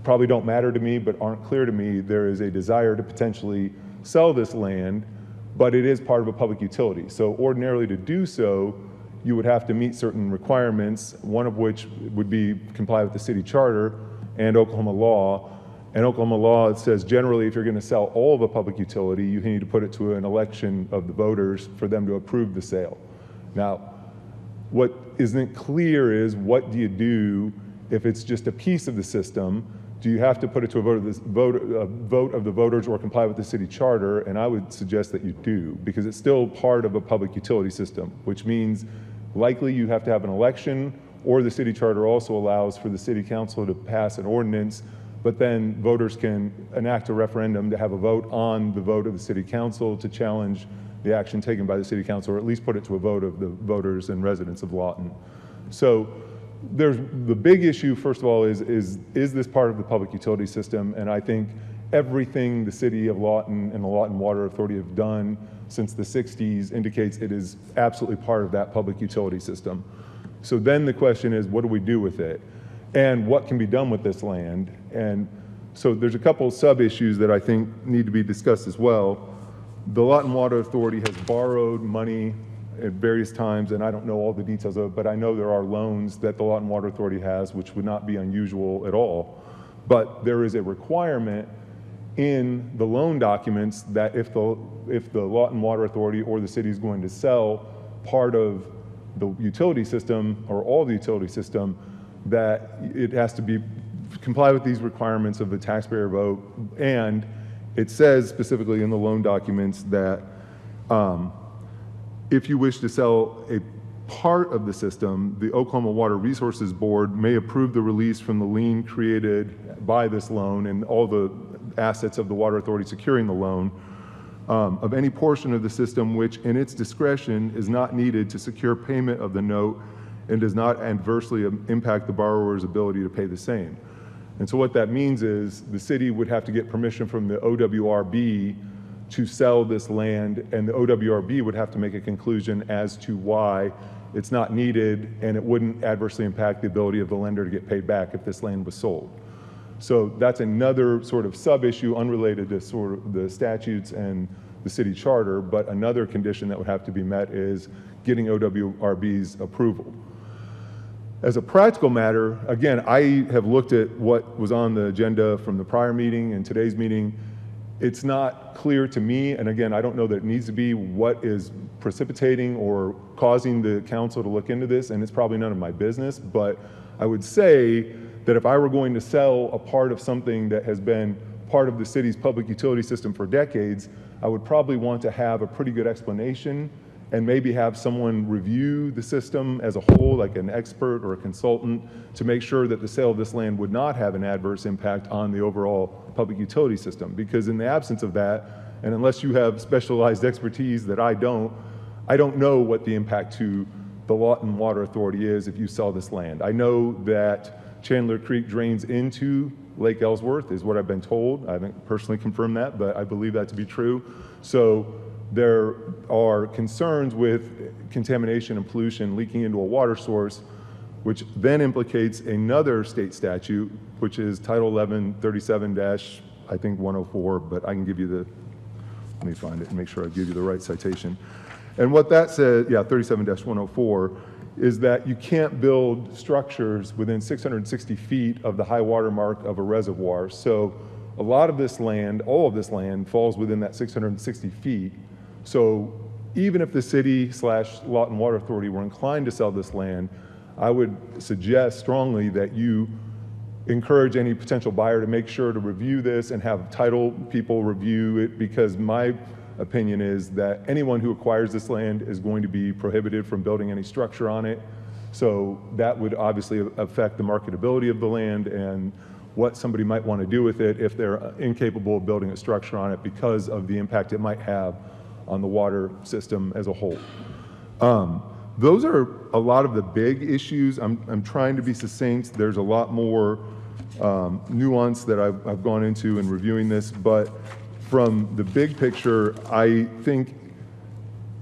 probably don't matter to me but aren't clear to me, there is a desire to potentially sell this land, but it is part of a public utility. So ordinarily to do so, you would have to meet certain requirements, one of which would be comply with the city charter and Oklahoma law. And Oklahoma law, it says generally if you're going to sell all of a public utility, you need to put it to an election of the voters for them to approve the sale. Now, what isn't clear is what do you do if it's just a piece of the system? Do you have to put it to a vote of the voters or comply with the city charter? And I would suggest that you do, because it's still part of a public utility system, which means likely you have to have an election, or the city charter also allows for the city council to pass an ordinance, but then voters can enact a referendum to have a vote on the vote of the city council to challenge the action taken by the city council, or at least put it to a vote of the voters and residents of Lawton. So there's the big issue, first of all, is this part of the public utility system? And I think everything the city of Lawton and the Lawton Water Authority have done since the 60s indicates it is absolutely part of that public utility system. So then the question is, what do we do with it? And what can be done with this land? And so there's a couple sub-issues that I think need to be discussed as well. The Lawton Water Authority has borrowed money at various times, and I don't know all the details of it, but I know there are loans that the Lawton Water Authority has, which would not be unusual at all. But there is a requirement in the loan documents that if the Lawton Water Authority or the city is going to sell part of the utility system or all the utility system, that it has to comply with these requirements of the taxpayer vote. And it says specifically in the loan documents that if you wish to sell a part of the system, the Oklahoma Water Resources Board may approve the release from the lien created by this loan and all the assets of the Water Authority securing the loan of any portion of the system which in its discretion is not needed to secure payment of the note and does not adversely impact the borrower's ability to pay the same. And so what that means is the city would have to get permission from the OWRB to sell this land, and the OWRB would have to make a conclusion as to why it's not needed and it wouldn't adversely impact the ability of the lender to get paid back if this land was sold. So that's another sort of sub-issue unrelated to sort of the statutes and the city charter, but another condition that would have to be met is getting OWRB's approval. As a practical matter, again, I have looked at what was on the agenda from the prior meeting and today's meeting. It's not clear to me, and again, I don't know that it needs to be, what is precipitating or causing the council to look into this, and it's probably none of my business, but I would say that if I were going to sell a part of something that has been part of the city's public utility system for decades, I would probably want to have a pretty good explanation and maybe have someone review the system as a whole, like an expert or a consultant, to make sure that the sale of this land would not have an adverse impact on the overall public utility system. Because in the absence of that, and unless you have specialized expertise that I don't know what the impact to the Lawton Water Authority is if you sell this land. I know that Chandler Creek drains into Lake Ellsworth, is what I've been told. I haven't personally confirmed that, but I believe that to be true. So there are concerns with contamination and pollution leaking into a water source, which then implicates another state statute, which is Title 11, 37-104, but I can give you the, let me find it and make sure I give you the right citation. And what that says, 37-104, is that you can't build structures within 660 feet of the high water mark of a reservoir. So a lot of this land, all of this land, falls within that 660 feet. So even if the city/Lawton Water Authority were inclined to sell this land, I would suggest strongly that you encourage any potential buyer to make sure to review this and have title people review it, because my opinion is that anyone who acquires this land is going to be prohibited from building any structure on it. So that would obviously affect the marketability of the land and what somebody might want to do with it if they're incapable of building a structure on it because of the impact it might have on the water system as a whole. Those are a lot of the big issues. I'm trying to be succinct. There's a lot more nuance that I've gone into in reviewing this, but from the big picture, I think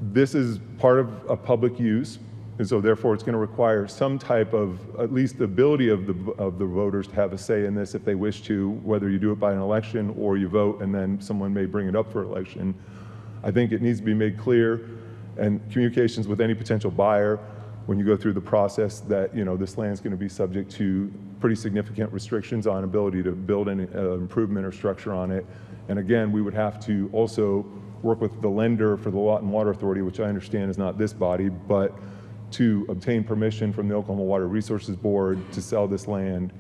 this is part of a public use, and so therefore it's going to require some type of, at least the ability of the voters to have a say in this if they wish to, whether you do it by an election or you vote and then someone may bring it up for election. I think it needs to be made clear, and communications with any potential buyer when you go through the process that, you know, this land is going to be subject to pretty significant restrictions on ability to build any improvement or structure on it. And again, we would have to also work with the lender for the Lot and Water Authority, which I understand is not this body, but to obtain permission from the Oklahoma Water Resources Board to sell this land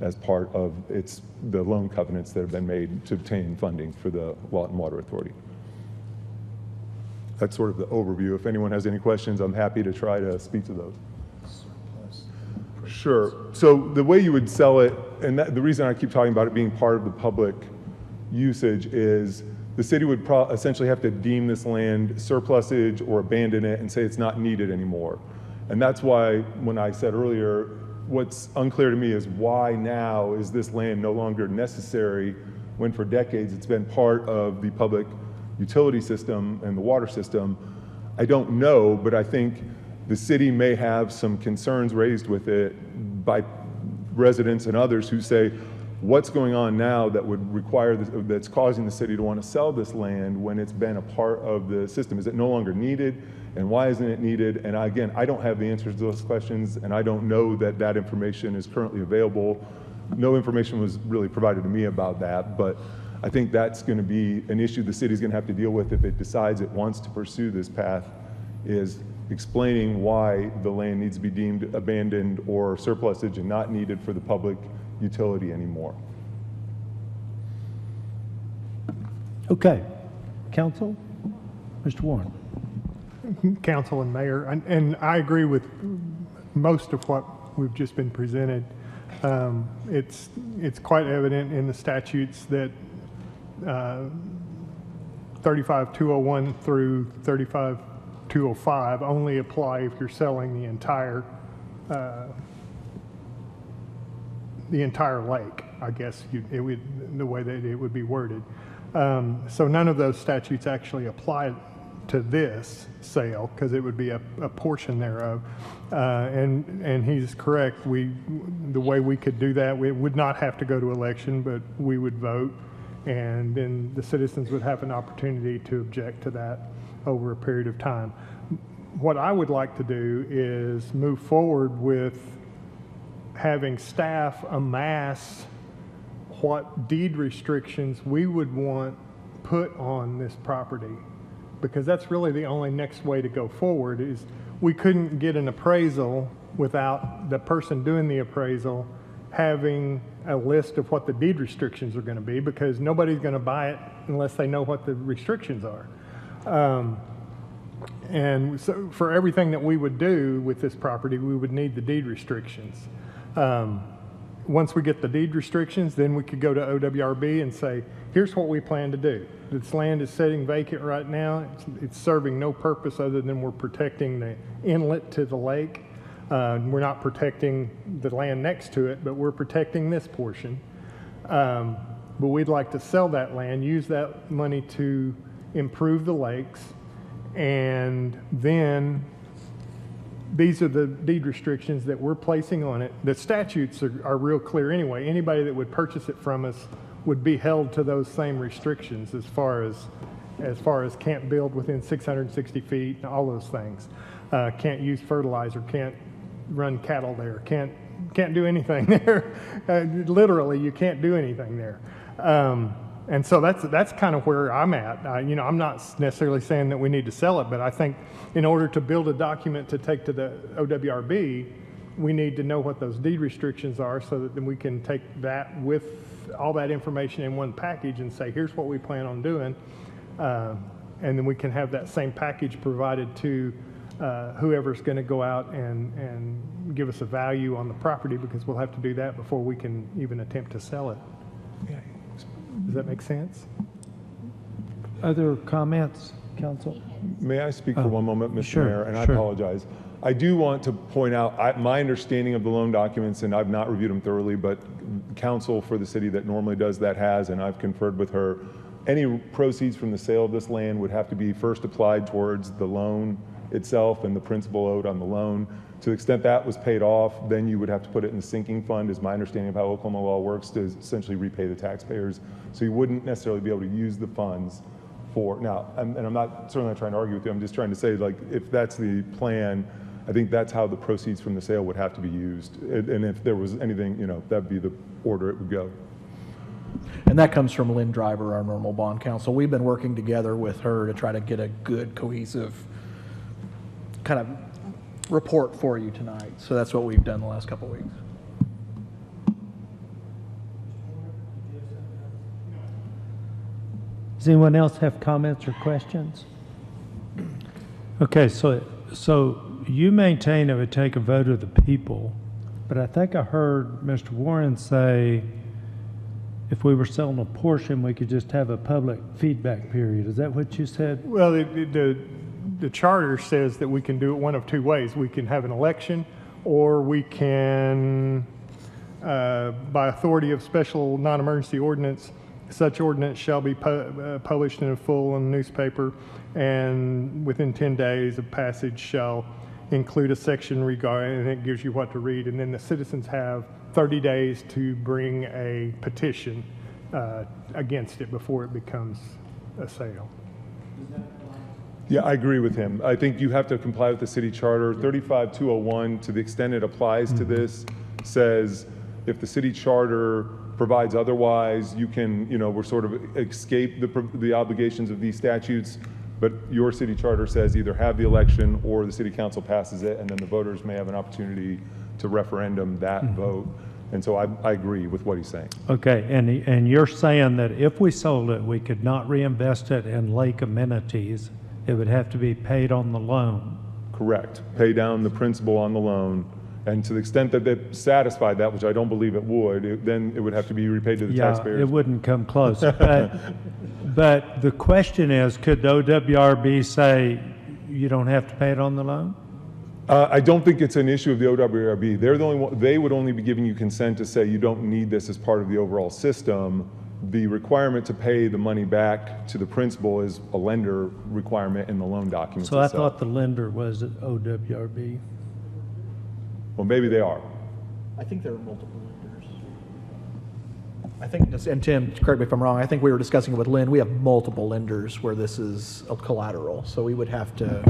as part of the loan covenants that have been made to obtain funding for the Lot and Water Authority. That's sort of the overview. If anyone has any questions, I'm happy to try to speak to those. Sure. So the way you would sell it, and the reason I keep talking about it being part of the public usage is the city would essentially have to deem this land surplusage or abandon it and say it's not needed anymore. And that's why when I said earlier, what's unclear to me is why now is this land no longer necessary when for decades it's been part of the public utility system and the water system. I don't know, but I think the city may have some concerns raised with it by residents and others who say, what's going on now that would require this, that's causing the city to want to sell this land when it's been a part of the system? Is it no longer needed? And why isn't it needed? And again, I don't have the answers to those questions, and I don't know that that information is currently available. No information was really provided to me about that, but I think that's going to be an issue the city's going to have to deal with if it decides it wants to pursue this path, is explaining why the land needs to be deemed abandoned or surplusage and not needed for the public utility anymore. Okay. Council? Mr. Warren. Council and Mayor, and I agree with most of what we've just been presented. It's quite evident in the statutes that 35201 through 35205 only apply if you're selling the entire lake, I guess the way that it would be worded. So none of those statutes actually apply to this sale because it would be a portion thereof. And he's correct. The way we could do that, we would not have to go to election, but we would vote, and then the citizens would have an opportunity to object to that over a period of time. What I would like to do is move forward with having staff amass what deed restrictions we would want put on this property, because that's really the only next way to go forward. Is we couldn't get an appraisal without the person doing the appraisal having a list of what the deed restrictions are going to be, because nobody's going to buy it unless they know what the restrictions are. And so for everything that we would do with this property, we would need the deed restrictions. Once we get the deed restrictions, then we could go to OWRB and say, here's what we plan to do. This land is sitting vacant right now. It's serving no purpose other than we're protecting the inlet to the lake. We're not protecting the land next to it, but we're protecting this portion. But we'd like to sell that land, use that money to improve the lakes, and then these are the deed restrictions that we're placing on it. The statutes are real clear anyway. Anybody that would purchase it from us would be held to those same restrictions as far as can't build within 660 feet, and all those things. Can't use fertilizer, can't run cattle there, can't do anything there. Literally, you can't do anything there. And so that's kind of where I'm at. I'm not necessarily saying that we need to sell it, but I think in order to build a document to take to the OWRB, we need to know what those deed restrictions are so that then we can take that with all that information in one package and say, here's what we plan on doing. and then we can have that same package provided to whoever's going to go out and give us a value on the property, because we'll have to do that before we can even attempt to sell it. Does that make sense? Other comments, council? May I speak for one moment, Mr. sure, Mayor? And I sure. apologize. I do want to point out, my understanding of the loan documents, and I've not reviewed them thoroughly, but counsel for the city that normally does that has, and I've conferred with her, any proceeds from the sale of this land would have to be first applied towards the loan itself and the principal owed on the loan. To the extent that was paid off, then you would have to put it in the sinking fund, is my understanding of how Oklahoma law works, to essentially repay the taxpayers. So you wouldn't necessarily be able to use the funds for, now, and I'm certainly not trying to argue with you, I'm just trying to say, like, if that's the plan, I think that's how the proceeds from the sale would have to be used. And if there was anything, that'd be the order it would go. And that comes from Lynn Driver, our normal bond counsel. We've been working together with her to try to get a good, cohesive kind of report for you tonight. So that's what we've done the last couple of weeks. Does anyone else have comments or questions? Okay, so you maintain it would take a vote of the people, but I think I heard Mr. Warren say if we were selling a portion, we could just have a public feedback period. Is that what you said? Well, the charter says that we can do it one of two ways. We can have an election, or we can, by authority of special non-emergency ordinance, such ordinance shall be published in full in the newspaper, and within 10 days of passage shall include a section regarding, and it gives you what to read, and then the citizens have 30 days to bring a petition against it before it becomes a sale. Yeah, I agree with him. I think you have to comply with the city charter. 35201, to the extent it applies to this, says if the city charter provides otherwise, you can, we're sort of escape the obligations of these statutes, but your city charter says either have the election or the city council passes it, and then the voters may have an opportunity to referendum that vote. And so I agree with what he's saying. Okay, and you're saying that if we sold it, we could not reinvest it in lake amenities. It would have to be paid on the loan. Correct. Pay down the principal on the loan. And to the extent that it satisfied that, which I don't believe it would, then it would have to be repaid to the taxpayers. Yeah, it wouldn't come close. But the question is, could the OWRB say you don't have to pay it on the loan? I don't think it's an issue of the OWRB. They're the only one, they would only be giving you consent to say you don't need this as part of the overall system. The requirement to pay the money back to the principal is a lender requirement in the loan documents So I itself. thought the lender was at OWRB. Well, maybe they are. I think there are multiple lenders. I think, and Tim, correct me if I'm wrong, I think we were discussing it with Lynn. We have multiple lenders where this is a collateral, so we would have to.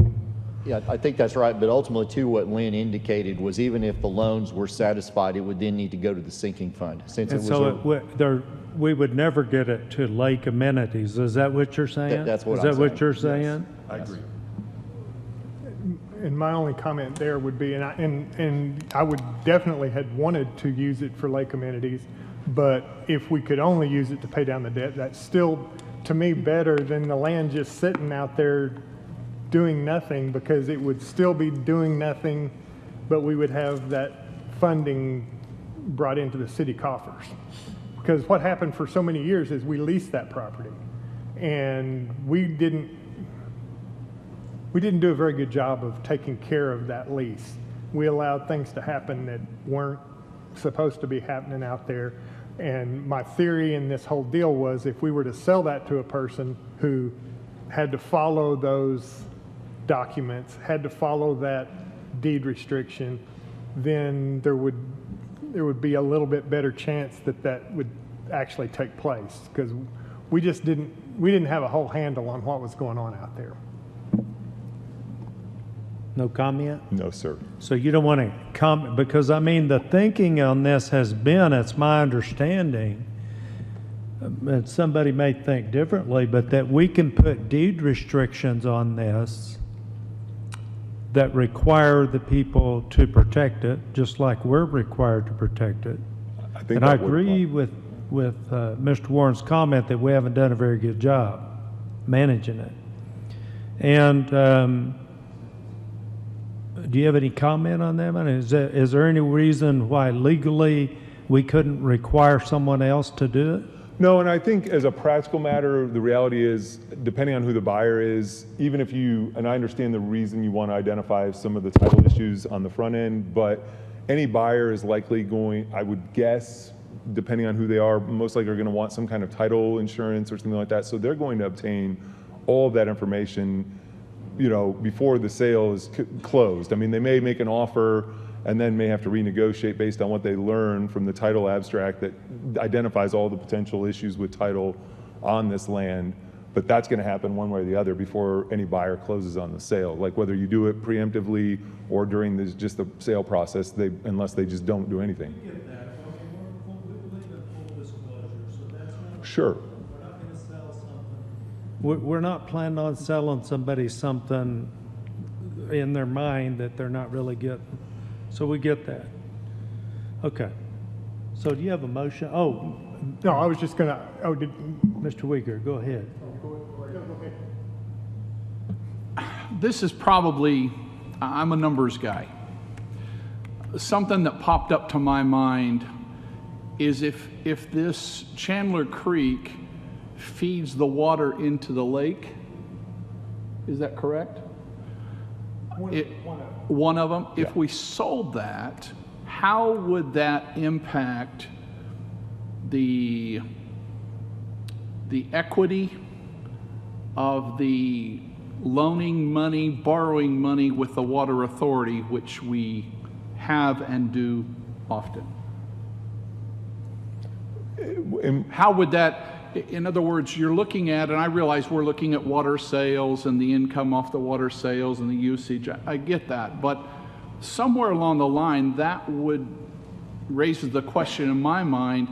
Yeah, I think that's right, but ultimately too, what Lynn indicated was even if the loans were satisfied, it would then need to go to the sinking fund. Since And it was so we would never get it to lake amenities. Is that what you're saying? That's what Is I'm that what saying. you're saying? I agree. And my only comment there would be, and I would definitely had wanted to use it for lake amenities, but if we could only use it to pay down the debt, that's still, to me, better than the land just sitting out there doing nothing, because it would still be doing nothing, but we would have that funding brought into the city coffers. Because what happened for so many years is we leased that property, and we didn't do a very good job of taking care of that lease. We allowed things to happen that weren't supposed to be happening out there. And my theory in this whole deal was if we were to sell that to a person who had to follow those documents, had to follow that deed restriction, then there would be a little bit better chance that would actually take place, because we didn't have a whole handle on what was going on out there. No comment? No, sir. So you don't want to comment, because I mean, the thinking on this has been, it's my understanding, and somebody may think differently, but that we can put deed restrictions on this that require the people to protect it, just like we're required to protect it. And I agree with Mr. Warren's comment that we haven't done a very good job managing it. And do you have any comment on that? I mean, is there any reason why legally we couldn't require someone else to do it? No, and I think as a practical matter, the reality is, depending on who the buyer is, even if you, and I understand the reason you want to identify some of the title issues on the front end, but any buyer is likely going, I would guess, depending on who they are, most likely are going to want some kind of title insurance or something like that. So they're going to obtain all of that information, you know, before the sale is closed. I mean, they may make an offer and then may have to renegotiate based on what they learn from the title abstract that identifies all the potential issues with title on this land. But that's going to happen one way or the other before any buyer closes on the sale. Like whether you do it preemptively or during just the sale process, unless they just don't do anything. Sure. We're not planning on selling somebody something in their mind that they're not really getting. So we get that. Okay. So do you have a motion? Oh. No, I was just gonna, Mr. Uyghur, go ahead. This is probably, I'm a numbers guy. Something that popped up to my mind is if this Chandler Creek feeds the water into the lake, is that correct? One of them. Yeah. If we sold that, how would that impact the equity of the loaning money, borrowing money with the water authority, which we have and do often? How would that, in other words, you're looking at, and I realize we're looking at water sales and the income off the water sales and the usage. I get that, but somewhere along the line, that would raises the question in my mind,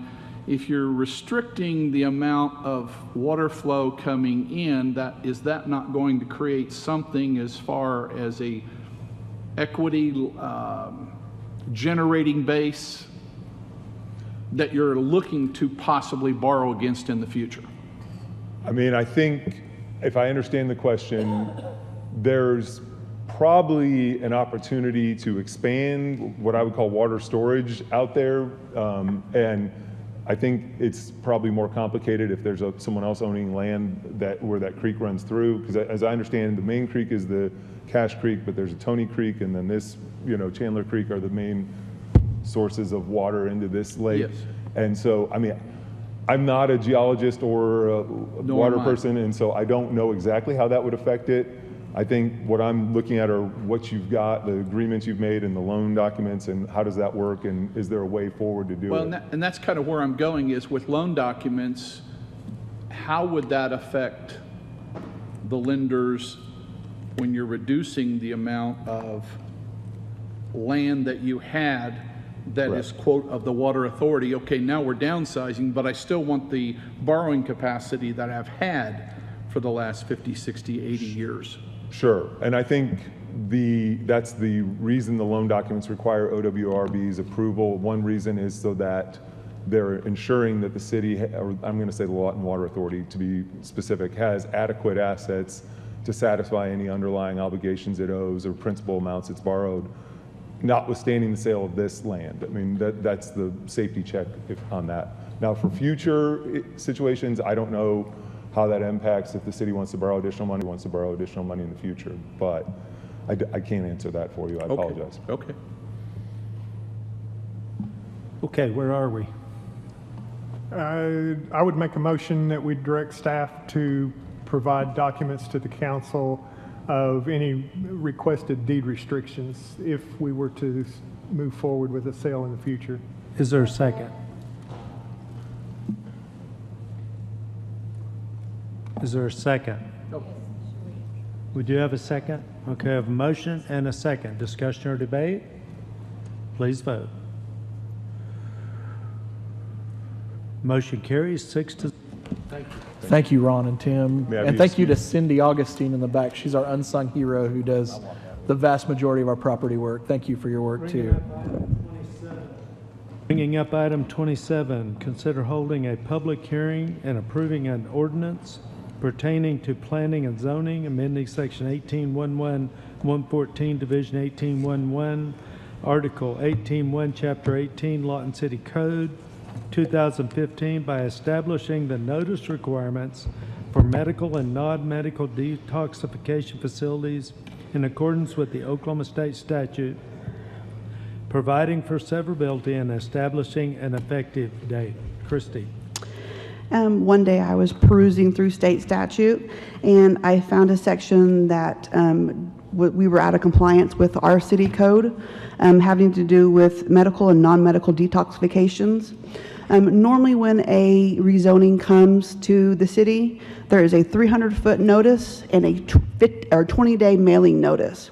if you're restricting the amount of water flow coming in, is that not going to create something as far as a equity generating base that you're looking to possibly borrow against in the future? I mean, I think if I understand the question, there's probably an opportunity to expand what I would call water storage out there. And I think it's probably more complicated if there's someone else owning land where that creek runs through. Because as I understand, the main creek is the Cache Creek, but there's a Tony Creek, and then this, Chandler Creek are the main sources of water into this lake. Yes. And so, I mean, I'm not a geologist or a water person, and so I don't know exactly how that would affect it. I think what I'm looking at are what you've got, the agreements you've made and the loan documents, and how does that work, and is there a way forward to do it? Well, and that's kind of where I'm going, is with loan documents, how would that affect the lenders when you're reducing the amount of land that you had that is, quote, of the water authority? Okay, now we're downsizing, but I still want the borrowing capacity that I've had for the last 50, 60, 80 years. Sure, and I think that's the reason the loan documents require OWRB's approval. One reason is so that they're ensuring that the city, or I'm going to say the Lawton Water Authority to be specific, has adequate assets to satisfy any underlying obligations it owes or principal amounts it's borrowed, notwithstanding the sale of this land. I mean, that's the safety check on that. Now, for future situations, I don't know how that impacts if the city wants to borrow additional money, in the future. But I can't answer that for you. I apologize. Okay. Okay, where are we? I would make a motion that we direct staff to provide documents to the council of any requested deed restrictions if we were to move forward with a sale in the future. Is there a second? Is there a second? No. We do have a second. Okay, I have a motion and a second. Discussion or debate? Please vote. Motion carries 6-0. Thank you. Thank you, Ron and Tim. And thank you to Cindy Augustine in the back. She's our unsung hero who does the vast majority of our property work. Thank you for your work, too. Bringing up item 27, consider holding a public hearing and approving an ordinance pertaining to planning and zoning, amending section 1811-114, division 1811, article 18-1, chapter 18, Lawton City Code, 2015, by establishing the notice requirements for medical and non-medical detoxification facilities in accordance with the Oklahoma State statute, providing for severability and establishing an effective date. Christie. One day I was perusing through state statute and I found a section that we were out of compliance with our city code having to do with medical and non-medical detoxifications. Normally when a rezoning comes to the city, there is a 300-foot notice and a 20-day mailing notice.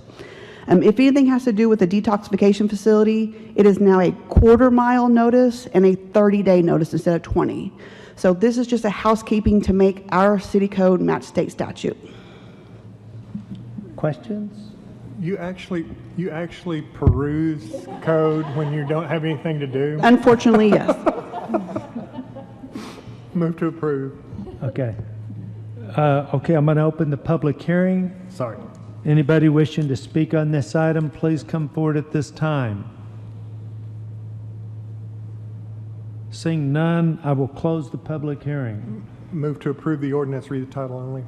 If anything has to do with a detoxification facility, it is now a quarter-mile notice and a 30-day notice instead of 20. So this is just a housekeeping to make our city code match state statute. Questions? You actually peruse code when you don't have anything to do? Unfortunately, yes. Move to approve. Okay. Okay, I'm going to open the public hearing. Sorry. Anybody wishing to speak on this item, please come forward at this time. Seeing none, I will close the public hearing. Move to approve the ordinance, read the title only.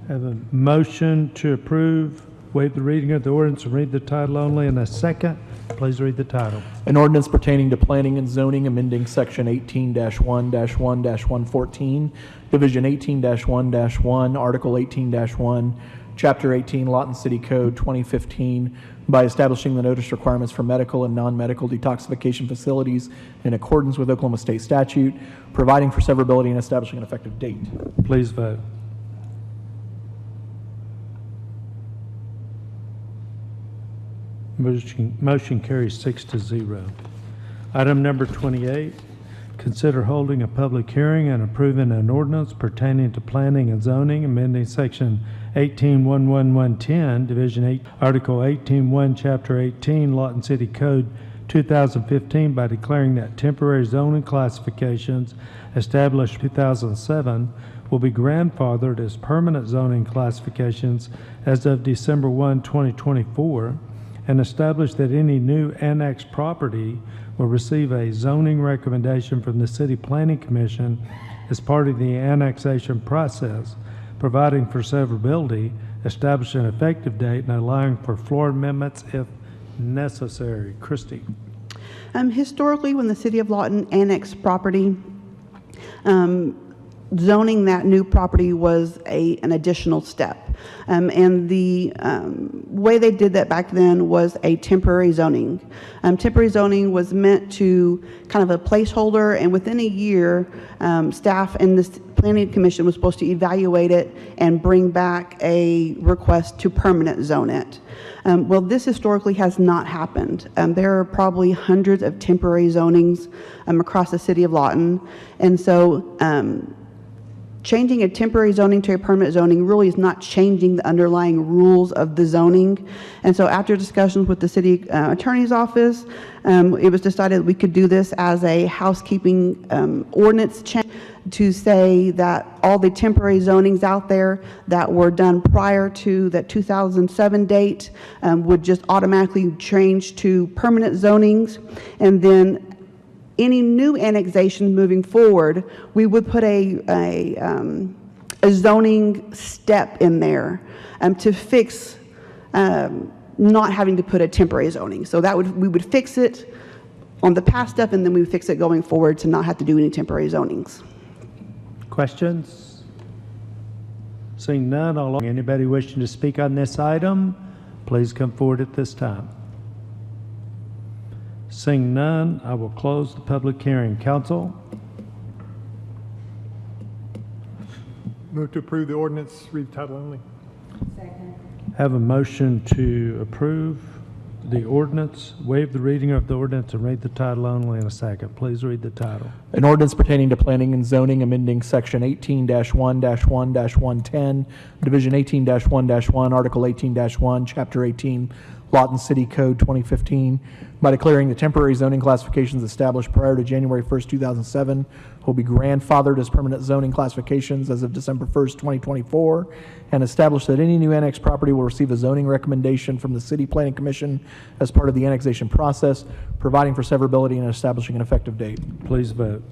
Have a motion to approve, waive the reading of the ordinance and read the title only, and a second. Please read the title. An ordinance pertaining to planning and zoning, amending section 18-1-1-114, division 18-1-1, article 18-1, chapter 18, Lawton City Code 2015, by establishing the notice requirements for medical and non-medical detoxification facilities in accordance with Oklahoma State statute, providing for severability and establishing an effective date. Please vote. Motion carries 6-0. Item number 28, consider holding a public hearing and approving an ordinance pertaining to planning and zoning, amending section 18-11110, division 8, article 18-1, chapter 18, Lawton City Code 2015, by declaring that temporary zoning classifications established 2007 will be grandfathered as permanent zoning classifications as of December 1, 2024, and establish that any new annexed property will receive a zoning recommendation from the City Planning Commission as part of the annexation process, providing for severability, establishing an effective date, and allowing for floor amendments if necessary. Christie. Historically, when the City of Lawton annexed property, zoning that new property was an additional step. And the way they did that back then was a temporary zoning. Temporary zoning was meant to kind of a placeholder, and within a year, staff and the Planning Commission was supposed to evaluate it and bring back a request to permanent zone it. Well, this historically has not happened. There are probably hundreds of temporary zonings across the City of Lawton, and so changing a temporary zoning to a permanent zoning really is not changing the underlying rules of the zoning. And so after discussions with the city attorney's office, it was decided we could do this as a housekeeping ordinance change to say that all the temporary zonings out there that were done prior to that 2007 date would just automatically change to permanent zonings. And then any new annexations moving forward, we would put a zoning step in there to fix not having to put a temporary zoning. So that we would fix it on the past stuff, and then we would fix it going forward to not have to do any temporary zonings. Questions? Seeing none, anybody wishing to speak on this item, please come forward at this time. Seeing none, I will close the public hearing. Council? Move to approve the ordinance, read the title only. Second. Have a motion to approve the ordinance, waive the reading of the ordinance, and read the title only in a second. Please read the title. An ordinance pertaining to planning and zoning, amending section 18-1-1-110, division 18-1-1, article 18-1, chapter 18, Lawton City Code 2015 by declaring the temporary zoning classifications established prior to January 1st, 2007 will be grandfathered as permanent zoning classifications as of December 1st, 2024, and establish that any new annexed property will receive a zoning recommendation from the City Planning Commission as part of the annexation process, providing for severability and establishing an effective date. Please vote.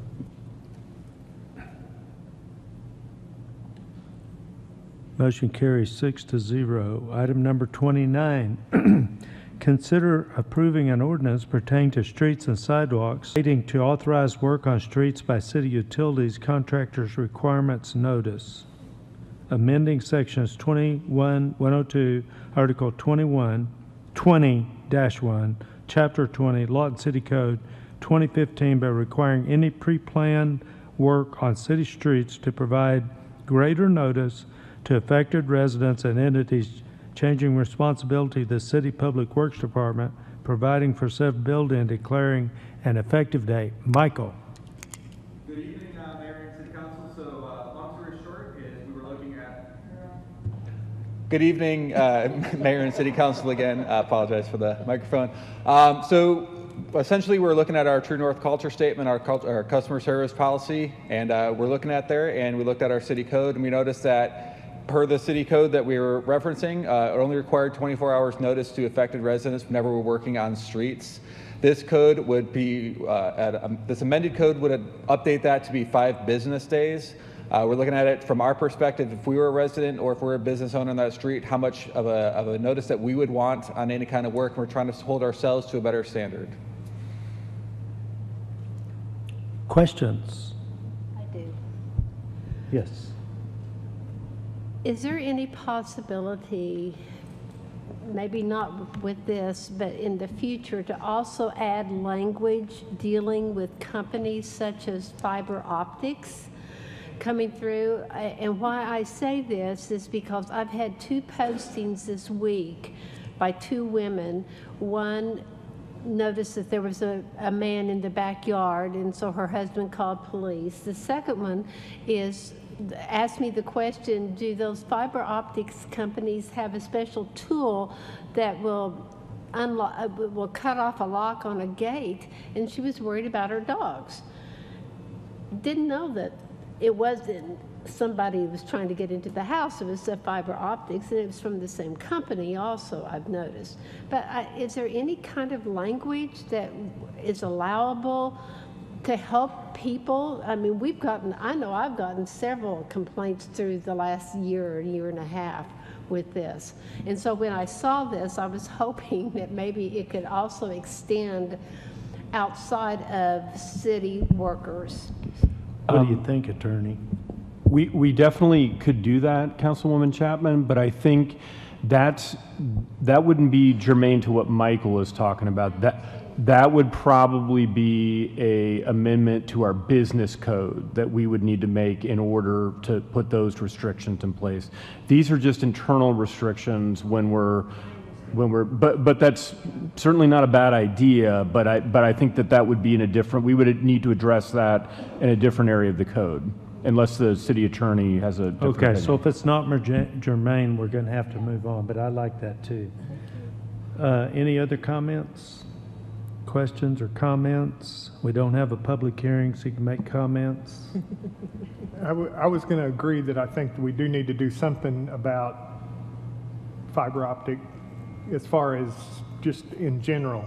Motion carries 6-0. Item number 29, consider approving an ordinance pertaining to streets and sidewalks relating to authorized work on streets by city utilities contractors requirements notice. Amending sections 21-102, Article 20-1, Chapter 20, Lawton City Code 2015 by requiring any pre-planned work on city streets to provide greater notice to affected residents and entities, changing responsibility to the City Public Works Department, providing for severability and declaring an effective date. Michael. Good evening, Mayor and City Council. So, long story short is we were looking at. Good evening, Mayor and City Council again. I apologize for the microphone. So, essentially, we're looking at our True North culture statement, our customer service policy, and we're looking at there, and we looked at our city code, and we noticed that per the city code that we were referencing, it only required 24 hours notice to affected residents whenever we're working on streets. This code would be, this amended code would update that to be 5 business days. We're looking at it from our perspective, if we were a resident or if we're a business owner on that street, how much of a notice that we would want on any kind of work. We're trying to hold ourselves to a better standard. Questions? I do. Yes. Is there any possibility, maybe not with this, but in the future, to also add language dealing with companies such as fiber optics coming through? And why I say this is because I've had 2 postings this week by 2 women. One noticed that there was a man in the backyard, and so her husband called police. The second one is asked me the question, do those fiber optics companies have a special tool that will cut off a lock on a gate? And she was worried about her dogs. Didn't know that it wasn't somebody who was trying to get into the house. It was the fiber optics, and it was from the same company also, I've noticed. But is there any kind of language that is allowable to help people? I mean, I know I've gotten several complaints through the last year and a half with this. And so when I saw this, I was hoping that maybe it could also extend outside of city workers. What do you think, Attorney? We definitely could do that, Councilwoman Chapman, but I think that wouldn't be germane to what Michael is talking about. That would probably be a amendment to our business code that we would need to make in order to put those restrictions in place. These are just internal restrictions but that's certainly not a bad idea, but I think that would be we would need to address that in a different area of the code, unless the city attorney has a different Okay, opinion. so if it's not germane, we're going to have to move on, but I like that too. Any other comments? Questions or comments? We don't have a public hearing, so you can make comments. I was going to agree that I think we do need to do something about fiber optic as far as just in general,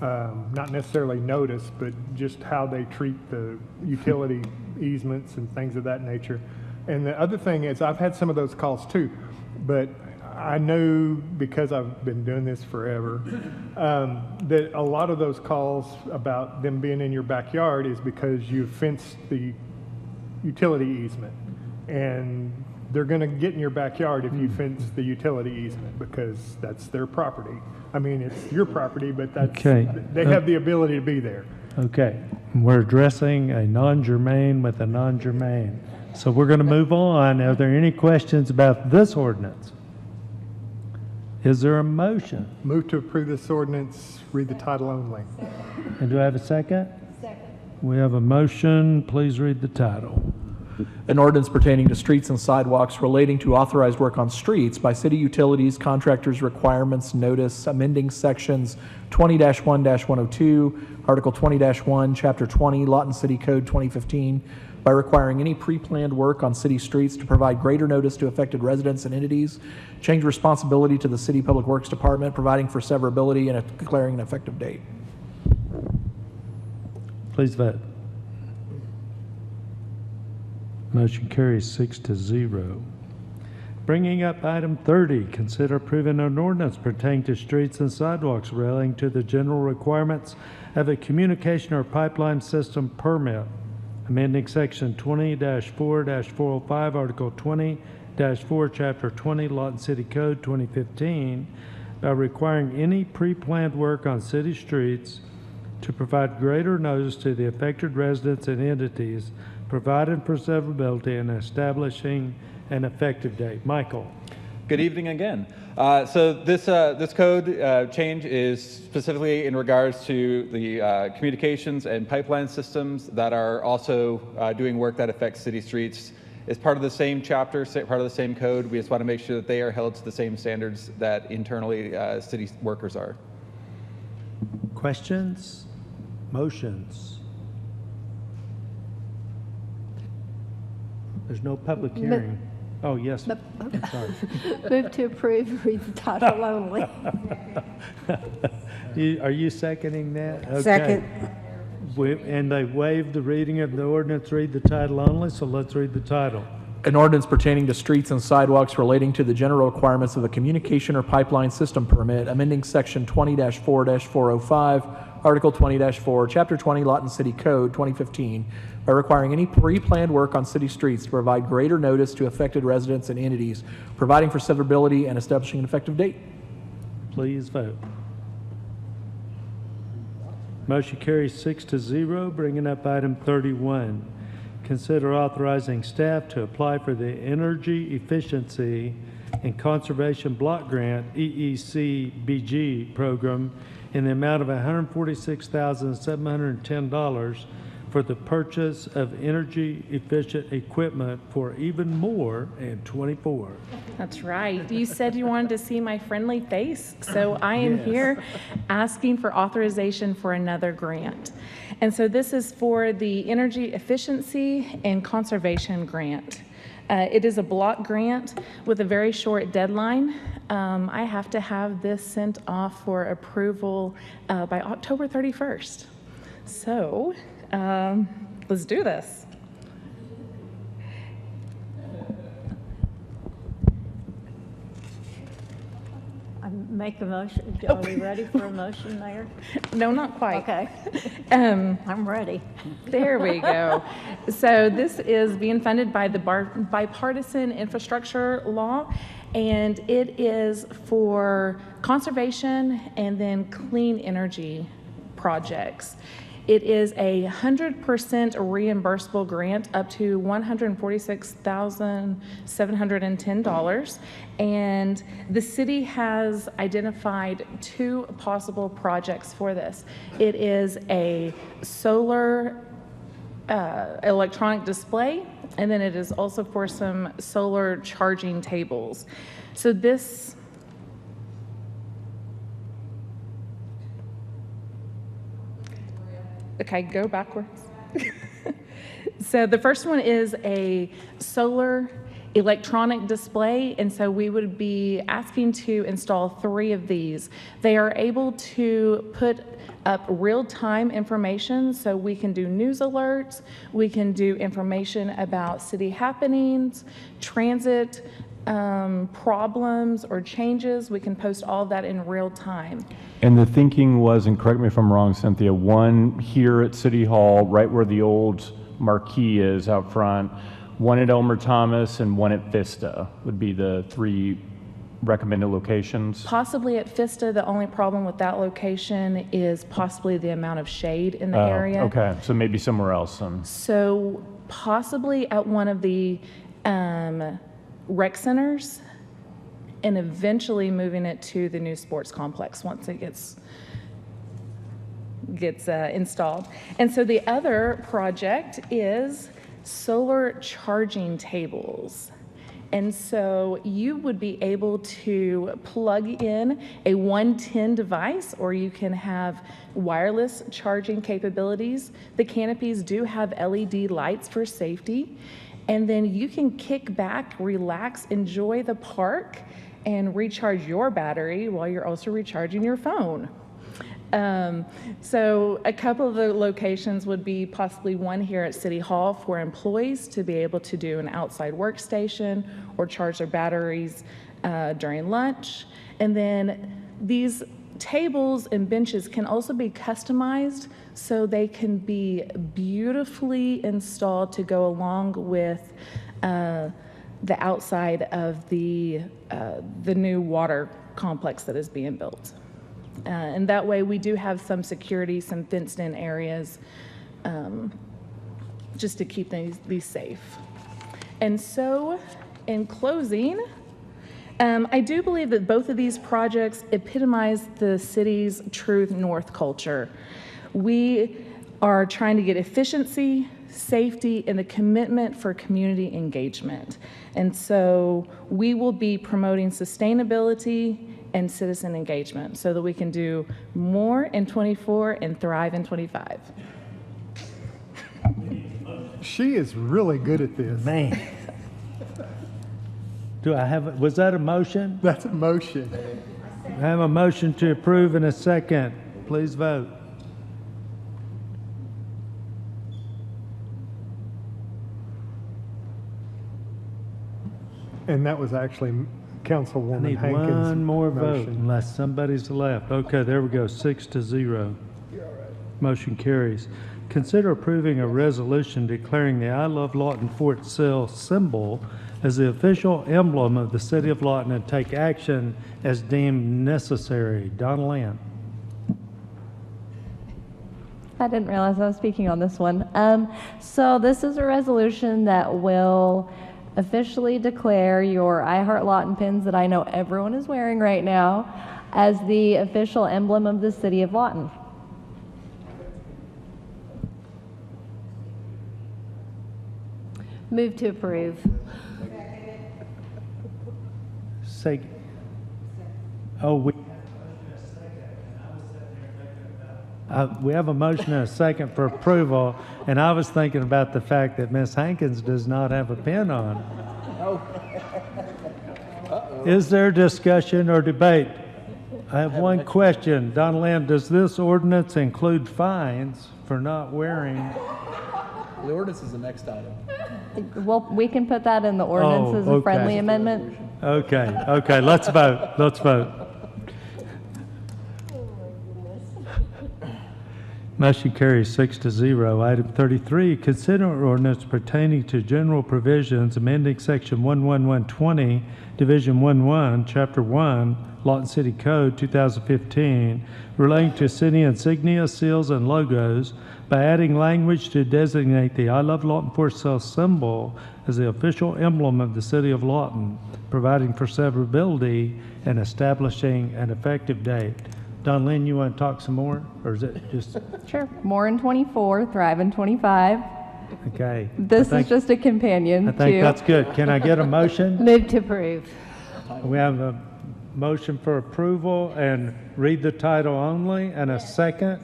not necessarily notice, but just how they treat the utility easements and things of that nature. And the other thing is, I've had some of those calls too, but I know, because I've been doing this forever, that a lot of those calls about them being in your backyard is because you fenced the utility easement. And they're going to get in your backyard if you fence the utility easement, because that's their property. I mean, it's your property, but they have the ability to be there. Okay, we're addressing a non-germane with a non-germane. So we're going to move on. Are there any questions about this ordinance? Is there a motion? Move to approve this ordinance, read the title only. And do I have a second? Second. We have a motion. Please read the title. an ordinance pertaining to streets and sidewalks relating to authorized work on streets by city utilities, contractors' requirements notice, amending sections 20-1-102, Article 20-1, Chapter 20, Lawton City Code 2015, by requiring any pre-planned work on city streets to provide greater notice to affected residents and entities, change responsibility to the City Public Works Department, providing for severability and declaring an effective date. Please vote. Motion carries 6-0. Bringing up item 30, consider approving an ordinance pertaining to streets and sidewalks relating to the general requirements of a communication or pipeline system permit, amending section 20-4-405, Article 20-4, Chapter 20, Lawton City Code 2015, by requiring any pre-planned work on city streets to provide greater notice to the affected residents and entities, providing for severability and establishing an effective date. Michael. Good evening again. So this code change is specifically in regards to the communications and pipeline systems that are also doing work that affects city streets. It's part of the same chapter, part of the same code. We just want to make sure that they are held to the same standards that internally city workers are. Questions? Motions? There's no public hearing. Oh, yes. I'm sorry. Move to approve, read the title only. Are you seconding that? Okay. Second. And they waived the reading of the ordinance, read the title only, so let's read the title. An ordinance pertaining to streets and sidewalks relating to the general requirements of the communication or pipeline system permit, amending section 20-4-405, Article 20-4, Chapter 20, Lawton City Code 2015, by requiring any pre-planned work on city streets to provide greater notice to affected residents and entities, providing for severability and establishing an effective date. Please vote. Motion carries 6-0, bringing up item 31. Consider authorizing staff to apply for the Energy Efficiency and Conservation Block Grant, EECBG program, in the amount of $146,710 for the purchase of energy-efficient equipment for even more in '24. That's right. You said you wanted to see my friendly face, so I am here asking for authorization for another grant. And so this is for the Energy Efficiency and Conservation Grant. It is a block grant with a very short deadline. I have to have this sent off for approval by October 31st. So let's do this. I make a motion. Are we ready for a motion, Mayor? No, not quite. Okay. I'm ready. There we go. So this is being funded by the bipartisan infrastructure law, and it is for conservation and then clean energy projects. It is a 100% reimbursable grant up to $146,710. And the city has identified 2 possible projects for this. It is a solar electronic display, and then it is also for some solar charging tables. So this okay, go backwards. So the first one is a solar electronic display, and so we would be asking to install 3 of these. They are able to put up real-time information, so we can do news alerts, we can do information about city happenings, transit problems or changes. We can post all of that in real time. And the thinking was, and correct me if I'm wrong, Cynthia, one here at City Hall, right where the old marquee is out front, one at Elmer Thomas, and one at Vista would be the 3 recommended locations? Possibly at Vista. The only problem with that location is possibly the amount of shade in the area. Okay, so maybe somewhere else. So possibly at one of the rec centers, and eventually moving it to the new sports complex once it gets installed. And so the other project is solar charging tables. And so you would be able to plug in a 110 device, or you can have wireless charging capabilities. The canopies do have LED lights for safety. And then you can kick back, relax, enjoy the park, and recharge your battery while you're also recharging your phone. So a couple of the locations would be possibly one here at City Hall for employees to be able to do an outside workstation or charge their batteries during lunch. And then these tables and benches can also be customized so they can be beautifully installed to go along with the outside of the new water complex that is being built. And that way we do have some security, some fenced in areas, just to keep these safe. And so in closing, I do believe that both of these projects epitomize the city's true North culture. We are trying to get efficiency, safety, and the commitment for community engagement. And so we will be promoting sustainability and citizen engagement so that we can do more in 24 and thrive in 25. She is really good at this. Man. Was that a motion? That's a motion. I have a motion to approve in a second. Please vote. And that was actually I Councilwoman need Hankins' one more vote motion. unless somebody's left. Okay, there we go, 6-0. Motion carries. Consider approving a resolution declaring the I Love Lawton Fort Sill symbol as the official emblem of the city of Lawton and take action as deemed necessary. Donna Land. I didn't realize I was speaking on this one. So this is a resolution that will officially declare your I Heart Lawton pins that I know everyone is wearing right now as the official emblem of the city of Lawton. Move to approve. Say, oh, we have a motion and a second for approval, and I was thinking about the fact that Ms. Hankins does not have a pin on. Is there discussion or debate? I have one question. Donna Lamb, does this ordinance include fines for not wearing? The ordinance is the next item. Well, we can put that in the ordinance as a friendly amendment. Okay, let's vote. Let's vote. Motion carries 6-0. Item 33, consider an ordinance pertaining to general provisions amending section 11120, division 11, chapter 1, Lawton City Code 2015, relating to city insignia, seals, and logos by adding language to designate the I Love Lawton Fort Sill symbol as the official emblem of the city of Lawton, providing for severability and establishing an effective date. Don Lynn, you want to talk some more, or is it just? Sure. More in 24, thrive in 25. Okay. This is just a companion. I think that's good. Can I get a motion? Move to approve. We have a motion for approval and read the title only, and a second.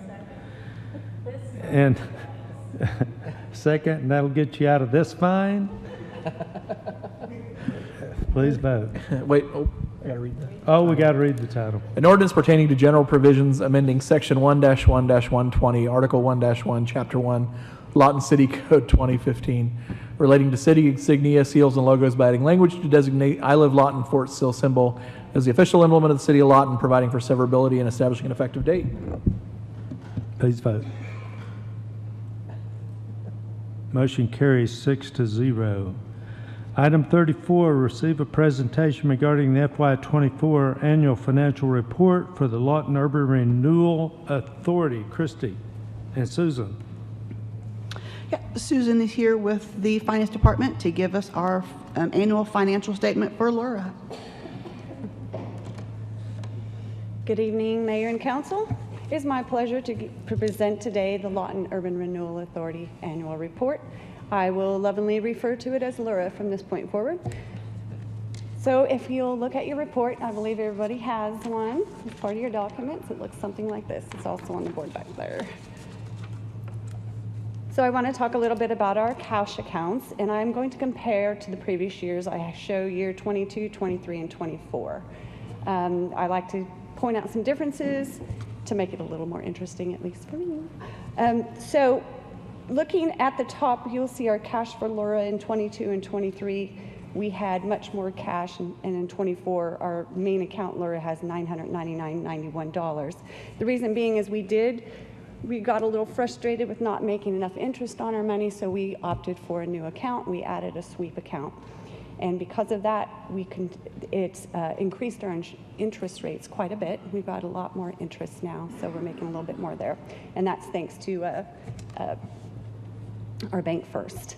And second, and that'll get you out of this fine. Please vote. Wait, I gotta read that. Oh, we gotta read the title. An ordinance pertaining to general provisions amending section 1-1-120, article 1-1, chapter 1, Lawton City Code 2015, relating to city insignia, seals, and logos by adding language to designate I Live Lawton Fort Sill symbol as the official emblem of the city of Lawton, providing for severability and establishing an effective date. Please vote. Motion carries 6-0. Item 34, receive a presentation regarding the FY24 annual financial report for the Lawton Urban Renewal Authority. Christy and Susan. Yeah, Susan is here with the Finance Department to give us our annual financial statement for Laura. Good evening, Mayor and Council. It is my pleasure to present today the Lawton Urban Renewal Authority Annual Report. I will lovingly refer to it as Laura from this point forward. So if you'll look at your report, I believe everybody has one. It's part of your documents. It looks something like this. It's also on the board back there. So I want to talk a little bit about our cash accounts, and I'm going to compare to the previous years. I show year 22, 23, and 24. I like to point out some differences to make it a little more interesting, at least for me. So looking at the top, you'll see our cash for Laura in 22 and 23. We had much more cash, and in 24, our main account, Laura, has $999.91. The reason being is we got a little frustrated with not making enough interest on our money, so we opted for a new account. We added a sweep account. And because of that, it's increased our interest rates quite a bit. We've got a lot more interest now, so we're making a little bit more there. And that's thanks to our Bank First.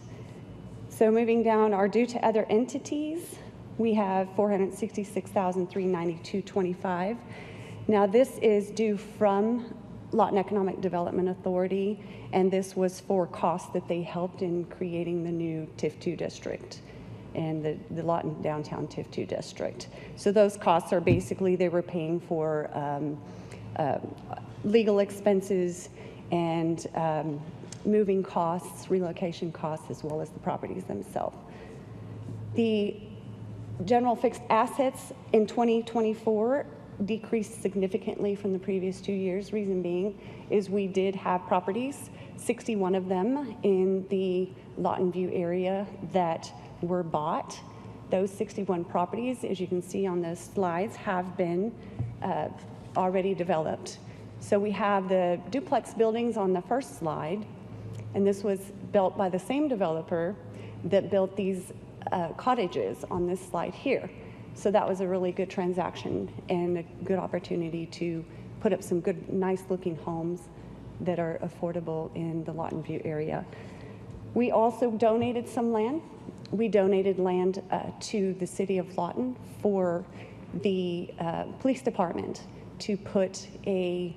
So moving down, our due to other entities, we have $466,392.25. Now this is due from Lawton Economic Development Authority, and this was for costs that they helped in creating the new TIF2 district and the Lawton Downtown TIF2 district. So those costs are basically, they were paying for legal expenses and moving costs, relocation costs, as well as the properties themselves. The general fixed assets in 2024 decreased significantly from the previous 2 years. Reason being is we did have properties, 61 of them in the Lawton View area that were bought. Those 61 properties, as you can see on the slides, have been already developed. So we have the duplex buildings on the first slide, and this was built by the same developer that built these cottages on this slide here. So that was a really good transaction and a good opportunity to put up some good, nice looking homes that are affordable in the Lawton View area. We also donated some land. We donated land to the city of Lawton for the police department to put a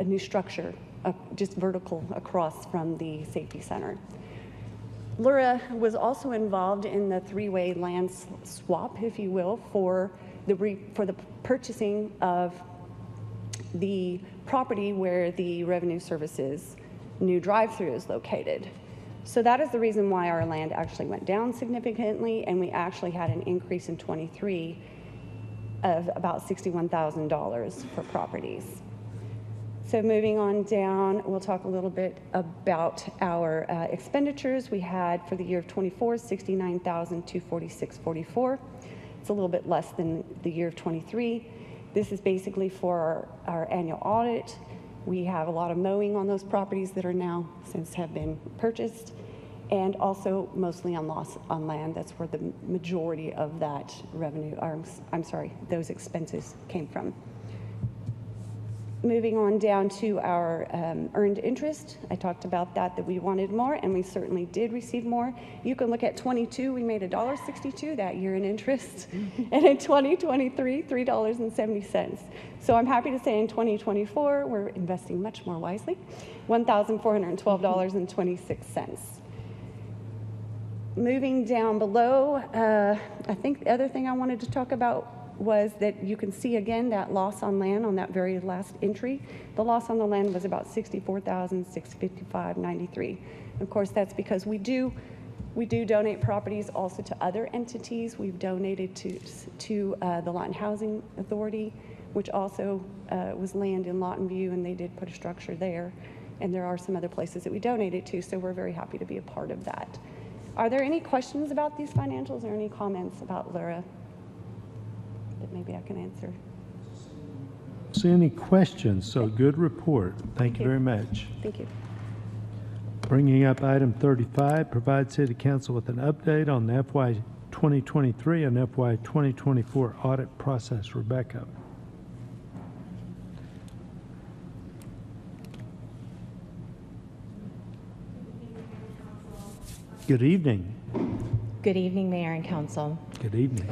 new structure just vertical across from the safety center. Laura was also involved in the three-way land swap, if you will, for the purchasing of the property where the Revenue Services new drive-through is located. So that is the reason why our land actually went down significantly, and we actually had an increase in 23 of about $61,000 for properties. So moving on down, we'll talk a little bit about our expenditures. We had for the year of 24, $69,246.44. It's a little bit less than the year of 23. This is basically for our annual audit. We have a lot of mowing on those properties that are now since have been purchased, and also mostly on loss on land. That's where the majority of that revenue, those expenses came from. Moving on down to our earned interest, I talked about that we wanted more, and we certainly did receive more. You can look at 22, we made $1.62 that year in interest, and in 2023, $3.70. So I'm happy to say in 2024, we're investing much more wisely, $1,412.26. Moving down below, I think the other thing I wanted to talk about was that you can see again that loss on land on that very last entry. The loss on the land was about $64,655.93. Of course, that's because we do donate properties also to other entities. We've donated to the Lawton Housing Authority, which also was land in Lawton View, and they did put a structure there. And there are some other places that we donated to, so we're very happy to be a part of that. Are there any questions about these financials or any comments about Laura that maybe I can answer? See any questions? So good report. Thank you very much. Thank you. Bringing up item 35, provide City Council with an update on the FY 2023 and FY 2024 audit process. Rebecca. Good evening. Good evening, Mayor and Council. Good evening.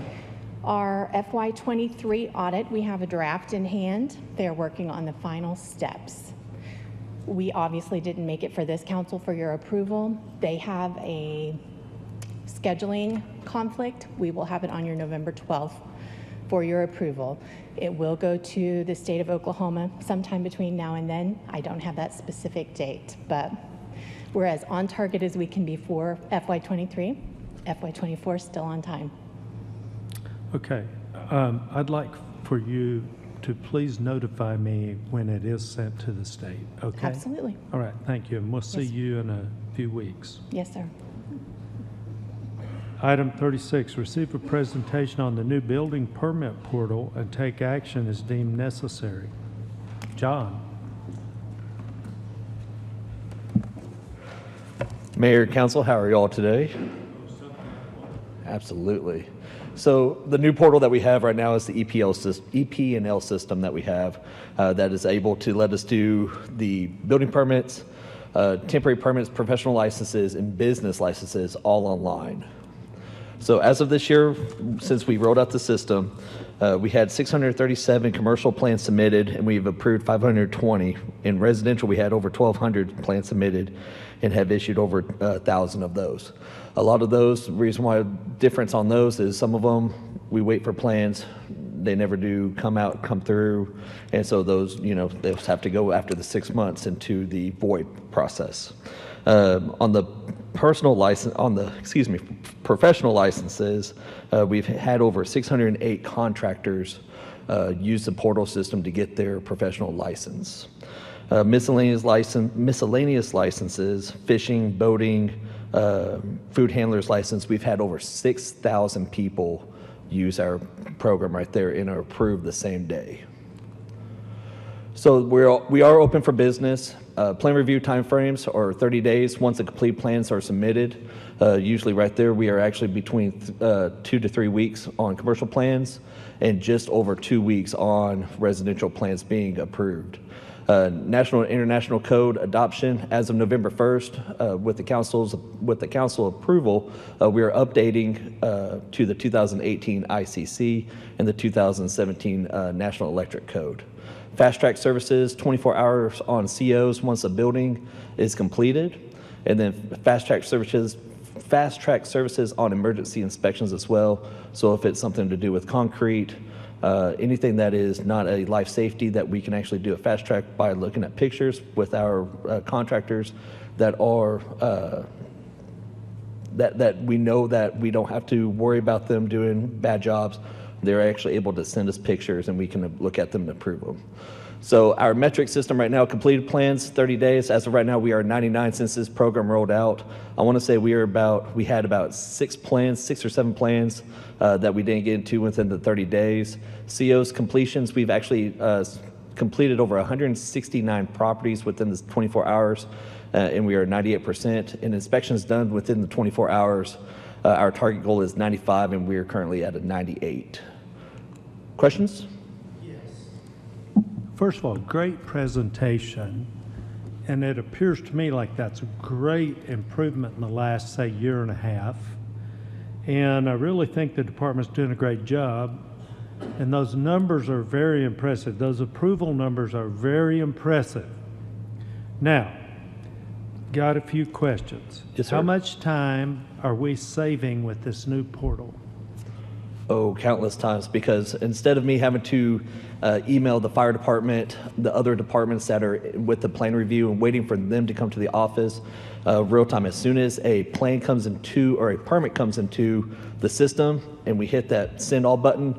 Our FY23 audit, we have a draft in hand. They're working on the final steps. We obviously didn't make it for this council for your approval. They have a scheduling conflict. We will have it on your November 12th for your approval. It will go to the state of Oklahoma sometime between now and then. I don't have that specific date, but we're as on target as we can be for FY23. FY24 still on time. Okay. I'd like for you to please notify me when it is sent to the state, okay? Absolutely. All right, thank you. And we'll see Yes. you in a few weeks. Yes, sir. Item 36, receive a presentation on the new building permit portal and take action as deemed necessary. John. Mayor, Council, how are you all today? Absolutely. So the new portal that we have right now is the EP&L system that we have that is able to let us do the building permits, temporary permits, professional licenses, and business licenses all online. So as of this year, since we rolled out the system, we had 637 commercial plans submitted, and we've approved 520. In residential, we had over 1,200 plans submitted and have issued over 1,000 of those. A lot of those, the reason why difference on those is some of them, we wait for plans, they never do come through, and so those, they have to go after the 6 months into the void process. On the personal license, professional licenses, we've had over 608 contractors use the portal system to get their professional license. Miscellaneous licenses, fishing, boating, food handler's license, we've had over 6,000 people use our program right there and are approved the same day. So we are open for business. Plan review timeframes are 30 days once the complete plans are submitted. Usually right there, we are actually between 2 to 3 weeks on commercial plans and just over 2 weeks on residential plans being approved. National and international code adoption as of November 1st, with the council approval, we are updating to the 2018 ICC and the 2017 National Electric Code. Fast track services, 24 hours on COs once a building is completed, and then fast track services on emergency inspections as well. So if it's something to do with concrete, anything that is not a life safety, that we can actually do a fast track by looking at pictures with our contractors that are that we know that we don't have to worry about them doing bad jobs. They're actually able to send us pictures and we can look at them and approve them. So our metric system right now, completed plans, 30 days. As of right now, we are 99 since this program rolled out. I want to say we had about 6 or 7 plans that we didn't get into within the 30 days. COs completions, we've actually completed over 169 properties within the 24 hours, and we are 98%. And inspections done within the 24 hours, our target goal is 95, and we are currently at a 98. Questions? First of all, great presentation, and it appears to me like that's a great improvement in the last, say, year and a half. And I really think the department's doing a great job, and those numbers are very impressive. Those approval numbers are very impressive. Now, got a few questions. Yes, sir. How much time are we saving with this new portal? Oh, countless times, because instead of me having to email the fire department, the other departments that are with the plan review and waiting for them to come to the office, real time, as soon as a plan comes into, or a permit comes into the system and we hit that send all button,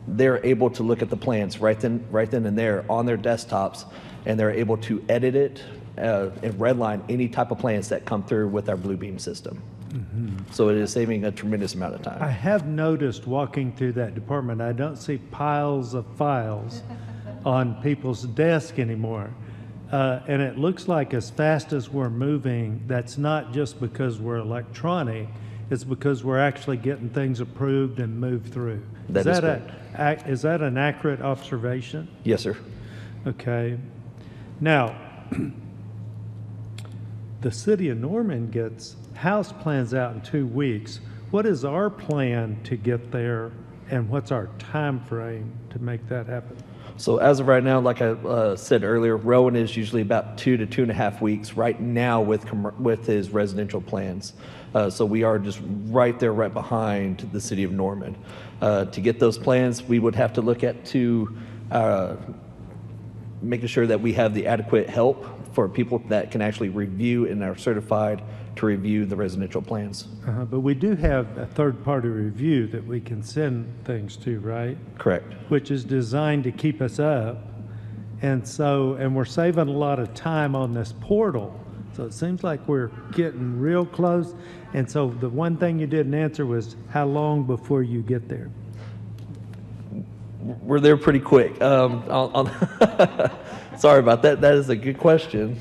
they're able to look at the plans right then and there on their desktops, and they're able to edit it and redline any type of plans that come through with our Bluebeam system. Mm-hmm. So it is saving a tremendous amount of time. I have noticed walking through that department, I don't see piles of files on people's desk anymore. And it looks like as fast as we're moving, that's not just because we're electronic, it's because we're actually getting things approved and moved through. Is that an accurate observation? Yes, sir. Okay. Now, the city of Norman gets house plans out in 2 weeks. What is our plan to get there, and what's our time frame to make that happen? So as of right now, like I said earlier, Rowan is usually about 2 to 2.5 weeks right now with his residential plans. So we are just right there, right behind the city of Norman. To get those plans, we would have to look at making sure that we have the adequate help for people that can actually review and are certified to review the residential plans. But we do have a third-party review that we can send things to, right? Correct. Which is designed to keep us up. And we're saving a lot of time on this portal. So it seems like we're getting real close. And so the one thing you didn't answer was how long before you get there? We're there pretty quick. Sorry about that. That is a good question.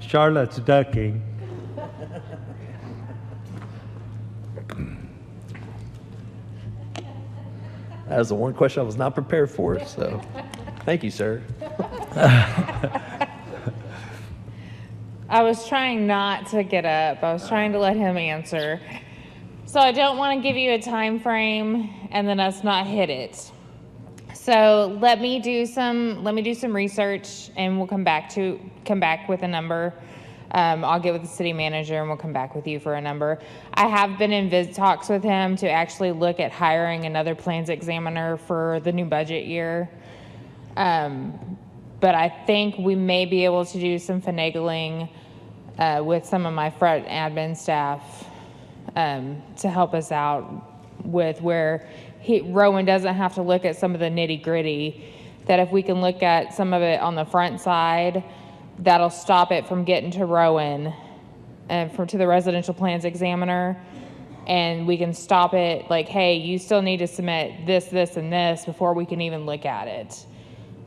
Charlotte's ducking. That is the one question I was not prepared for, so thank you, sir. I was trying not to get up. I was trying to let him answer. So I don't want to give you a time frame and then us not hit it. So let me do some research and we'll come back with a number. I'll get with the city manager and we'll come back with you for a number. I have been in talks with him to actually look at hiring another plans examiner for the new budget year. But I think we may be able to do some finagling with some of my front admin staff to help us out with where Rowan doesn't have to look at some of the nitty gritty, that if we can look at some of it on the front side, that'll stop it from getting to Rowan and to the residential plans examiner. And we can stop it like, hey, you still need to submit this, this, and this before we can even look at it.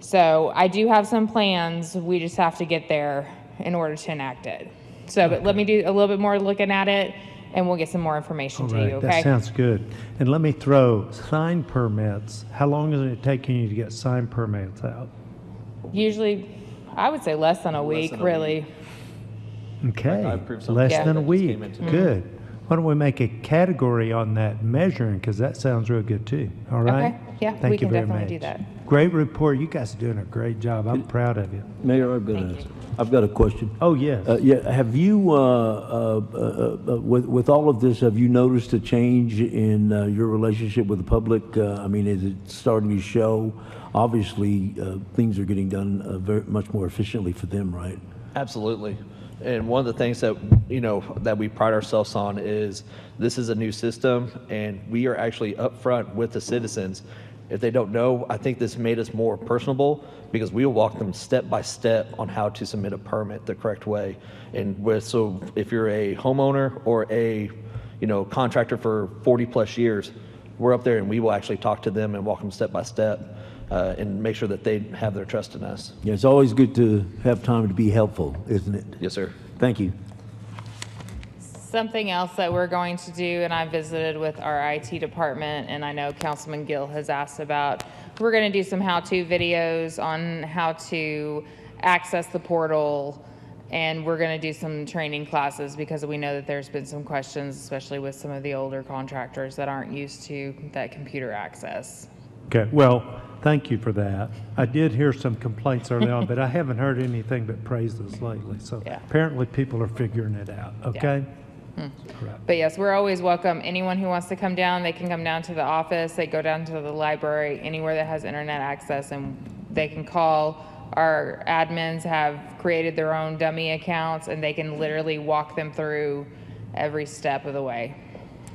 So I do have some plans. We just have to get there in order to enact it. So, but let me do a little bit more looking at it and we'll get some more information to you, okay? That sounds good. And let me throw sign permits. How long is it taking you to get sign permits out? Usually, I would say less than a week, really. Okay, less than a week. Good. Why don't we make a category on that measuring, because that sounds real good too. All right? Okay, yeah, Thank we you can very definitely much. do that. Great report. You guys are doing a great job. I'm proud of you. Mayor, I've got a question. Oh, yes. Have you, with all of this, have you noticed a change in your relationship with the public? I mean, is it starting to show? Obviously, things are getting done very much more efficiently for them, right? Absolutely. And one of the things that, that we pride ourselves on is this is a new system and we are actually upfront with the citizens. If they don't know, I think this made us more personable because we will walk them step by step on how to submit a permit the correct way. And so if you're a homeowner or a, contractor for 40 plus years, we're up there and we will actually talk to them and walk them step by step. And make sure that they have their trust in us. Yeah, it's always good to have time to be helpful, isn't it? Yes, sir. Thank you. Something else that we're going to do, and I visited with our IT department, and I know Councilman Gill has asked about, we're going to do some how-to videos on how to access the portal, and we're going to do some training classes because we know that there's been some questions, especially with some of the older contractors that aren't used to that computer access. Okay, well, thank you for that. I did hear some complaints early on, but I haven't heard anything but praises lately. So apparently people are figuring it out, okay? But yes, we're always welcome. Anyone who wants to come down, they can come down to the office, they go down to the library, anywhere that has internet access, and they can call. Our admins have created their own dummy accounts, and they can literally walk them through every step of the way.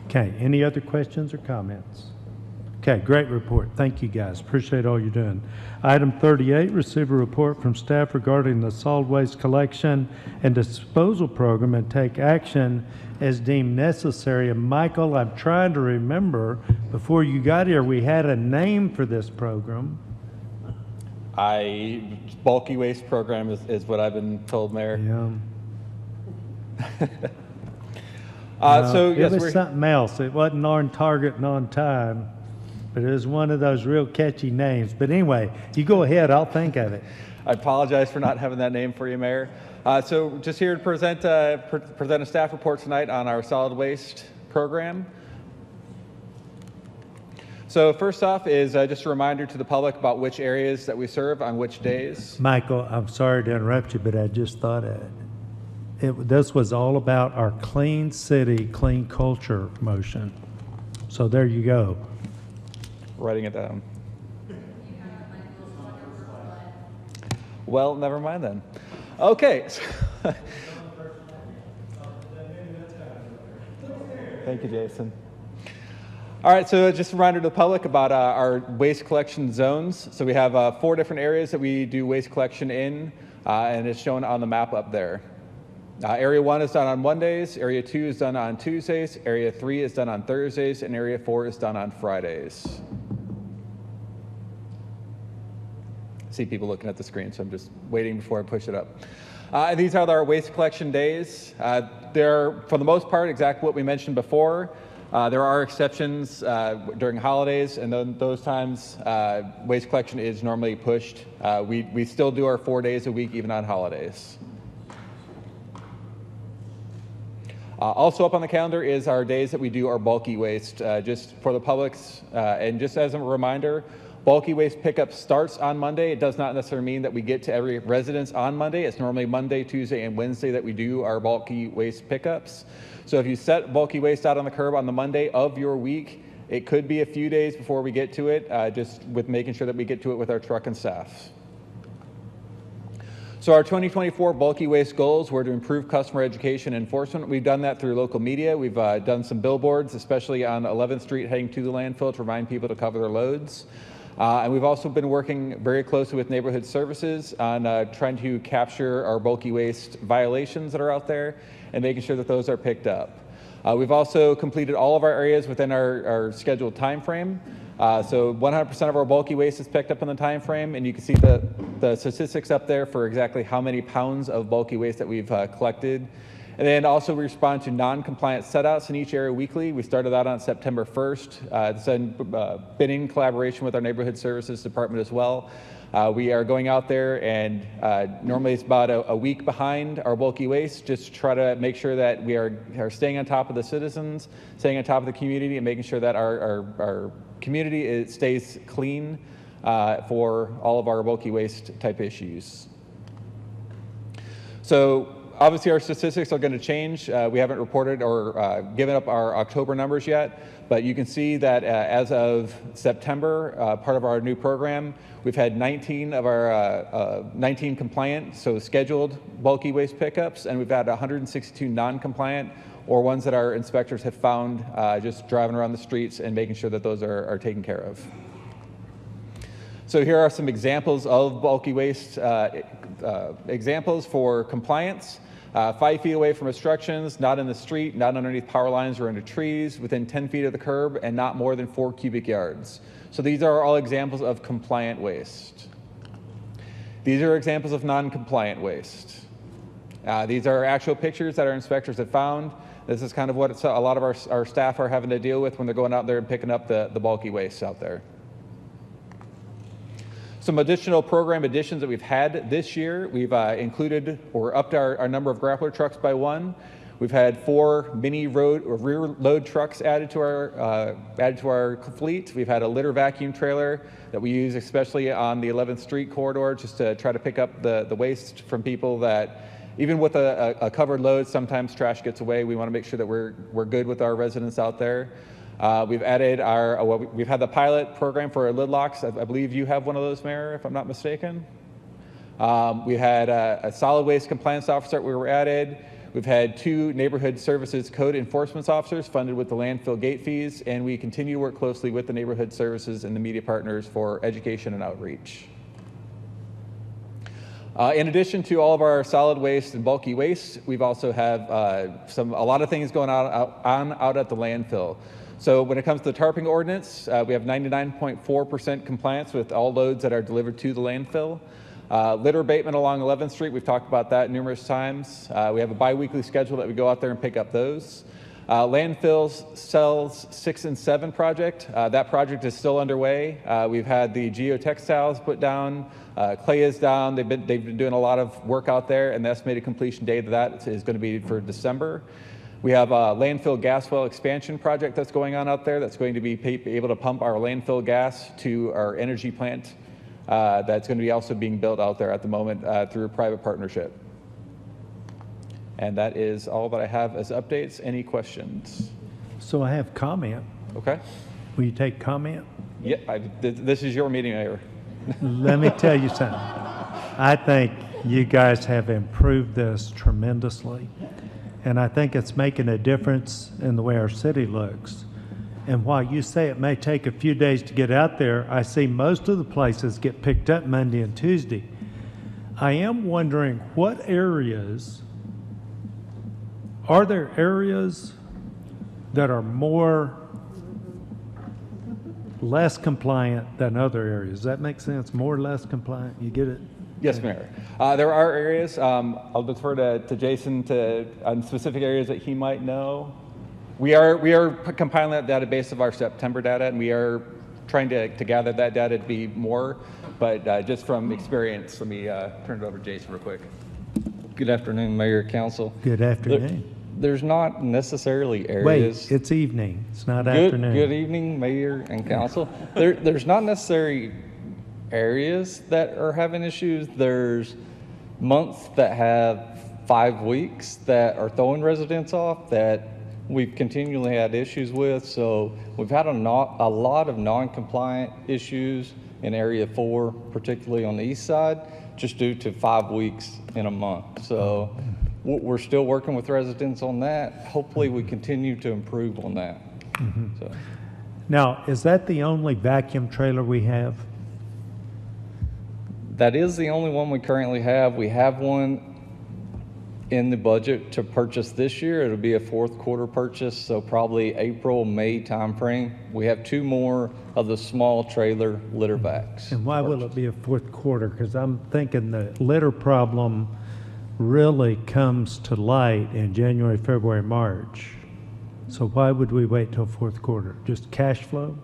Okay, any other questions or comments? Okay, great report. Thank you, guys. Appreciate all you're doing. Item 38, receive a report from staff regarding the solid waste collection and disposal program and take action as deemed necessary. And Michael, I'm trying to remember, before you got here, we had a name for this program. Bulky waste program is what I've been told, Mayor. Yeah. So it yes, was something else. It wasn't on target and on time. But it was one of those real catchy names. But anyway, you go ahead, I'll think of it. I apologize for not having that name for you, Mayor. So just here to present a staff report tonight on our solid waste program. So first off is just a reminder to the public about which areas that we serve on which days. Michael, I'm sorry to interrupt you, but I just thought this was all about our clean city, clean culture motion. So there you go. Writing it down. Well, never mind then. Okay. Thank you, Jason. All right, so just a reminder to the public about our waste collection zones. So we have 4 different areas that we do waste collection in, and it's shown on the map up there. Area 1 is done on Mondays, Area 2 is done on Tuesdays, Area 3 is done on Thursdays, and Area 4 is done on Fridays. See people looking at the screen, so I'm just waiting before I push it up. And these are our waste collection days. They're, for the most part, exactly what we mentioned before. There are exceptions during holidays, and then those times waste collection is normally pushed. We still do our 4 days a week, even on holidays. Also up on the calendar is our days that we do our bulky waste, just for the public's, and just as a reminder, bulky waste pickup starts on Monday. It does not necessarily mean that we get to every residence on Monday. It's normally Monday, Tuesday, and Wednesday that we do our bulky waste pickups. So if you set bulky waste out on the curb on the Monday of your week, it could be a few days before we get to it, just with making sure that we get to it with our truck and staff. So our 2024 bulky waste goals were to improve customer education and enforcement. We've done that through local media. We've done some billboards, especially on 11th Street heading to the landfill to remind people to cover their loads. And we've also been working very closely with neighborhood services on trying to capture our bulky waste violations that are out there and making sure that those are picked up. We've also completed all of our areas within our scheduled time frame. So 100% of our bulky waste is picked up in the time frame, and you can see the statistics up there for exactly how many pounds of bulky waste that we've collected. And then also we respond to non-compliant setouts in each area weekly. We started that on September 1st. It's been in collaboration with our neighborhood services department as well. We are going out there, and normally it's about a week behind our bulky waste, just to try to make sure that we are staying on top of the citizens, staying on top of the community, and making sure that our community stays clean for all of our bulky waste type issues. So obviously our statistics are going to change. We haven't reported or given up our October numbers yet, but you can see that as of September, part of our new program, we've had 19 of our 19 compliant, so scheduled bulky waste pickups, and we've had 162 non-compliant, or ones that our inspectors have found just driving around the streets and making sure that those are taken care of. So here are some examples of bulky waste examples for compliance. 5 feet away from obstructions, not in the street, not underneath power lines or under trees, within 10 feet of the curb, and not more than 4 cubic yards. So these are all examples of compliant waste. These are examples of non-compliant waste. These are actual pictures that our inspectors have found. This is kind of what a lot of our staff are having to deal with when they're going out there and picking up the bulky waste out there. Some additional program additions that we've had this year, we've included or upped our number of grappler trucks by 1. We've had 4 mini road or rear load trucks added to our fleet. We've had a litter vacuum trailer that we use especially on the 11th Street corridor, just to try to pick up the waste from people that, even with a covered load, sometimes trash gets away. We want to make sure that we're good with our residents out there. We've added we've had the pilot program for our lid locks. I believe you have one of those, Mayor, if I'm not mistaken. We had a solid waste compliance officer we were added. We've had 2 neighborhood services code enforcement officers funded with the landfill gate fees, and we continue to work closely with the neighborhood services and the media partners for education and outreach. In addition to all of our solid waste and bulky waste, we've also have a lot of things going on out at the landfill. So when it comes to the tarping ordinance, we have 99.4% compliance with all loads that are delivered to the landfill. Litter abatement along 11th Street, we've talked about that numerous times. We have a bi-weekly schedule that we go out there and pick up those. Landfills cells 6 and 7 project, that project is still underway. We've had the geotextiles put down, clay is down. They've been doing a lot of work out there, and the estimated completion date of that is going to be for December. We have a landfill gas well expansion project that's going on out there that's going to be able to pump our landfill gas to our energy plant that's going to be also being built out there at the moment through a private partnership. And that is all that I have as updates. Any questions? So I have comment. Okay. Will you take comment? Yeah, this is your meeting, Mayor. Let me tell you something. I think you guys have improved this tremendously. And I think it's making a difference in the way our city looks. And while you say it may take a few days to get out there, I see most of the places get picked up Monday and Tuesday. I am wondering what areas, are there areas that are less compliant than other areas? Does that make sense? More or less compliant? You get it? Yes, Mayor. There are areas, I'll defer to Jason on specific areas that he might know. We are compiling that database of our September data, and we are trying to gather that data to be more, but just from experience, let me turn it over to Jason real quick. Good afternoon, Mayor, Council. Good afternoon. There's not necessarily areas. Wait, it's evening. It's not afternoon. Good evening, Mayor and Council. There's not necessarily areas that are having issues. There's months that have 5 weeks that are throwing residents off that we've continually had issues with. So we've had a lot of non-compliant issues in Area 4, particularly on the east side, just due to 5 weeks in a month. So we're still working with residents on that. Hopefully we continue to improve on that. Mm-hmm. So. Now, is that the only vacuum trailer we have? That is the only one we currently have. We have one in the budget to purchase this year. It'll be a fourth quarter purchase, so probably April, May timeframe. We have 2 more of the small trailer litter vacs. And why will it be a fourth quarter? Because I'm thinking the litter problem really comes to light in January, February, March. So why would we wait till fourth quarter? Just cash flow?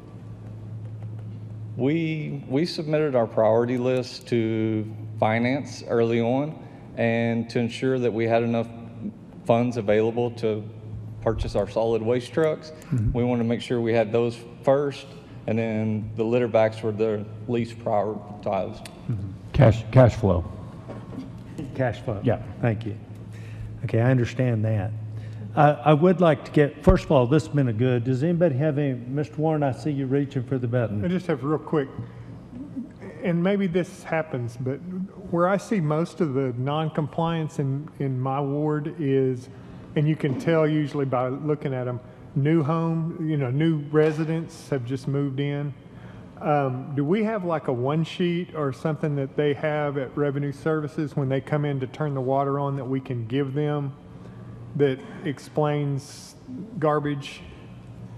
We submitted our priority list to finance early on and to ensure that we had enough funds available to purchase our solid waste trucks. Mm-hmm. We wanted to make sure we had those first, and then the litter vacs were the least prioritized. Mm-hmm. Cash flow. Cash flow. Yeah. Thank you. Okay, I understand that. I would like to get, first of all, this has been a good, does anybody have any, Mr. Warren, I see you reaching for the button. I just have real quick, and maybe this happens, but where I see most of the non-compliance in my ward is, and you can tell usually by looking at them, new residents have just moved in. Do we have like a one sheet or something that they have at Revenue Services when they come in to turn the water on that we can give them that explains garbage?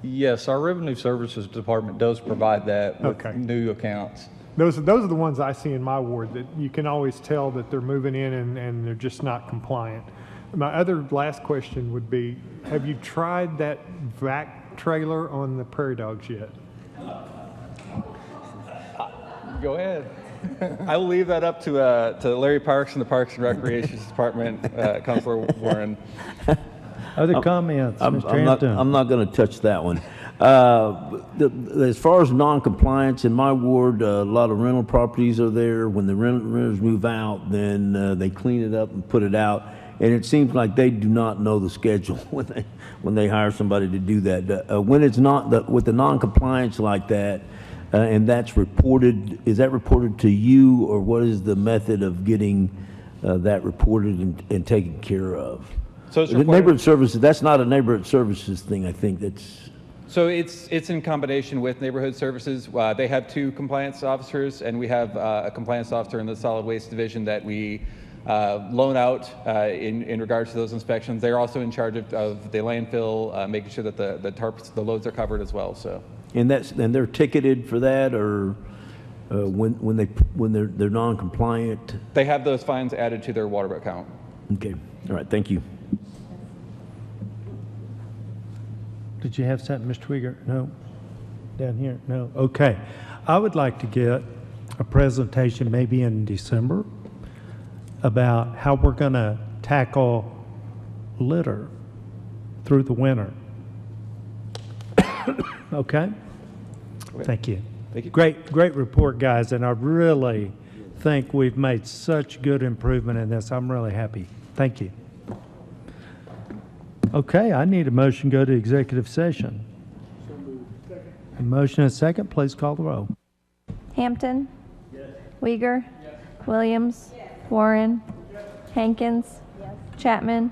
Yes, our Revenue Services Department does provide that with new accounts. Those are the ones I see in my ward that you can always tell that they're moving in and they're just not compliant. My other last question would be, have you tried that vac trailer on the Prairie Dogs yet? Go ahead. I will leave that up to Larry Parks and the Parks and Recreation Department, Councilor Warren. Other comments, Mr. Hampton? I'm not going to touch that one. As far as non-compliance in my ward, a lot of rental properties are there. When the renters move out, then they clean it up and put it out. And it seems like they do not know the schedule when they hire somebody to do that. When it's not with the non-compliance like that, and that's reported, is that reported to you, or what is the method of getting that reported and taken care of? So it's neighborhood services, that's not a neighborhood services thing, I think that's. So it's in combination with neighborhood services. They have 2 compliance officers, and we have a compliance officer in the solid waste division that we loan out in regards to those inspections. They're also in charge of the landfill, making sure that the tarps, the loads are covered as well. So. And they're ticketed for that, or when they're non-compliant? They have those fines added to their water bill account. Okay, all right, thank you. Did you have something, Mr. Twigger? No? Down here? No? Okay. I would like to get a presentation maybe in December about how we're going to tackle litter through the winter. Okay? Thank you. Thank you. Great report, guys, and I really think we've made such good improvement in this. I'm really happy. Thank you. Okay, I need a motion to go to executive session. A motion and a second, please call the roll. Hampton. Uyghur. Williams. Warren. Hankins. Chapman.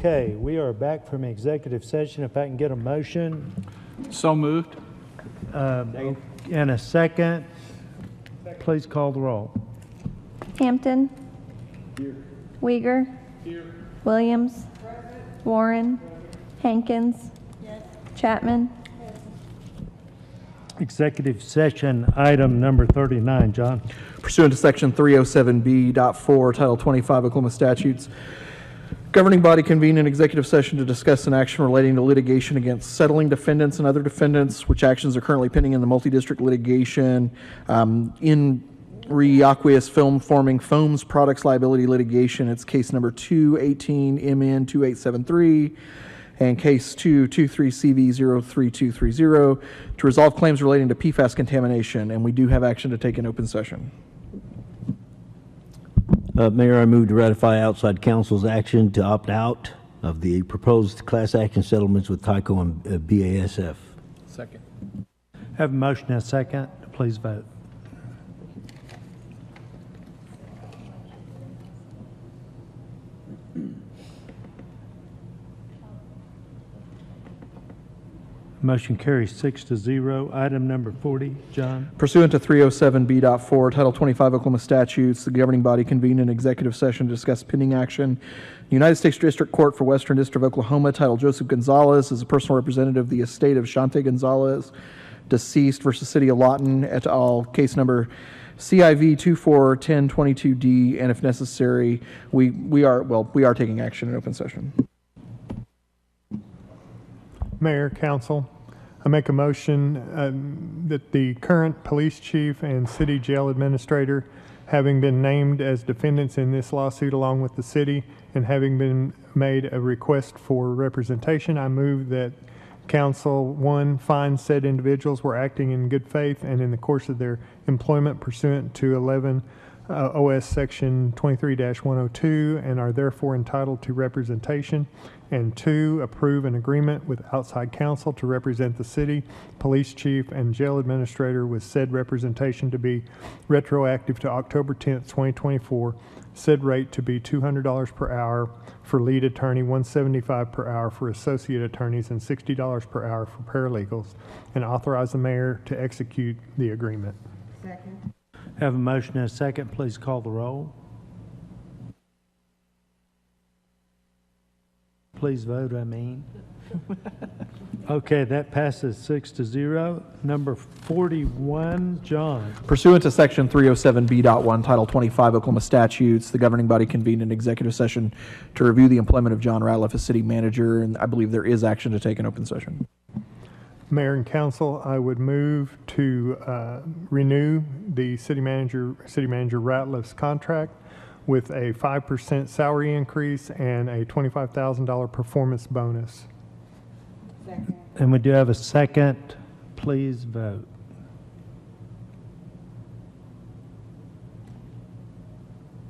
Okay, we are back from executive session. If I can get a motion. So moved. And a second. Please call the roll. Hampton. Uyghur. Williams. Warren. Hankins. Chapman. Executive session item number 39, John. Pursuant to Section 307B.4, Title 25 Oklahoma statutes, governing body convene an executive session to discuss an action relating to litigation against settling defendants and other defendants, which actions are currently pending in the multi-district litigation in Reaqueous Film Forming Foams Products Liability Litigation. It's case number 218MN2873 and case 223CV03230 to resolve claims relating to PFAS contamination, and we do have action to take in open session. Mayor, I move to ratify outside counsel's action to opt out of the proposed class action settlements with Tyco and BASF. Second. Have a motion and a second. Please vote. Motion carries 6-0. Item number 40, John. Pursuant to 307B.4, Title 25 Oklahoma statutes, the governing body convened an executive session to discuss pending action. United States District Court for Western District of Oklahoma, titled Joseph Gonzalez as a personal representative of the estate of Shante Gonzalez, deceased, versus City of Lawton et al., case number CIV 241022D, and if necessary, we are taking action in open session. Mayor, council, I make a motion that the current police chief and city jail administrator, having been named as defendants in this lawsuit along with the city and having been made a request for representation, I move that council, one, find said individuals were acting in good faith and in the course of their employment pursuant to 11 OS Section 23-102 and are therefore entitled to representation. And two, approve an agreement with outside counsel to represent the city, police chief, and jail administrator with said representation to be retroactive to October 10th, 2024, said rate to be $200 per hour for lead attorney, $175 per hour for associate attorneys, and $60 per hour for paralegals, and authorize the mayor to execute the agreement. Second. Have a motion and a second. Please call the roll. Please vote, I mean. Okay, that passes 6-0. Number 41, John. Pursuant to Section 307B.1, Title 25 Oklahoma statutes, the governing body convened an executive session to review the employment of John Ratliff as city manager, and I believe there is action to take in open session. Mayor and council, I would move to renew the city manager Ratliff's contract with a 5% salary increase and a $25,000 performance bonus. Second. And we do have a second. Please vote.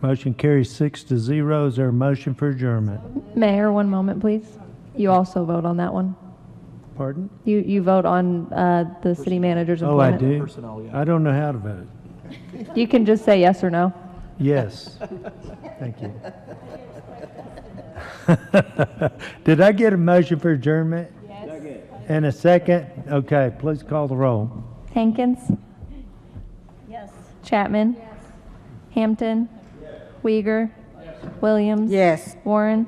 Motion carries 6-0. Is there a motion for adjournment? Mayor, one moment, please. You also vote on that one. Pardon? You vote on the city manager's Oh, I employment. do? Personnel, yeah. I don't know how to vote. You can just say yes or no. Yes. Thank you. Did I get a motion for adjournment? Yes. And a second? Okay, please call the roll. Hankins. Yes. Chapman. Hampton. Uyghur. Williams. Yes. Warren.